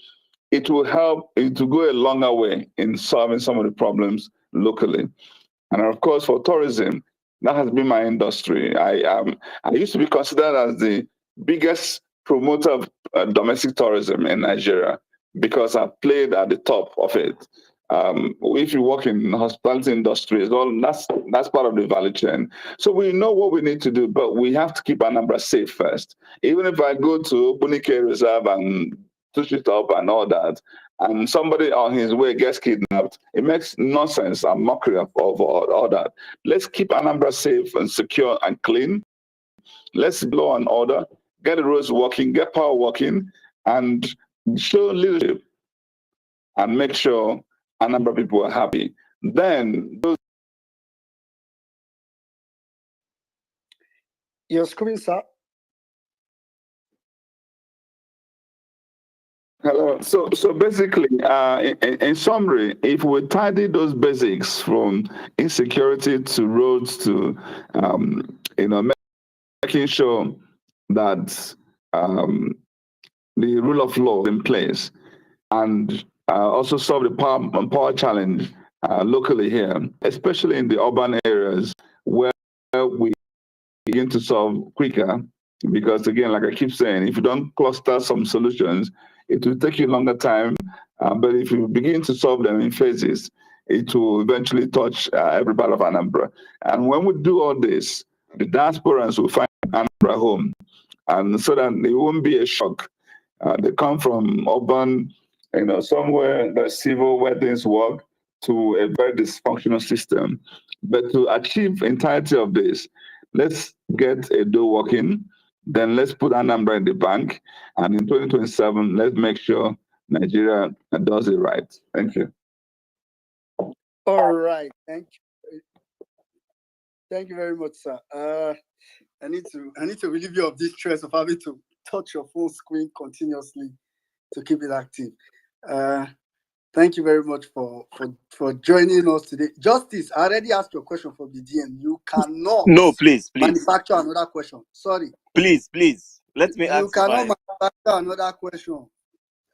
it will help it to go a longer way in solving some of the problems locally. And of course, for tourism, that has been my industry. I used to be considered as the biggest promoter of domestic tourism in Nigeria because I played at the top of it. If you work in the hospitality industry, that's part of the value chain. So we know what we need to do, but we have to keep Anambra safe first. Even if I go to Bunike Reserve and touch it up and all that, and somebody on his way gets kidnapped, it makes nonsense and mockery of all that. Let's keep Anambra safe and secure and clean. Let's law and order, get the roads working, get power working, and show leadership and make sure Anambra people are happy. Then those. Your screen, sir. Hello. So basically, in summary, if we tidy those basics from insecurity to roads to, making sure that the rule of law is in place, and also solve the power challenge locally here, especially in the urban areas where we begin to solve quicker. Because again, like I keep saying, if you don't cluster some solutions, it will take you longer time. But if you begin to solve them in phases, it will eventually touch every part of Anambra. And when we do all this, the diasporans will find Anambra home. And so that it won't be a shock. They come from urban, somewhere that's civil where things work to a very dysfunctional system. But to achieve entirety of this, let's get a door working. Then let's put Anambra in the bank. And in 2027, let's make sure Nigeria does it right. Thank you. All right. Thank you very much, sir. I need to relieve you of this stress of having to touch your phone screen continuously to keep it active. Thank you very much for joining us today. Justice, I already asked your question from the DM. You cannot please. manufacture another question. Sorry. Please. Let me You ask cannot manufacture another question.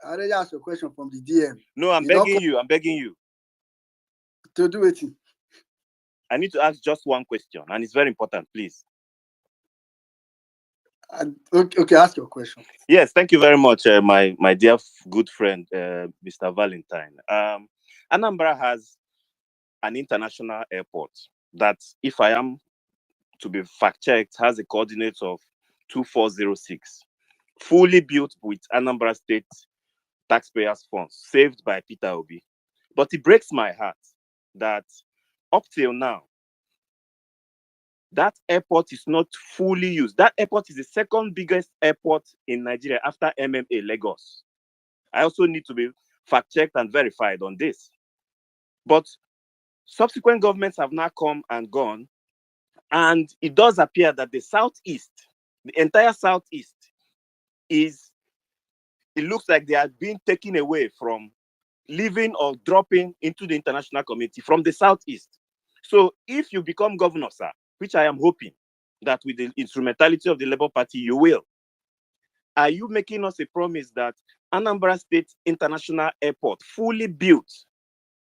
I already asked your question from the DM. No, I'm begging you. To do it. I need to ask just one question, and it's very important, please. Okay, ask your question. Yes, thank you very much, my dear good friend, Mr. Valentine. Anambra has an international airport that, if I am to be fact-checked, has a coordinate of 2406, fully built with Anambra State taxpayers' funds, saved by Peter Obi. But it breaks my heart that up till now, that airport is not fully used. That airport is the second biggest airport in Nigeria after MMA Lagos. I also need to be fact-checked and verified on this. But subsequent governments have now come and gone, and it does appear that the Southeast, the entire Southeast, it looks like they are being taken away from living or dropping into the international community from the Southeast. So if you become governor, sir, which I am hoping that with the instrumentality of the Labour Party, you will, are you making us a promise that Anambra State International Airport, fully built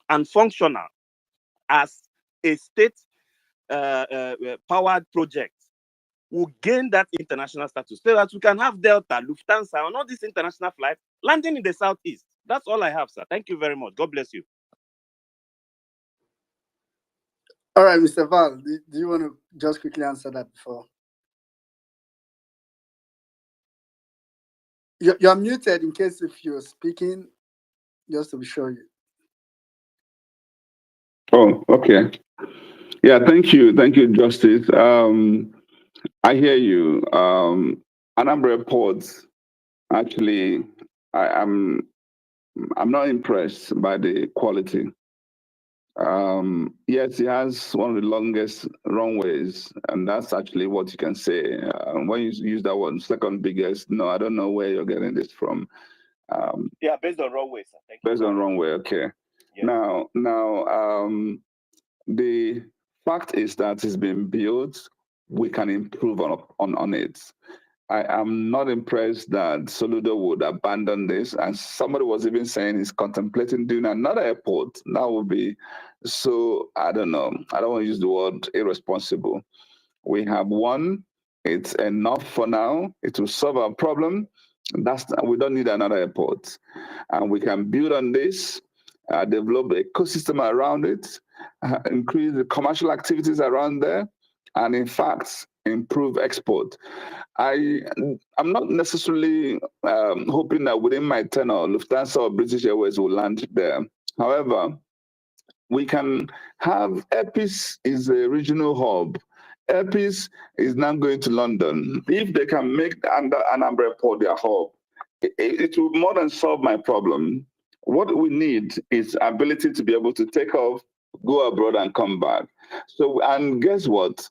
and functional as a state powered project, will gain that international status so that we can have Delta, Lufthansa, and all these international flights landing in the Southeast? That's all I have, sir. Thank you very much. God bless you. All right, Mr. Val, do you want to just quickly answer that before? You're muted in case if you're speaking, just to be sure. Oh, okay. Yeah, thank you, Justice. I hear you. Anambra Ports, actually, I'm not impressed by the quality. Yes, it has one of the longest runways, and that's actually what you can say. When you use that one, second biggest, no, I don't know where you're getting this from. Yeah, based on runway, sir. Thank you. Based on runway, okay. Yeah. Now, the fact is that it's been built. We can improve on it. I am not impressed that Soludo would abandon this. And somebody was even saying he's contemplating doing another airport. That would be so, I don't know. I don't want to use the word irresponsible. We have one. It's enough for now. It will solve our problem. We don't need another airport. And we can build on this, develop the ecosystem around it, increase the commercial activities around there, and in fact, improve export. I'm not necessarily hoping that within my tenure, Lufthansa or British Airways will land there. However, we can have Epis is a regional hub. Epis is now going to London. If they can make Anambra Port their hub, it will more than solve my problem. What we need is ability to be able to take off, go abroad, and come back. So, and guess what?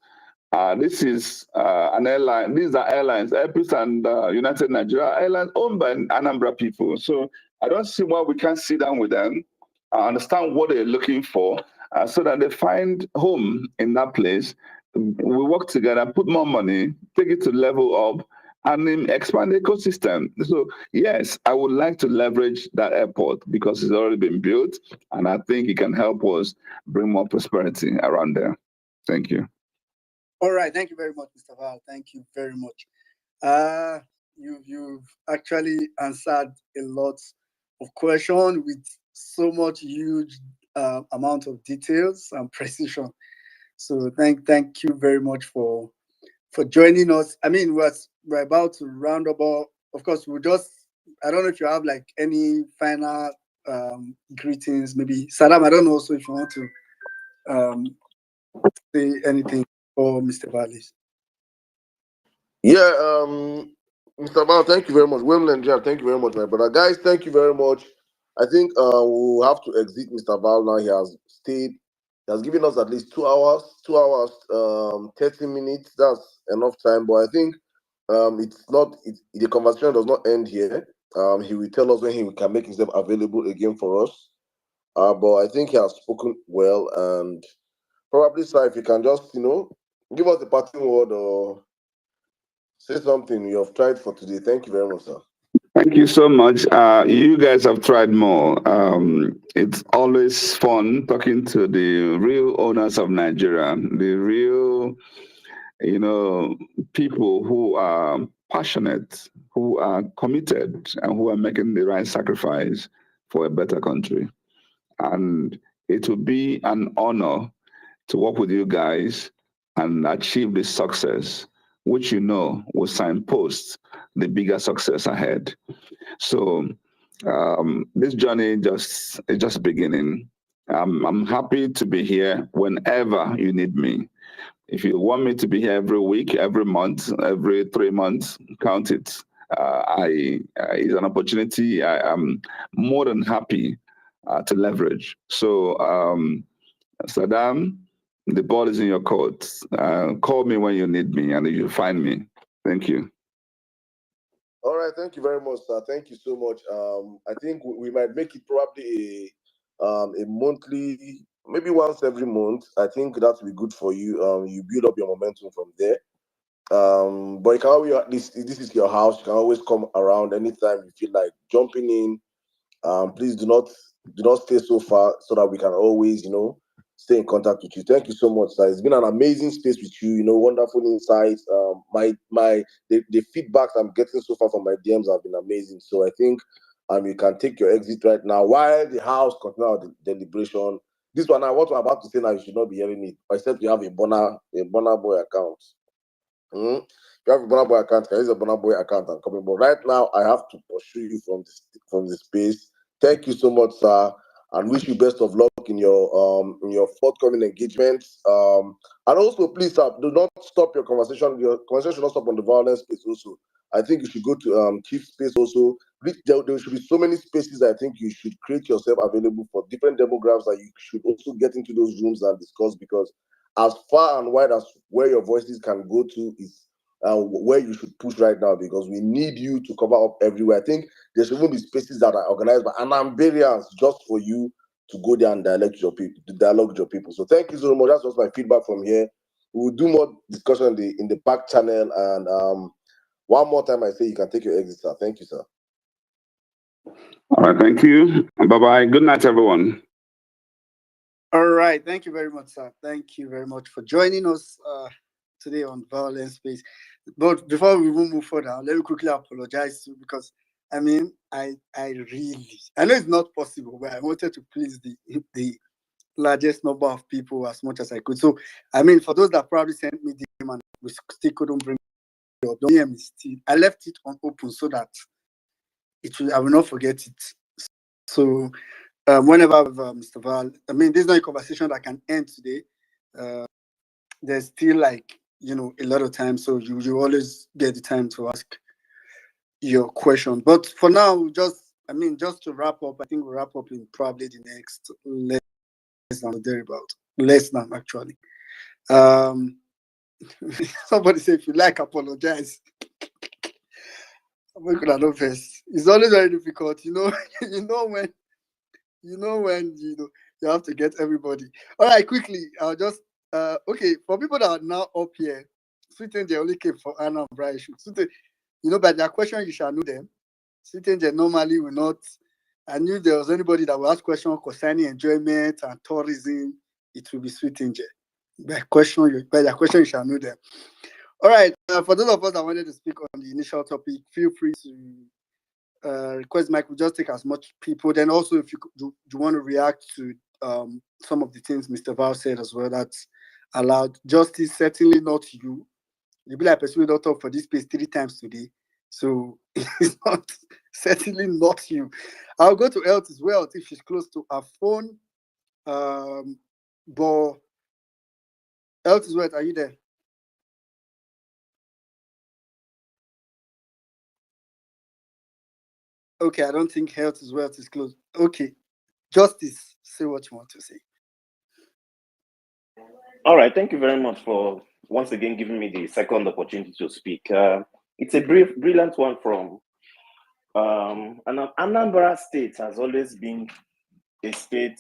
This is an airline. These are airlines, Epis and United Nigeria Airlines, owned by Anambra people. So I don't see why we can't sit down with them, understand what they're looking for, so that they find home in that place. We work together, put more money, take it to level up, and then expand the ecosystem. So yes, I would like to leverage that airport because it's already been built, and I think it can help us bring more prosperity around there. Thank you. All right, thank you very much, Mr. Val. Thank you very much. You've actually answered a lot of questions with so much huge amount of details and precision. So thank you very much for joining us. I mean, we're about to round up. Of course, I don't know if you have like any final greetings. Maybe Saddam, I don't know also if you want to say anything for Mr. Vallis. Yeah, Mr. Val, thank you very much. Women and Jab, thank you very much, my brother. Guys, thank you very much. I think we'll have to exit Mr. Val now. He has stayed. He has given us at least 2 hours, 30 minutes. That's enough time. But I think the conversation does not end here. He will tell us when he can make himself available again for us. But I think he has spoken well, and probably, sir, if you can just, give us a parting word or say something you have tried for today. Thank you very much, sir. Thank you so much. You guys have tried more. It's always fun talking to the real owners of Nigeria, the real, people who are passionate, who are committed, and who are making the right sacrifice for a better country. And it will be an honor to work with you guys and achieve this success, which will signpost the bigger success ahead. So this journey is just beginning. I'm happy to be here whenever you need me. If you want me to be here every week, every month, every 3 months, count it. It's an opportunity I am more than happy to leverage. So, Saddam, the ball is in your court. Call me when you need me and you find me. Thank you. All right, thank you very much, sir. Thank you so much. I think we might make it probably a monthly, maybe once every month. I think that will be good for you. You build up your momentum from there. But you can always, this is your house. You can always come around anytime you feel like jumping in. Please do not stay so far so that we can always, stay in contact with you. Thank you so much, sir. It's been an amazing space with you. Wonderful insights. The feedbacks I'm getting so far from my DMs have been amazing. So I think you can take your exit right now while the house continues the deliberation. This one, what I'm about to say now, you should not be hearing it, except you have a Bonner Boy account. If you have a Bonner Boy account, can use a Bonner Boy account and come in. But right now, I have to pursue you from the space. Thank you so much, sir, and wish you best of luck in your forthcoming engagements. And also, please, sir, do not stop your conversation. Your conversation should not stop on the violence space. Also, I think you should go to Chief Space. Also, there should be so many spaces. I think you should create yourself available for different demographics. That you should also get into those rooms and discuss, because as far and wide as where your voices can go to is where you should push right now, because we need you to cover up everywhere. I think there should even be spaces that are organized by Anambarians just for you to go there and dialogue with your people. So thank you so much. That's just my feedback from here. We will do more discussion in the back channel. And one more time, I say you can take your exit, sir. Thank you, sir. All right, thank you. Bye-bye. Good night, everyone. All right. Thank you very much, sir. Thank you very much for joining us today on Violence Space. But before we move further, let me quickly apologize because I mean, I know it's not possible, but I wanted to please the largest number of people as much as I could. So, I mean, for those that probably sent me DM and we still couldn't bring it up, don't DM still. I left it on open so that I will not forget it. So, whenever Mr. Val, I mean, this is not a conversation that can end today. There's still like a lot of time, so you always get the time to ask your question. But for now, just to wrap up, I think we'll wrap up in probably the next less than actually. Somebody say if you like, apologize. I'm not gonna first. It's always very difficult, when you have to get everybody. All right, quickly, I'll just okay, for people that are now up here, Sweeten they only came for Anna and Brian. By their question, you shall know them. Sweeten they normally will not. I knew there was anybody that will ask questions concerning enjoyment and tourism, it will be Sweeten. By their question, you shall know them. All right, for those of us that wanted to speak on the initial topic, feel free to request Mike. We'll just take as much people. Then also, if you want to react to some of the things Mr. Val said as well, that's allowed. Justice, certainly not you. You be like person we don't talk for this space 3 times today. So it's not certainly not you. I'll go to Health as well if she's close to her phone. But Health as well, are you there? Okay, I don't think Health as well is close. Okay. Justice, say what you want to say. All right, thank you very much for once again giving me the second opportunity to speak. It's a brilliant one from Anambra State has always been a state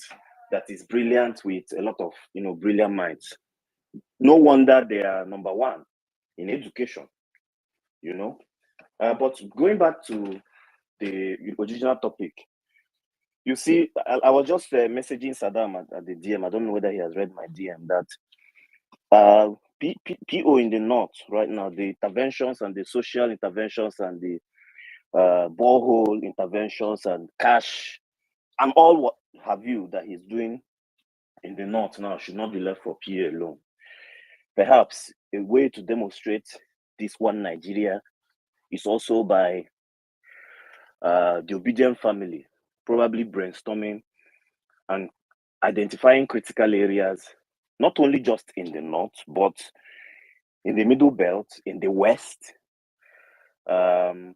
that is brilliant with a lot of brilliant minds. No wonder they are number one in education. But going back to the original topic, you see, I was just messaging Saddam at the DM. I don't know whether he has read my DM that PO in the north right now, the interventions and the social interventions and the borehole interventions and cash and all what have you that he's doing in the north now should not be left for PA alone. Perhaps a way to demonstrate this one Nigeria is also by the obedient family probably brainstorming and identifying critical areas, not only just in the north, but in the middle belt, in the west, and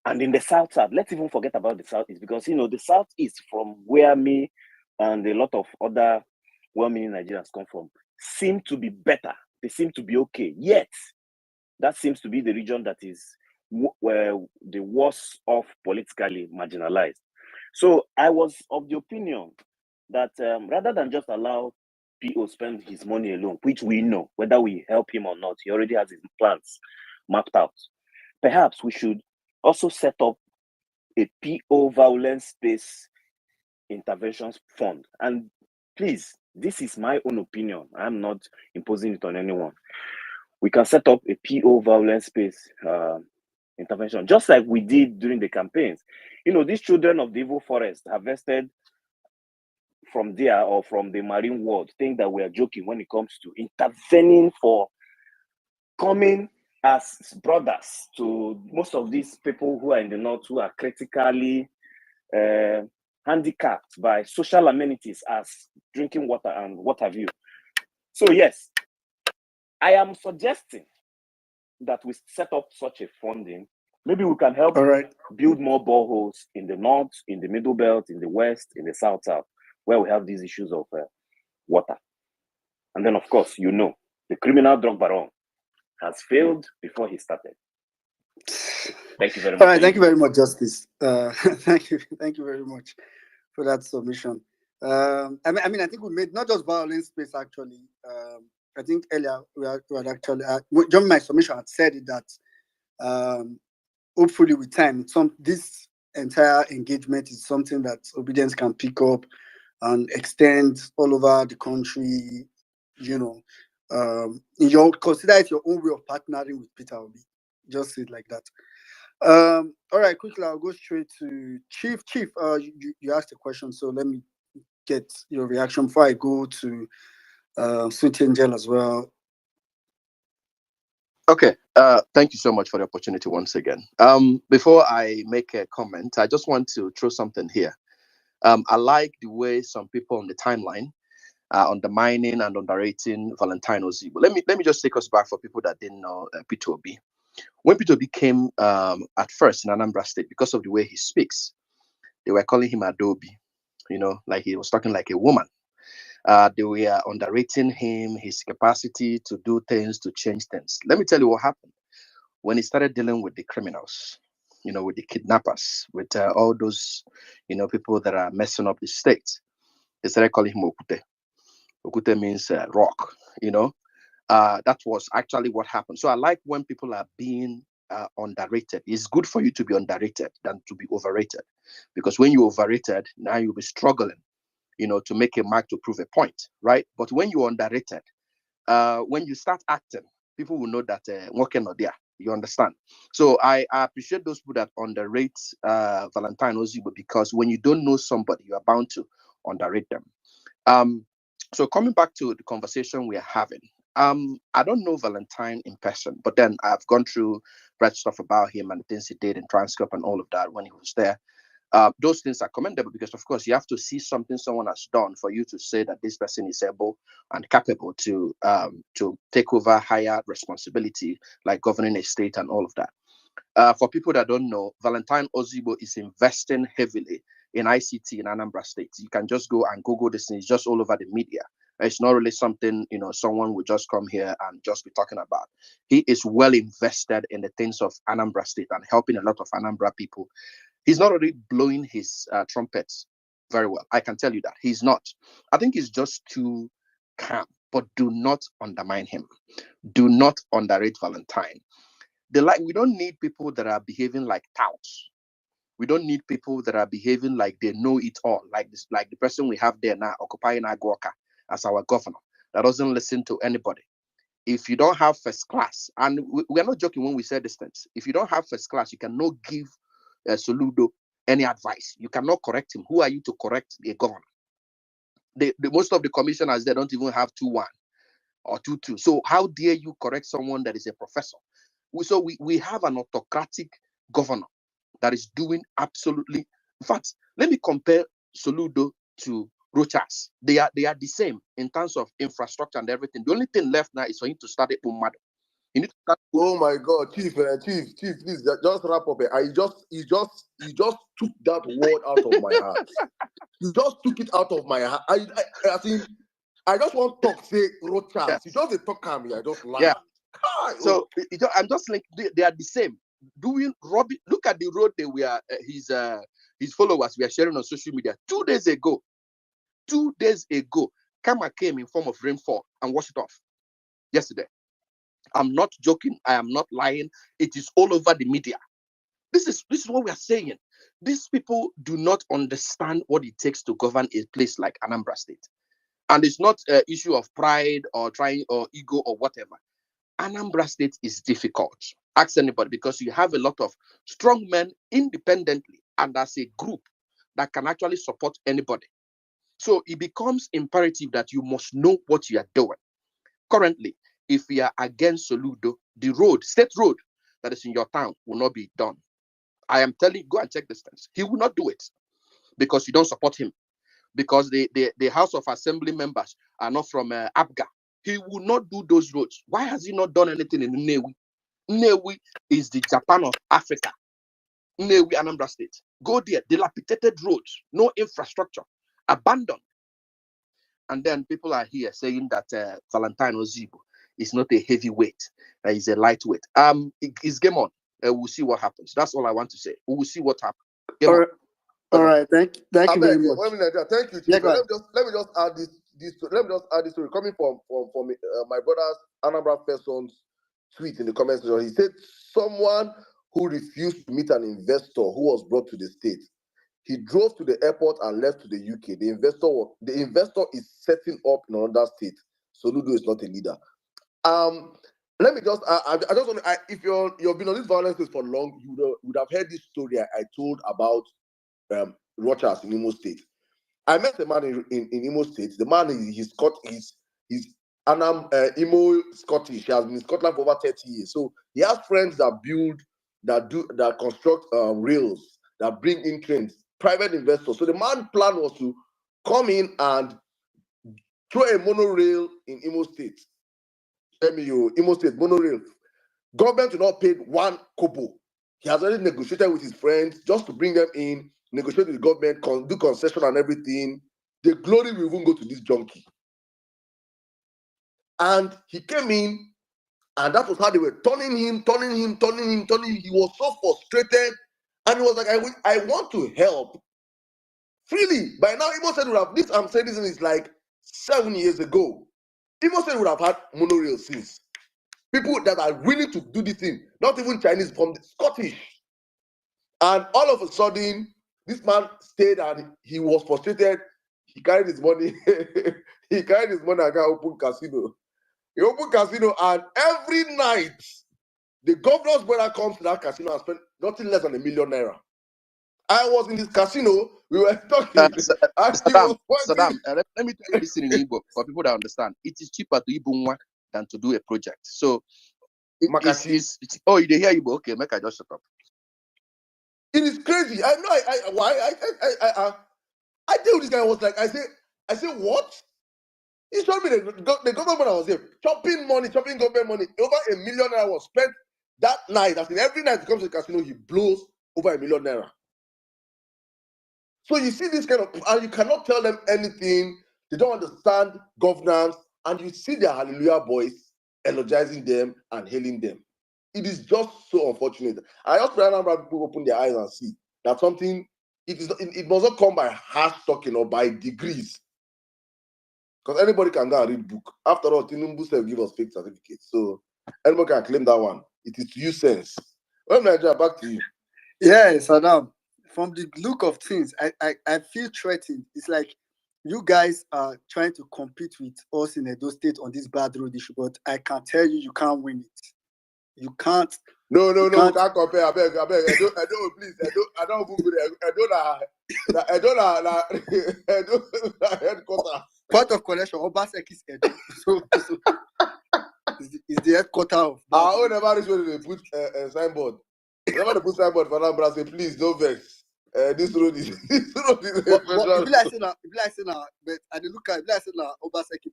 in the south. Let's even forget about the southeast, because the southeast, from where me and a lot of other well-meaning Nigerians come from, seem to be better. They seem to be okay. Yet, that seems to be the region that is the worst off politically marginalized. So I was of the opinion that rather than just allow PO spend his money alone, which we know, whether we help him or not, he already has his plans mapped out. Perhaps we should also set up a PO violence-based interventions fund. And please, this is my own opinion. I'm not imposing it on anyone. We can set up a PO violence-based intervention, just like we did during the campaigns. These children of the evil forest harvested from there or from the marine world think that we are joking when it comes to intervening for coming as brothers to most of these people who are in the north, who are critically handicapped by social amenities as drinking water and what have you. So yes, I am suggesting that we set up such a funding. Maybe we can help build more boreholes in the north, in the middle belt, in the west, in the south, where we have these issues of water. And then, of course, the criminal drug baron has failed before he started. Thank you very much. All right, thank you very much, Justice. Thank you very much for that submission. I think we made not just violence space actually. I think earlier we had actually during my submission had said it that hopefully with time, this entire engagement is something that Obedience can pick up and extend all over the country. Consider it your own way of partnering with Peter Obi. Just say it like that. All right, quickly, I'll go straight to Chief. Chief, you asked a question, so let me get your reaction before I go to Sweet Angel as well. Okay, thank you so much for the opportunity once again. Before I make a comment, I just want to throw something here. I like the way some people on the timeline are undermining and underrating Valentine Ozigbo. Let me just take us back for people that didn't know Peter Obi. When Peter Obi came at first in Anambra State, because of the way he speaks, they were calling him Adobe, like he was talking like a woman. They were underrating him, his capacity to do things, to change things. Let me tell you what happened. When he started dealing with the criminals, with the kidnappers, with all those, people that are messing up the state, they started calling him Okute. Okute means rock, that was actually what happened. So I like when people are being underrated. It's good for you to be underrated than to be overrated, because when you're overrated, now you'll be struggling, to make a mark to prove a point, right? But when you're underrated, when you start acting, people will know that working or there. You understand? So I appreciate those people that underrate Valentine Ozigbo, because when you don't know somebody, you are bound to underrate them. So coming back to the conversation we are having, I don't know Valentine in person, but then I've gone through, read stuff about him and the things he did in Transcorp and all of that when he was there. Those things are commendable, because of course you have to see something someone has done for you to say that this person is able and capable to take over higher responsibility, like governing a state and all of that. For people that don't know, Valentine Ozigbo is investing heavily in ICT in Anambra State. You can just go and Google this thing. It's just all over the media. It's not really something, someone would just come here and just be talking about. He is well invested in the things of Anambra State and helping a lot of Anambra people. He's not already blowing his trumpets very well. I can tell you that. He's not. I think he's just too calm. But do not undermine him. Do not underrate Valentine. We don't need people that are behaving like touts. We don't need people that are behaving like they know it all, like the person we have there now, occupying Agwoka as our governor, that doesn't listen to anybody. If you don't have first class, and we are not joking when we say these things, if you don't have first class, you cannot give Soludo any advice. You cannot correct him. Who are you to correct a governor? Most of the commissioners, they don't even have 2-1 or 2-2. So how dare you correct someone that is a professor? So we have an autocratic governor that is doing absolutely. In fact, let me compare Soludo to Rochas. They are the same in terms of infrastructure and everything. The only thing left now is for him to start a Umado. You need to start. Oh my God, Chief, please, just wrap up. You just took that word out of my heart. You just took it out of my heart. I think I just want to talk, say Rochas. Yes. You just talk at me. I just laugh. Yeah. So I'm just like they are the same. Doing Robbie, look at the road they were his followers were sharing on social media 2 days ago. 2 days ago, Kama came in form of rainfall and washed it off yesterday. I'm not joking. I am not lying. It is all over the media. This is what we are saying. These people do not understand what it takes to govern a place like Anambra State. And it's not an issue of pride or trying or ego or whatever. Anambra State is difficult. Ask anybody, because you have a lot of strong men independently and as a group that can actually support anybody. So it becomes imperative that you must know what you are doing. Currently, if we are against Soludo, the state road that is in your town will not be done. I am telling you, go and check the stats. He will not do it because you don't support him. Because the House of Assembly members are not from APGA. He will not do those roads. Why has he not done anything in Nnewi? Nnewi is the Japan of Africa. Nnewi, Anambra State. Go there, dilapidated roads, no infrastructure, abandoned. And then people are here saying that Valentine Ozigbo is not a heavyweight, he's a lightweight. It's game on. We'll see what happens. That's all I want to say. We will see what happens. All right. Thank you very much. Thank you, Chief. Yeah, Let me just add this story coming from my brother's Anambra person's tweet in the comment section. He said someone who refused to meet an investor who was brought to the state. He drove to the airport and left to the UK. The investor is setting up in another state. Soludo is not a leader. Let me just I just want to, if you've been on this violence case for long, you would have heard this story I told about Rochas in Imo State. I met a man in Imo State. The man he's Imo Scottish. He has been in Scotland for over 30 years. So he has friends that construct rails, that bring in trains, private investors. So the man's plan was to come in and throw a monorail in Imo State. Imo State monorail. Government will not pay one kobo. He has already negotiated with his friends just to bring them in, negotiate with the government, do concession and everything. The glory will even go to this junkie. And he came in, and that was how they were turning him. He was so frustrated. And he was like, I want to help freely. By now, Imo State would have, this I'm saying this is like 7 years ago. Imo State would have had monorail since. People that are willing to do this thing, not even Chinese, from the Scottish. And all of a sudden, this man stayed and he was frustrated. He carried his money. He carried his money and got open casino. He opened casino, and every night, the governor's brother comes to that casino and spends nothing less than ₦1 million. I was in this casino. We were talking. Saddam, let me tell you this in Igbo for people that understand. It is cheaper to Ibunwa than to do a project. So, it's oh, you hear Igbo? Okay, make I just shut up. It is crazy. I know. I tell this guy, I was like, I said, what? He showed me the government I was there, chopping government money. Over ₦1 million was spent that night. I mean, every night he comes to the casino, he blows over ₦1 million. So you see this kind of, and you cannot tell them anything. They don't understand governance, and you see their hallelujah boys eulogizing them and hailing them. It is just so unfortunate. I just pray that people open their eyes and see that something, it must not come by harsh talking or by degrees. Because anybody can go and read book. After all, Tinubu said give us fake certificates. So anybody can claim that one. It is to use sense. Well, Nigeria, back to you. Yes, Adam. From the look of things, I feel threatened. It's like you guys are trying to compete with us in Edo State on this bad road issue, but I can tell you can't win it. You can't. No, we can't compare. I beg. I don't, please. I don't even go there. I don't headquarters. Part of collection, Obaseki is Edo. So it's the headquarters of. I will never reach where they put a signboard. Whenever they put signboard for Anambra, say please don't vex. this road is But if you like say now, but I dey look at if you like say now Obaseki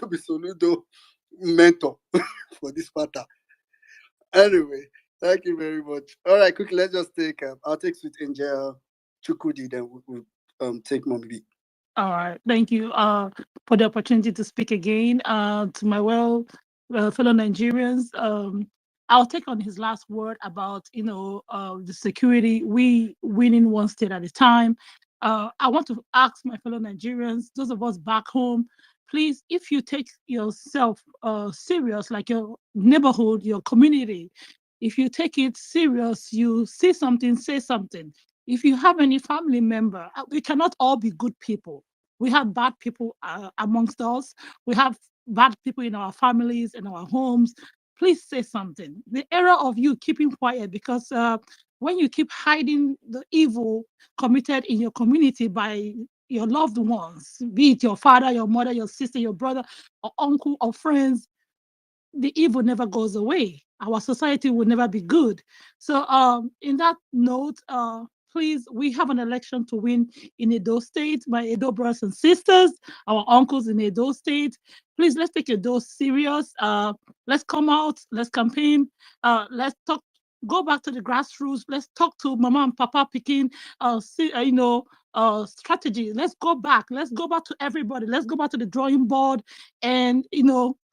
be Soludo mentor for this matter. Anyway, thank you very much. All right, quickly, let's just take. I'll take Sweet Angel Chukudi, then we'll take Mommy B. All right. Thank you for the opportunity to speak again. To my fellow Nigerians, I'll take on his last word about the security. We winning one state at a time. I want to ask my fellow Nigerians, those of us back home, please, if you take yourself serious, like your neighborhood, your community, if you take it serious, you see something, say something. If you have any family member, we cannot all be good people. We have bad people amongst us. We have bad people in our families, in our homes. Please say something. The era of you keeping quiet, because when you keep hiding the evil committed in your community by your loved ones, be it your father, your mother, your sister, your brother, or uncle, or friends, the evil never goes away. Our society will never be good. So, in that note, please, we have an election to win in Edo State. My Edo brothers and sisters, our uncles in Edo State, please let's take Edo serious. Let's come out, let's campaign, let's talk. Go back to the grassroots. Let's talk to Mama and Papa picking, strategy. Let's go back. Let's go back to everybody. Let's go back to the drawing board, and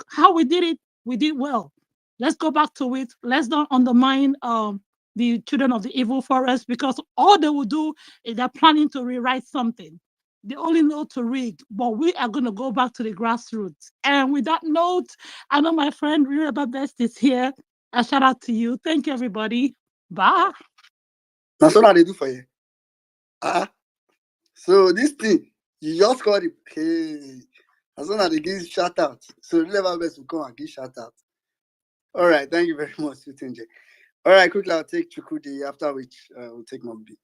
how we did it, we did well. Let's go back to it. Let's not undermine the children of the evil forest, because all they will do is they're planning to rewrite something. They only know to read, but we are going to go back to the grassroots. And with that note, I know my friend Rebecca Best is here. A shout out to you. Thank you, everybody. Bye. That's what they do for you. So this thing, you just call it. Hey, as soon as they give shout out, so Rebecca Best will come and give shout out. All right, thank you very much, Sutinje. All right, quickly, I'll take Chukudi, after which we'll take Mombi.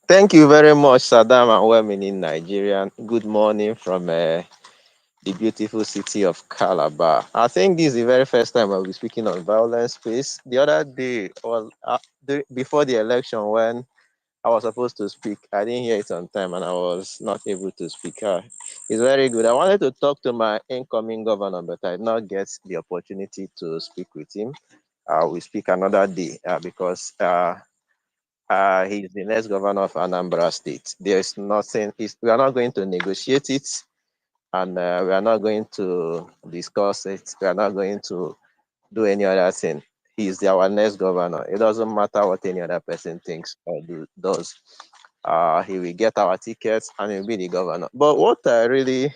Thank you very much, Saddam, and women in Nigeria. Good morning from the beautiful city of Calabar. I think this is the very first time I'll be speaking on violence space. The other day was before the election, when I was supposed to speak. I didn't hear it on time and I was not able to speak. It's very good. I wanted to talk to my incoming governor, but I did not get the opportunity to speak with him. We speak another day because he's the next governor of Anambra State. There's nothing, we are not going to negotiate it, and we are not going to discuss it. We are not going to do any other thing. He's our next governor. It doesn't matter what any other person thinks or does. He will get our tickets and he'll be the governor. But what I really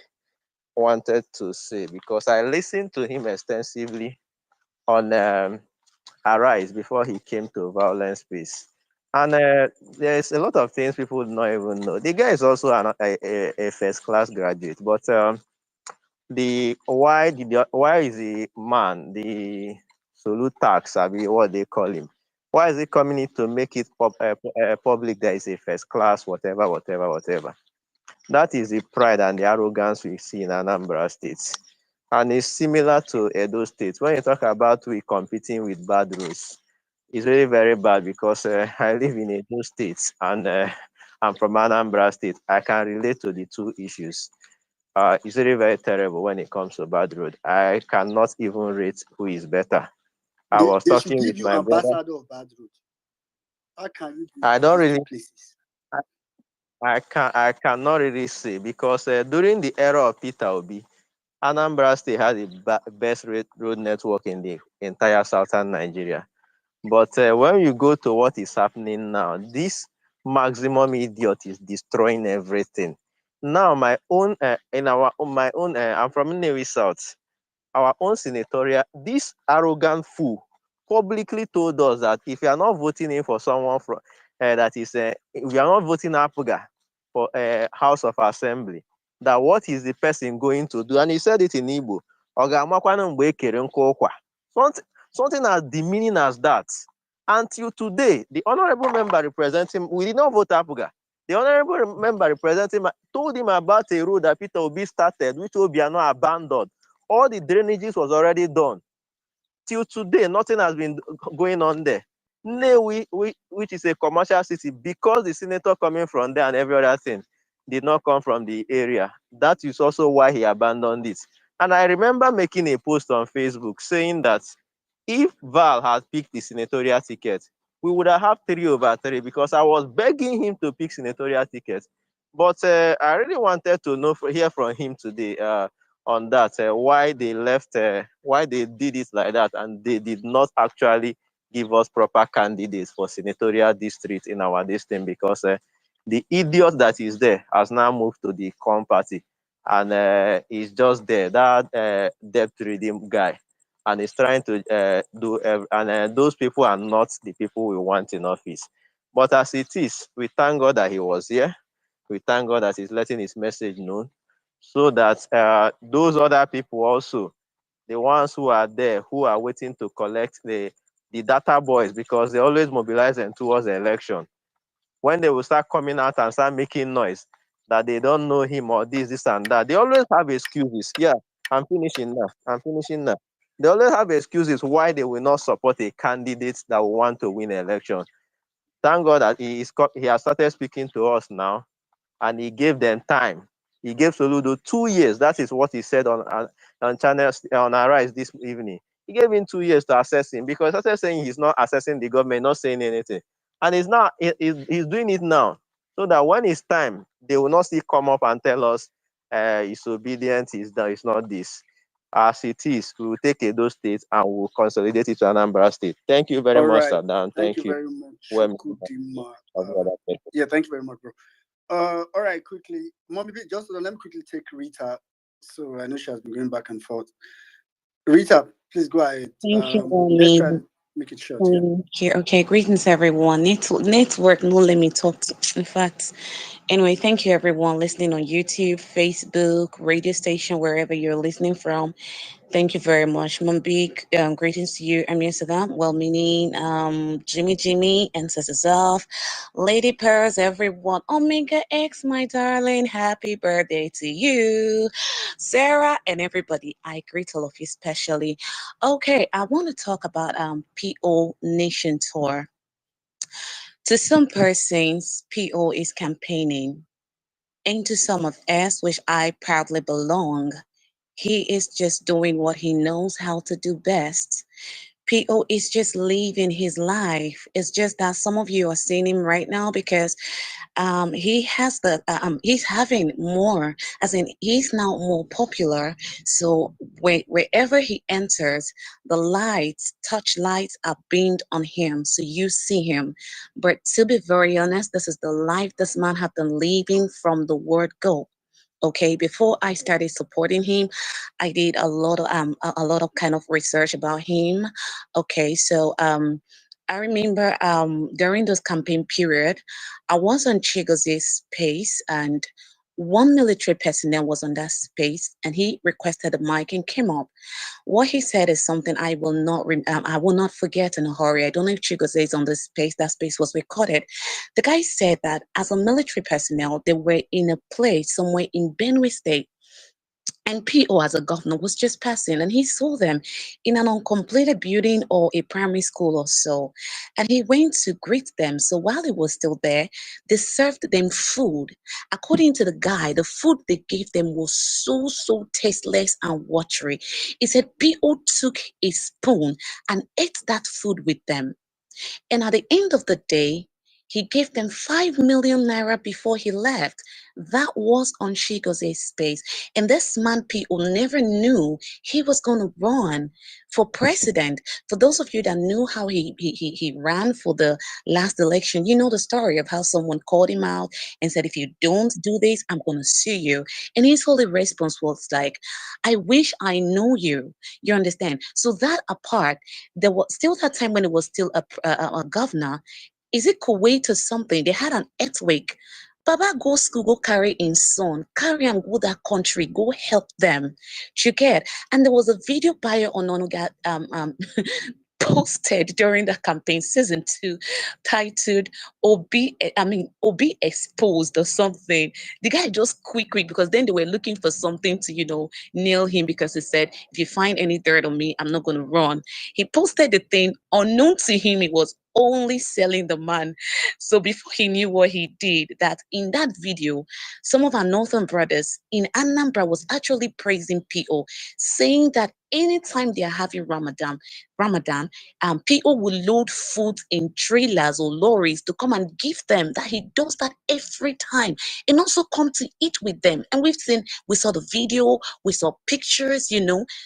wanted to say, because I listened to him extensively on Arise before he came to Violence Peace. And there's a lot of things people do not even know. The guy is also a first class graduate, but why is the man, the Solu tax, I mean, what they call him, why is he coming in to make it public that is a first class, whatever? That is the pride and the arrogance we see in Anambra State. And it's similar to Edo State. When you talk about we competing with bad rules, it's really very bad, because I live in Edo State and I'm from Anambra State. I can relate to the two issues. It's really very terrible when it comes to bad road. I cannot even rate who is better. I was They should talking give with you my brother. ambassador of bad road. How can you do I for don't these two really, places? I cannot really say, because during the era of Peter Obi, Anambra State had the best road network in the entire southern Nigeria. But when you go to what is happening now, this maximum idiot is destroying everything. Now, my own, I'm from Nnewi South. Our own senatorial, this arrogant fool publicly told us that if you are not voting in for someone from that is, we are not voting Apuga for House of Assembly, that what is the person going to do? And he said it in Igbo. Something as demeaning as that. Until today, the honorable member representing, we did not vote Apuga. The honorable member representing told him about a road that Peter Obi started, which Obiano abandoned. All the drainages was already done. Till today, nothing has been going on there. Nnewi, which is a commercial city, because the senator coming from there and every other thing did not come from the area. That is also why he abandoned it. And I remember making a post on Facebook saying that if Val had picked the senatorial ticket, we would have 3/3 because I was begging him to pick senatorial tickets. But I really wanted to hear from him today on that, why they left, why they did it like that, and they did not actually give us proper candidates for senatorial district in our district, because the idiot that is there has now moved to the COM party, and he's just there, that debt redeem guy, and he's trying to those people are not the people we want in office. But as it is, we thank God that he was here. We thank God that he's letting his message known, so that those other people also, the ones who are there, who are waiting to collect the data boys, because they always mobilize them towards the election. When they will start coming out and start making noise that they don't know him or this and that, they always have excuses. Yeah, I'm finishing now. I'm finishing now. They always have excuses why they will not support a candidate that will want to win an election. Thank God that he has started speaking to us now, and he gave them time. He gave Soludo 2 years. That is what he said on channel on Arise this evening. He gave him 2 years to assess him, because after saying he's not assessing the government, not saying anything, and he's doing it now, so that when it's time, they will not still come up and tell us he's obedient, he's done, it's not this. As it is, we will take Edo State and we will consolidate it to Anambra State. Thank you very All much, right. Sadan. Thank Thank you you. very much, Well, Shukudima. Yeah, thank you very much, bro. All right, quickly. Mommy, just let me quickly take Rita. So I know she has been going back and forth. Rita, please go ahead. Thank you, Let's try Omi. to make it short. Yeah. Here, okay. Greetings, everyone. Network, no let me talk. In fact, anyway, thank you, everyone listening on YouTube, Facebook, radio station, wherever you're listening from. Thank you very much. Mambik, greetings to you. I'm Sadam, well meaning, Jimmy, and Off. Lady Pairs, everyone. Omega X, my darling. Happy birthday to you. Sarah and everybody. I greet all of you specially. Okay, I want to talk about PO Nation Tour. To some persons, PO is campaigning. And to some of us, which I proudly belong, he is just doing what he knows how to do best. PO is just living his life. It's just that some of you are seeing him right now because he has he's having more, as in he's now more popular. So wherever he enters, the lights, touch lights are beamed on him, so you see him. But to be very honest, this is the life this man have been living from the word go. Okay, before I started supporting him, I did a lot of kind of research about him. Okay, so I remember during this campaign period, I was on Chigoze's space, and one military personnel was on that space, and he requested a mic and came up. What he said is something I will not forget in a hurry. I don't know if Chigoze is on this space. That space was recorded. The guy said that as a military personnel, they were in a place somewhere in Benue State, and PO as a governor was just passing, and he saw them in an uncompleted building or a primary school or so. And he went to greet them. So while he was still there, they served them food. According to the guy, the food they gave them was so tasteless and watery. He said PO took a spoon and ate that food with them. And at the end of the day, he gave them 5 million naira before he left. That was on Chigoze's space. And this man, people never knew he was going to run for president. For those of you that knew how he ran for the last election, you know the story of how someone called him out and said, if you don't do this, I'm going to sue you. And his only response was like, I wish I know you. You understand? So that apart, there was still that time when it was still a governor. Is it Kuwait or something? They had an earthquake. Baba go school, go carry in son, carry and go that country, go help them. You get? And there was a video by on Onuga posted during the campaign season 2 titled Obi exposed or something. The guy just quick because then they were looking for something to, nail him because he said, if you find any dirt on me, I'm not going to run. He posted the thing. Unknown to him, it was only selling the man. So before he knew what he did, that in that video, some of our northern brothers in Anambra was actually praising PO, saying that anytime they are having Ramadan, people will load food in trailers or lorries to come and give them. That he does that every time, and also come to eat with them. And we saw the video, we saw pictures.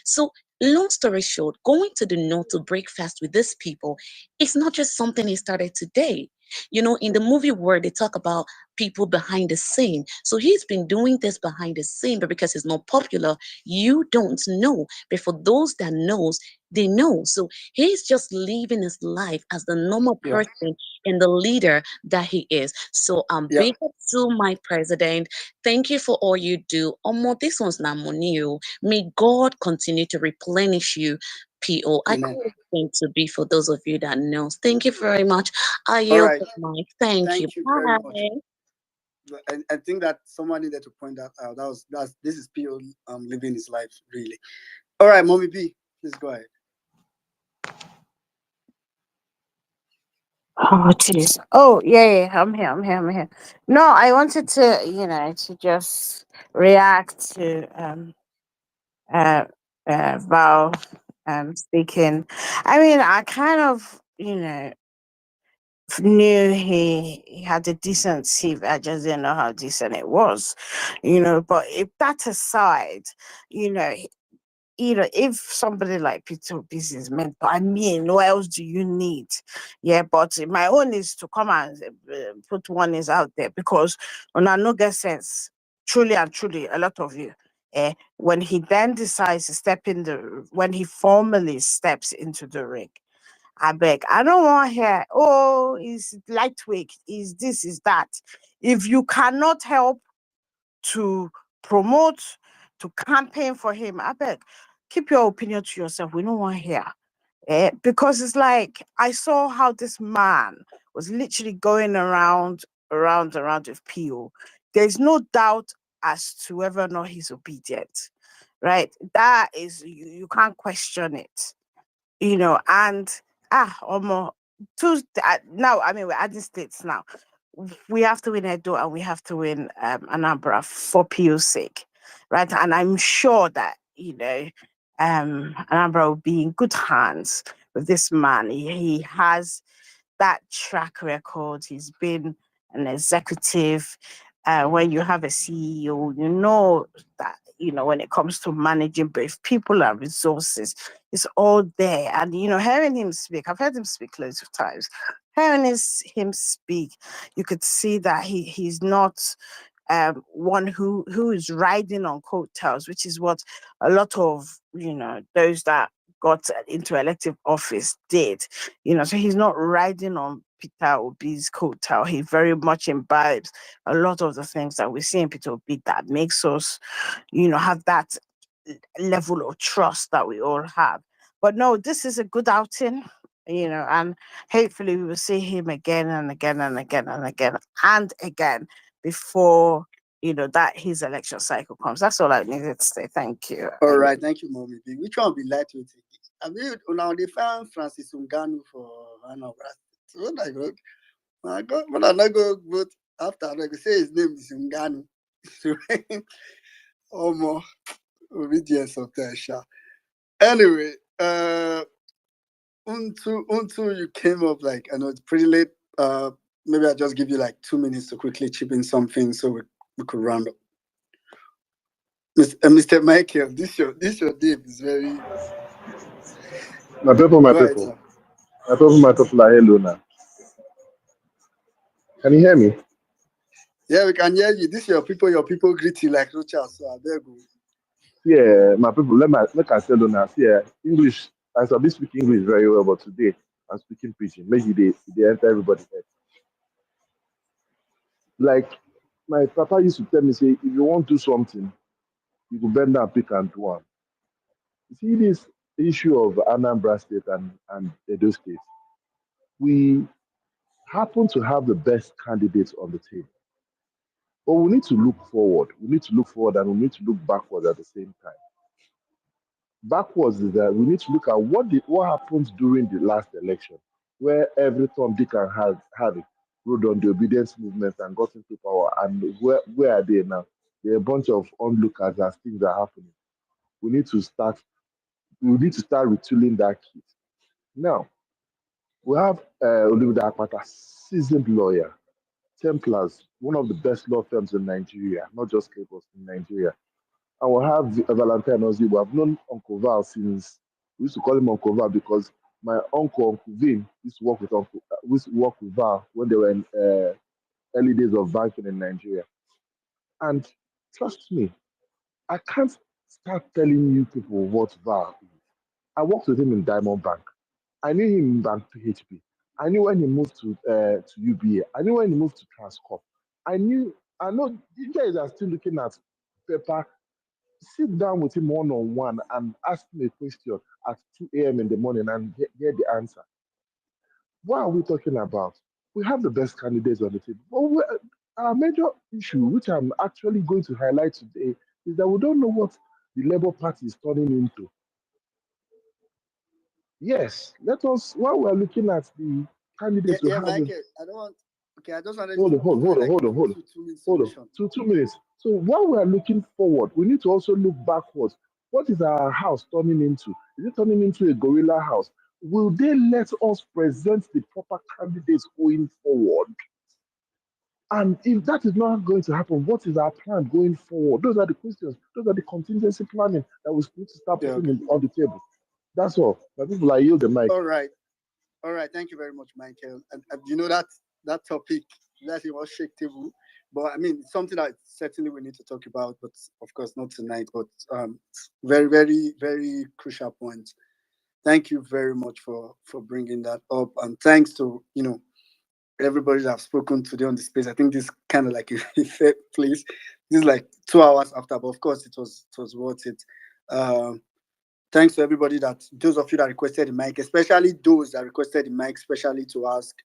So long story short, going to the north to break fast with these people, it's not just something he started today. In the movie where they talk about people behind the scene. So he's been doing this behind the scene, but because it's not popular, you don't know. But for those that knows, they know. So he's just living his life as the normal Yeah. person and the leader that he is. So Yeah. big up to my president. Thank you for all you do. This one's not money. May God continue to replenish you. PO. I Amen. call it going to be for those of you that knows. Thank you very much. I All yield right. the mic. Thank you. Thank you very much. Bye. I think that someone needed to point that out. This is PO living his life really. All right, Mommy B, please go ahead. Oh, jeez. Oh, yeah, I'm here. No, I wanted to just react to uh Val speaking. I mean, I kind of, knew he had a decent CV. I just didn't know how decent it was, But if that aside, you know, if somebody like Peter Obi is meant, I mean, what else do you need? Yeah, but my own is to come and put one is out there because when I no get sense, truly and truly, a lot of you. When he then decides to when he formally steps into the ring, I beg, I don't want here. Oh, is lightweight, is this, is that. If you cannot help to promote, to campaign for him, I beg, keep your opinion to yourself. We don't want here. Because it's like I saw how this man was literally going around with PO. There's no doubt as to whether or not he's obedient. Right? That is you can't question it. And almost now, I mean, we're adding states now. We have to win Edo and we have to win Anambra for PO's sake, right? And I'm sure that Anambra will be in good hands with this man. He has that track record. He's been an executive. When you have a CEO, you know that, when it comes to managing both people and resources, it's all there. And, hearing him speak, I've heard him speak loads of times. Him speak, you could see that he's not one who is riding on coattails, which is what a lot of those that got into elective office did. So he's not riding on Peter Obi's coattail. He very much imbibes a lot of the things that we see in Peter Obi that makes us, have that level of trust that we all have. But no, this is a good outing, and hopefully we will see him again and again and again and again and again before that his election cycle comes. That's all I needed to say. Thank you. All right, thank you, Mommy B. Which one be lightweight? I mean, now they found Francis Ngannou for Anambra. So I go, when I go vote after I go say his name is Ngannou. Oh more obedience of that sha. Anyway, until you came up, like I know it's pretty late. Maybe I'll just give you like 2 minutes to quickly chip in something so we could round up. Mr. Michael, this your name is very. My people, Go ahead, sir. my people are hello now. Can you hear me? Yeah, we can hear you. This your people greet you like Rocha, so I beg you. Yeah, my people, let I tell you now. See, English, I saw speak English very well, but today I'm speaking pidgin. Maybe they enter everybody's head. Like my papa used to tell me, say, if you want to do something, you go bend down, pick and do one. You see this issue of Anambra State and Edo State, we happen to have the best candidates on the table. But we need to look forward. We need to look forward and we need to look backward at the same time. Backwards is that we need to look at what happened during the last election, where every Tom, Dick, and Harry rode on the obedience movement and got into power. And where are they now? They're a bunch of onlookers as things are happening. We need to start. We need to start retooling that kit. Now we have Olumide Akpata, seasoned lawyer, Templars, one of the best law firms in Nigeria, not just Lagos, in Nigeria. I will have Valentine Ozigbo. I've known Uncle Val since we used to call him Uncle Val because my uncle Vin used to work with Val when they were in early days of banking in Nigeria. And trust me, I can't start telling you people what Val is. I worked with him in Diamond Bank. I knew him in Bank PHP. I knew when he moved to UBA. I knew when he moved to Transcorp. I know you guys are still looking at paper. Sit down with him one on one and ask him a question at 2 a.m. in the morning and get the answer. What are we talking about? We have the best candidates on the table. But our major issue, which I'm actually going to highlight today, is that we don't know what the Labour Party is turning into. Yes, let us, while we're looking at the candidates we have. Michael, I don't want. Okay, I just wanted Hold to on, hold give on, you like hold on, hold on, two minutes hold on. solution. 2 minutes. So while we are looking forward, we need to also look backwards. What is our house turning into? Is it turning into a gorilla house? Will they let us present the proper candidates going forward? And if that is not going to happen, what is our plan going forward? Those are the questions. Those are the contingency planning that we need to start putting on the table. That's all. My people, I yield the mic. All right. Thank you very much, Michael. And you know that topic that it was shake table, but I mean it's something that certainly we need to talk about, but of course not tonight. But very, very, very crucial point. Thank you very much for bringing that up, and thanks to everybody that have spoken today on the space. I think this kind of like a fair place. This is like 2 hours after, but of course it was worth it. Thanks to everybody those of you that requested the mic, especially those that requested the mic, especially to ask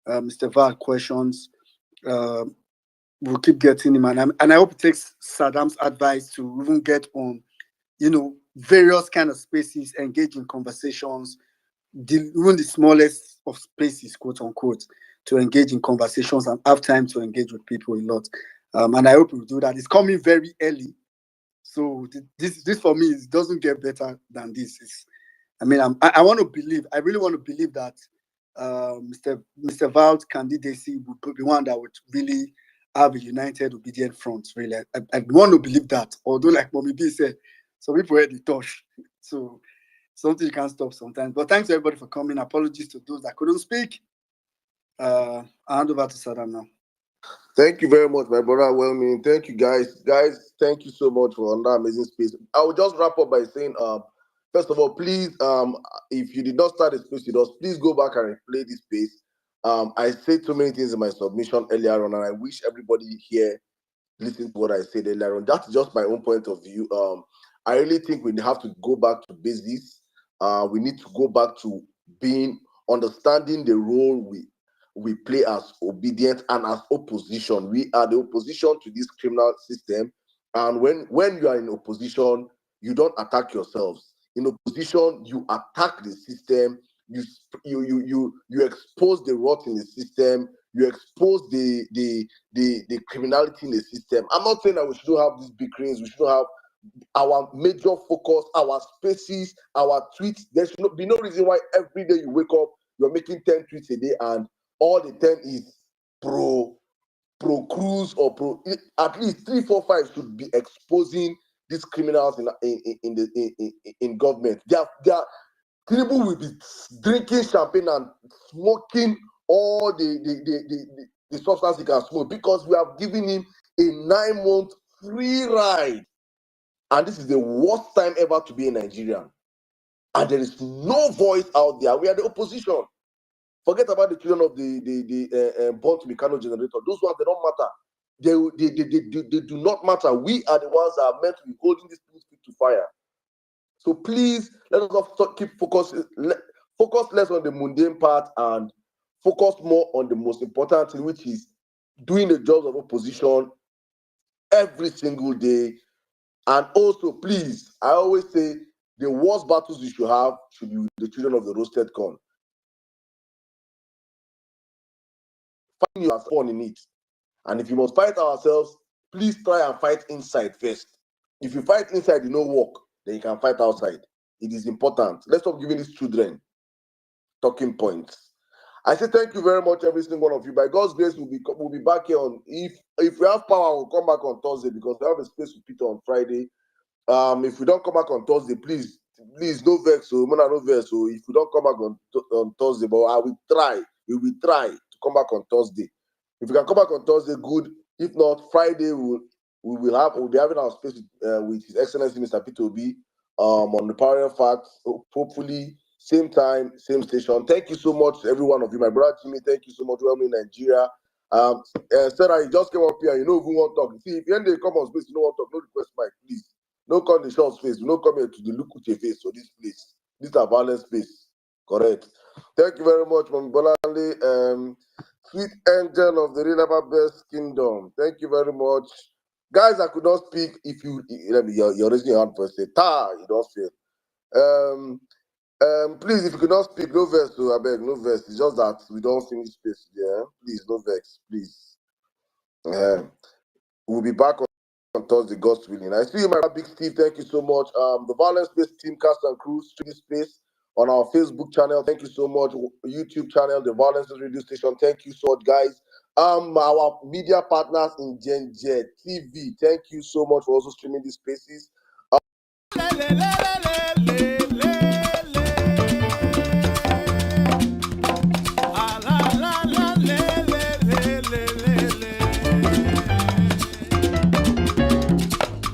Mr. Val questions. We'll keep getting him, and I hope it takes Saddam's advice to even get on, various kind of spaces, engage in conversations, even the smallest of spaces, quote unquote, to engage in conversations and have time to engage with people a lot. And I hope we'll do that. It's coming very early. So this for me, it doesn't get better than this. I want to believe. I really want to believe that Mr. Val's candidacy would be one that would really have a united, obedient front. Really, I want to believe that. Although, like Mommy B said, some people had the touch. So something you can't stop sometimes. But thanks everybody for coming. Apologies to those that couldn't speak. I'll hand over to Saddam now. Thank you very much, my brother. Well meaning. Thank you, guys. Guys, thank you so much for that amazing space. I will just wrap up by saying, first of all, please, if you did not start the space with us, please go back and replay this space. I said so many things in my submission earlier on, and I wish everybody here listened to what I said earlier on. That's just my own point of view. I really think we have to go back to basics. We need to go back to understanding the role we play as obedient and as opposition. We are the opposition to this criminal system. And when you are in opposition, you don't attack yourselves. In opposition, you attack the system. You expose the rot in the system. You expose the criminality in the system. I'm not saying that we shouldn't have these bickerings. We shouldn't have our major focus, our spaces, our tweets. There should be no reason why every day you wake up, you're making 10 tweets a day and all the 10 is pro Cruz or pro. At least 3, 4, 5 should be exposing these criminals in government. They are people will be drinking champagne and smoking all the substance he can smoke because we have given him a 9-month free ride. And this is the worst time ever to be a Nigerian. And there is no voice out there. We are the opposition. Forget about the children of the born to be Kano generator. Those ones, they don't matter. They do not matter. We are the ones that are meant to be holding these things to fire. So please let us not keep focus less on the mundane part and focus more on the most important thing, which is doing the jobs of opposition every single day. And also, please, I always say the worst battles you should have should be with the children of the roasted corn. Find your fun in it. And if you must fight ourselves, please try and fight inside first. If you fight inside, you know work, then you can fight outside. It is important. Let's stop giving these children talking points. I say thank you very much, every single one of you. By God's grace, we'll be back here on. If we have power, we'll come back on Thursday because we have a space with Peter on Friday. If we don't come back on Thursday, please, no vex. So, no vex. So, if we don't come back on Thursday, but I will try. We will try to come back on Thursday. If we can come back on Thursday, good. If not, Friday we'll be having our space with His Excellency Mr. Peter Obi on the Power Facts. Hopefully, same time, same station. Thank you so much, every one of you. My brother Jimmy, thank you so much. Welcome in Nigeria. Sarah, you just came up here. You know who want to talk. See, if you end the come on space, you know want to talk. No request, Mike, please. No come the short space. We no come here to the look with your face. So this place, this is a violent space. Correct. Thank you very much, Mami Bolande. Sweet angel of the Renaba Best Kingdom. Thank you very much. Guys, I could not speak. If you let me, you're raising your hand for say, you don't feel. Please, if you could not speak, no verse, so I beg, no verse. It's just that we don't finish space. Yeah, please, no vex, please. We'll be back on Thursday, God's willing. I see you, my big Steve. Thank you so much. The Violence Based Team Cast and Crew stream space on our Facebook channel. Thank you so much. YouTube channel, The Violence Radio Station. Thank you so much, guys. Our media partners in Gen Z TV. Thank you so much for also streaming these spaces.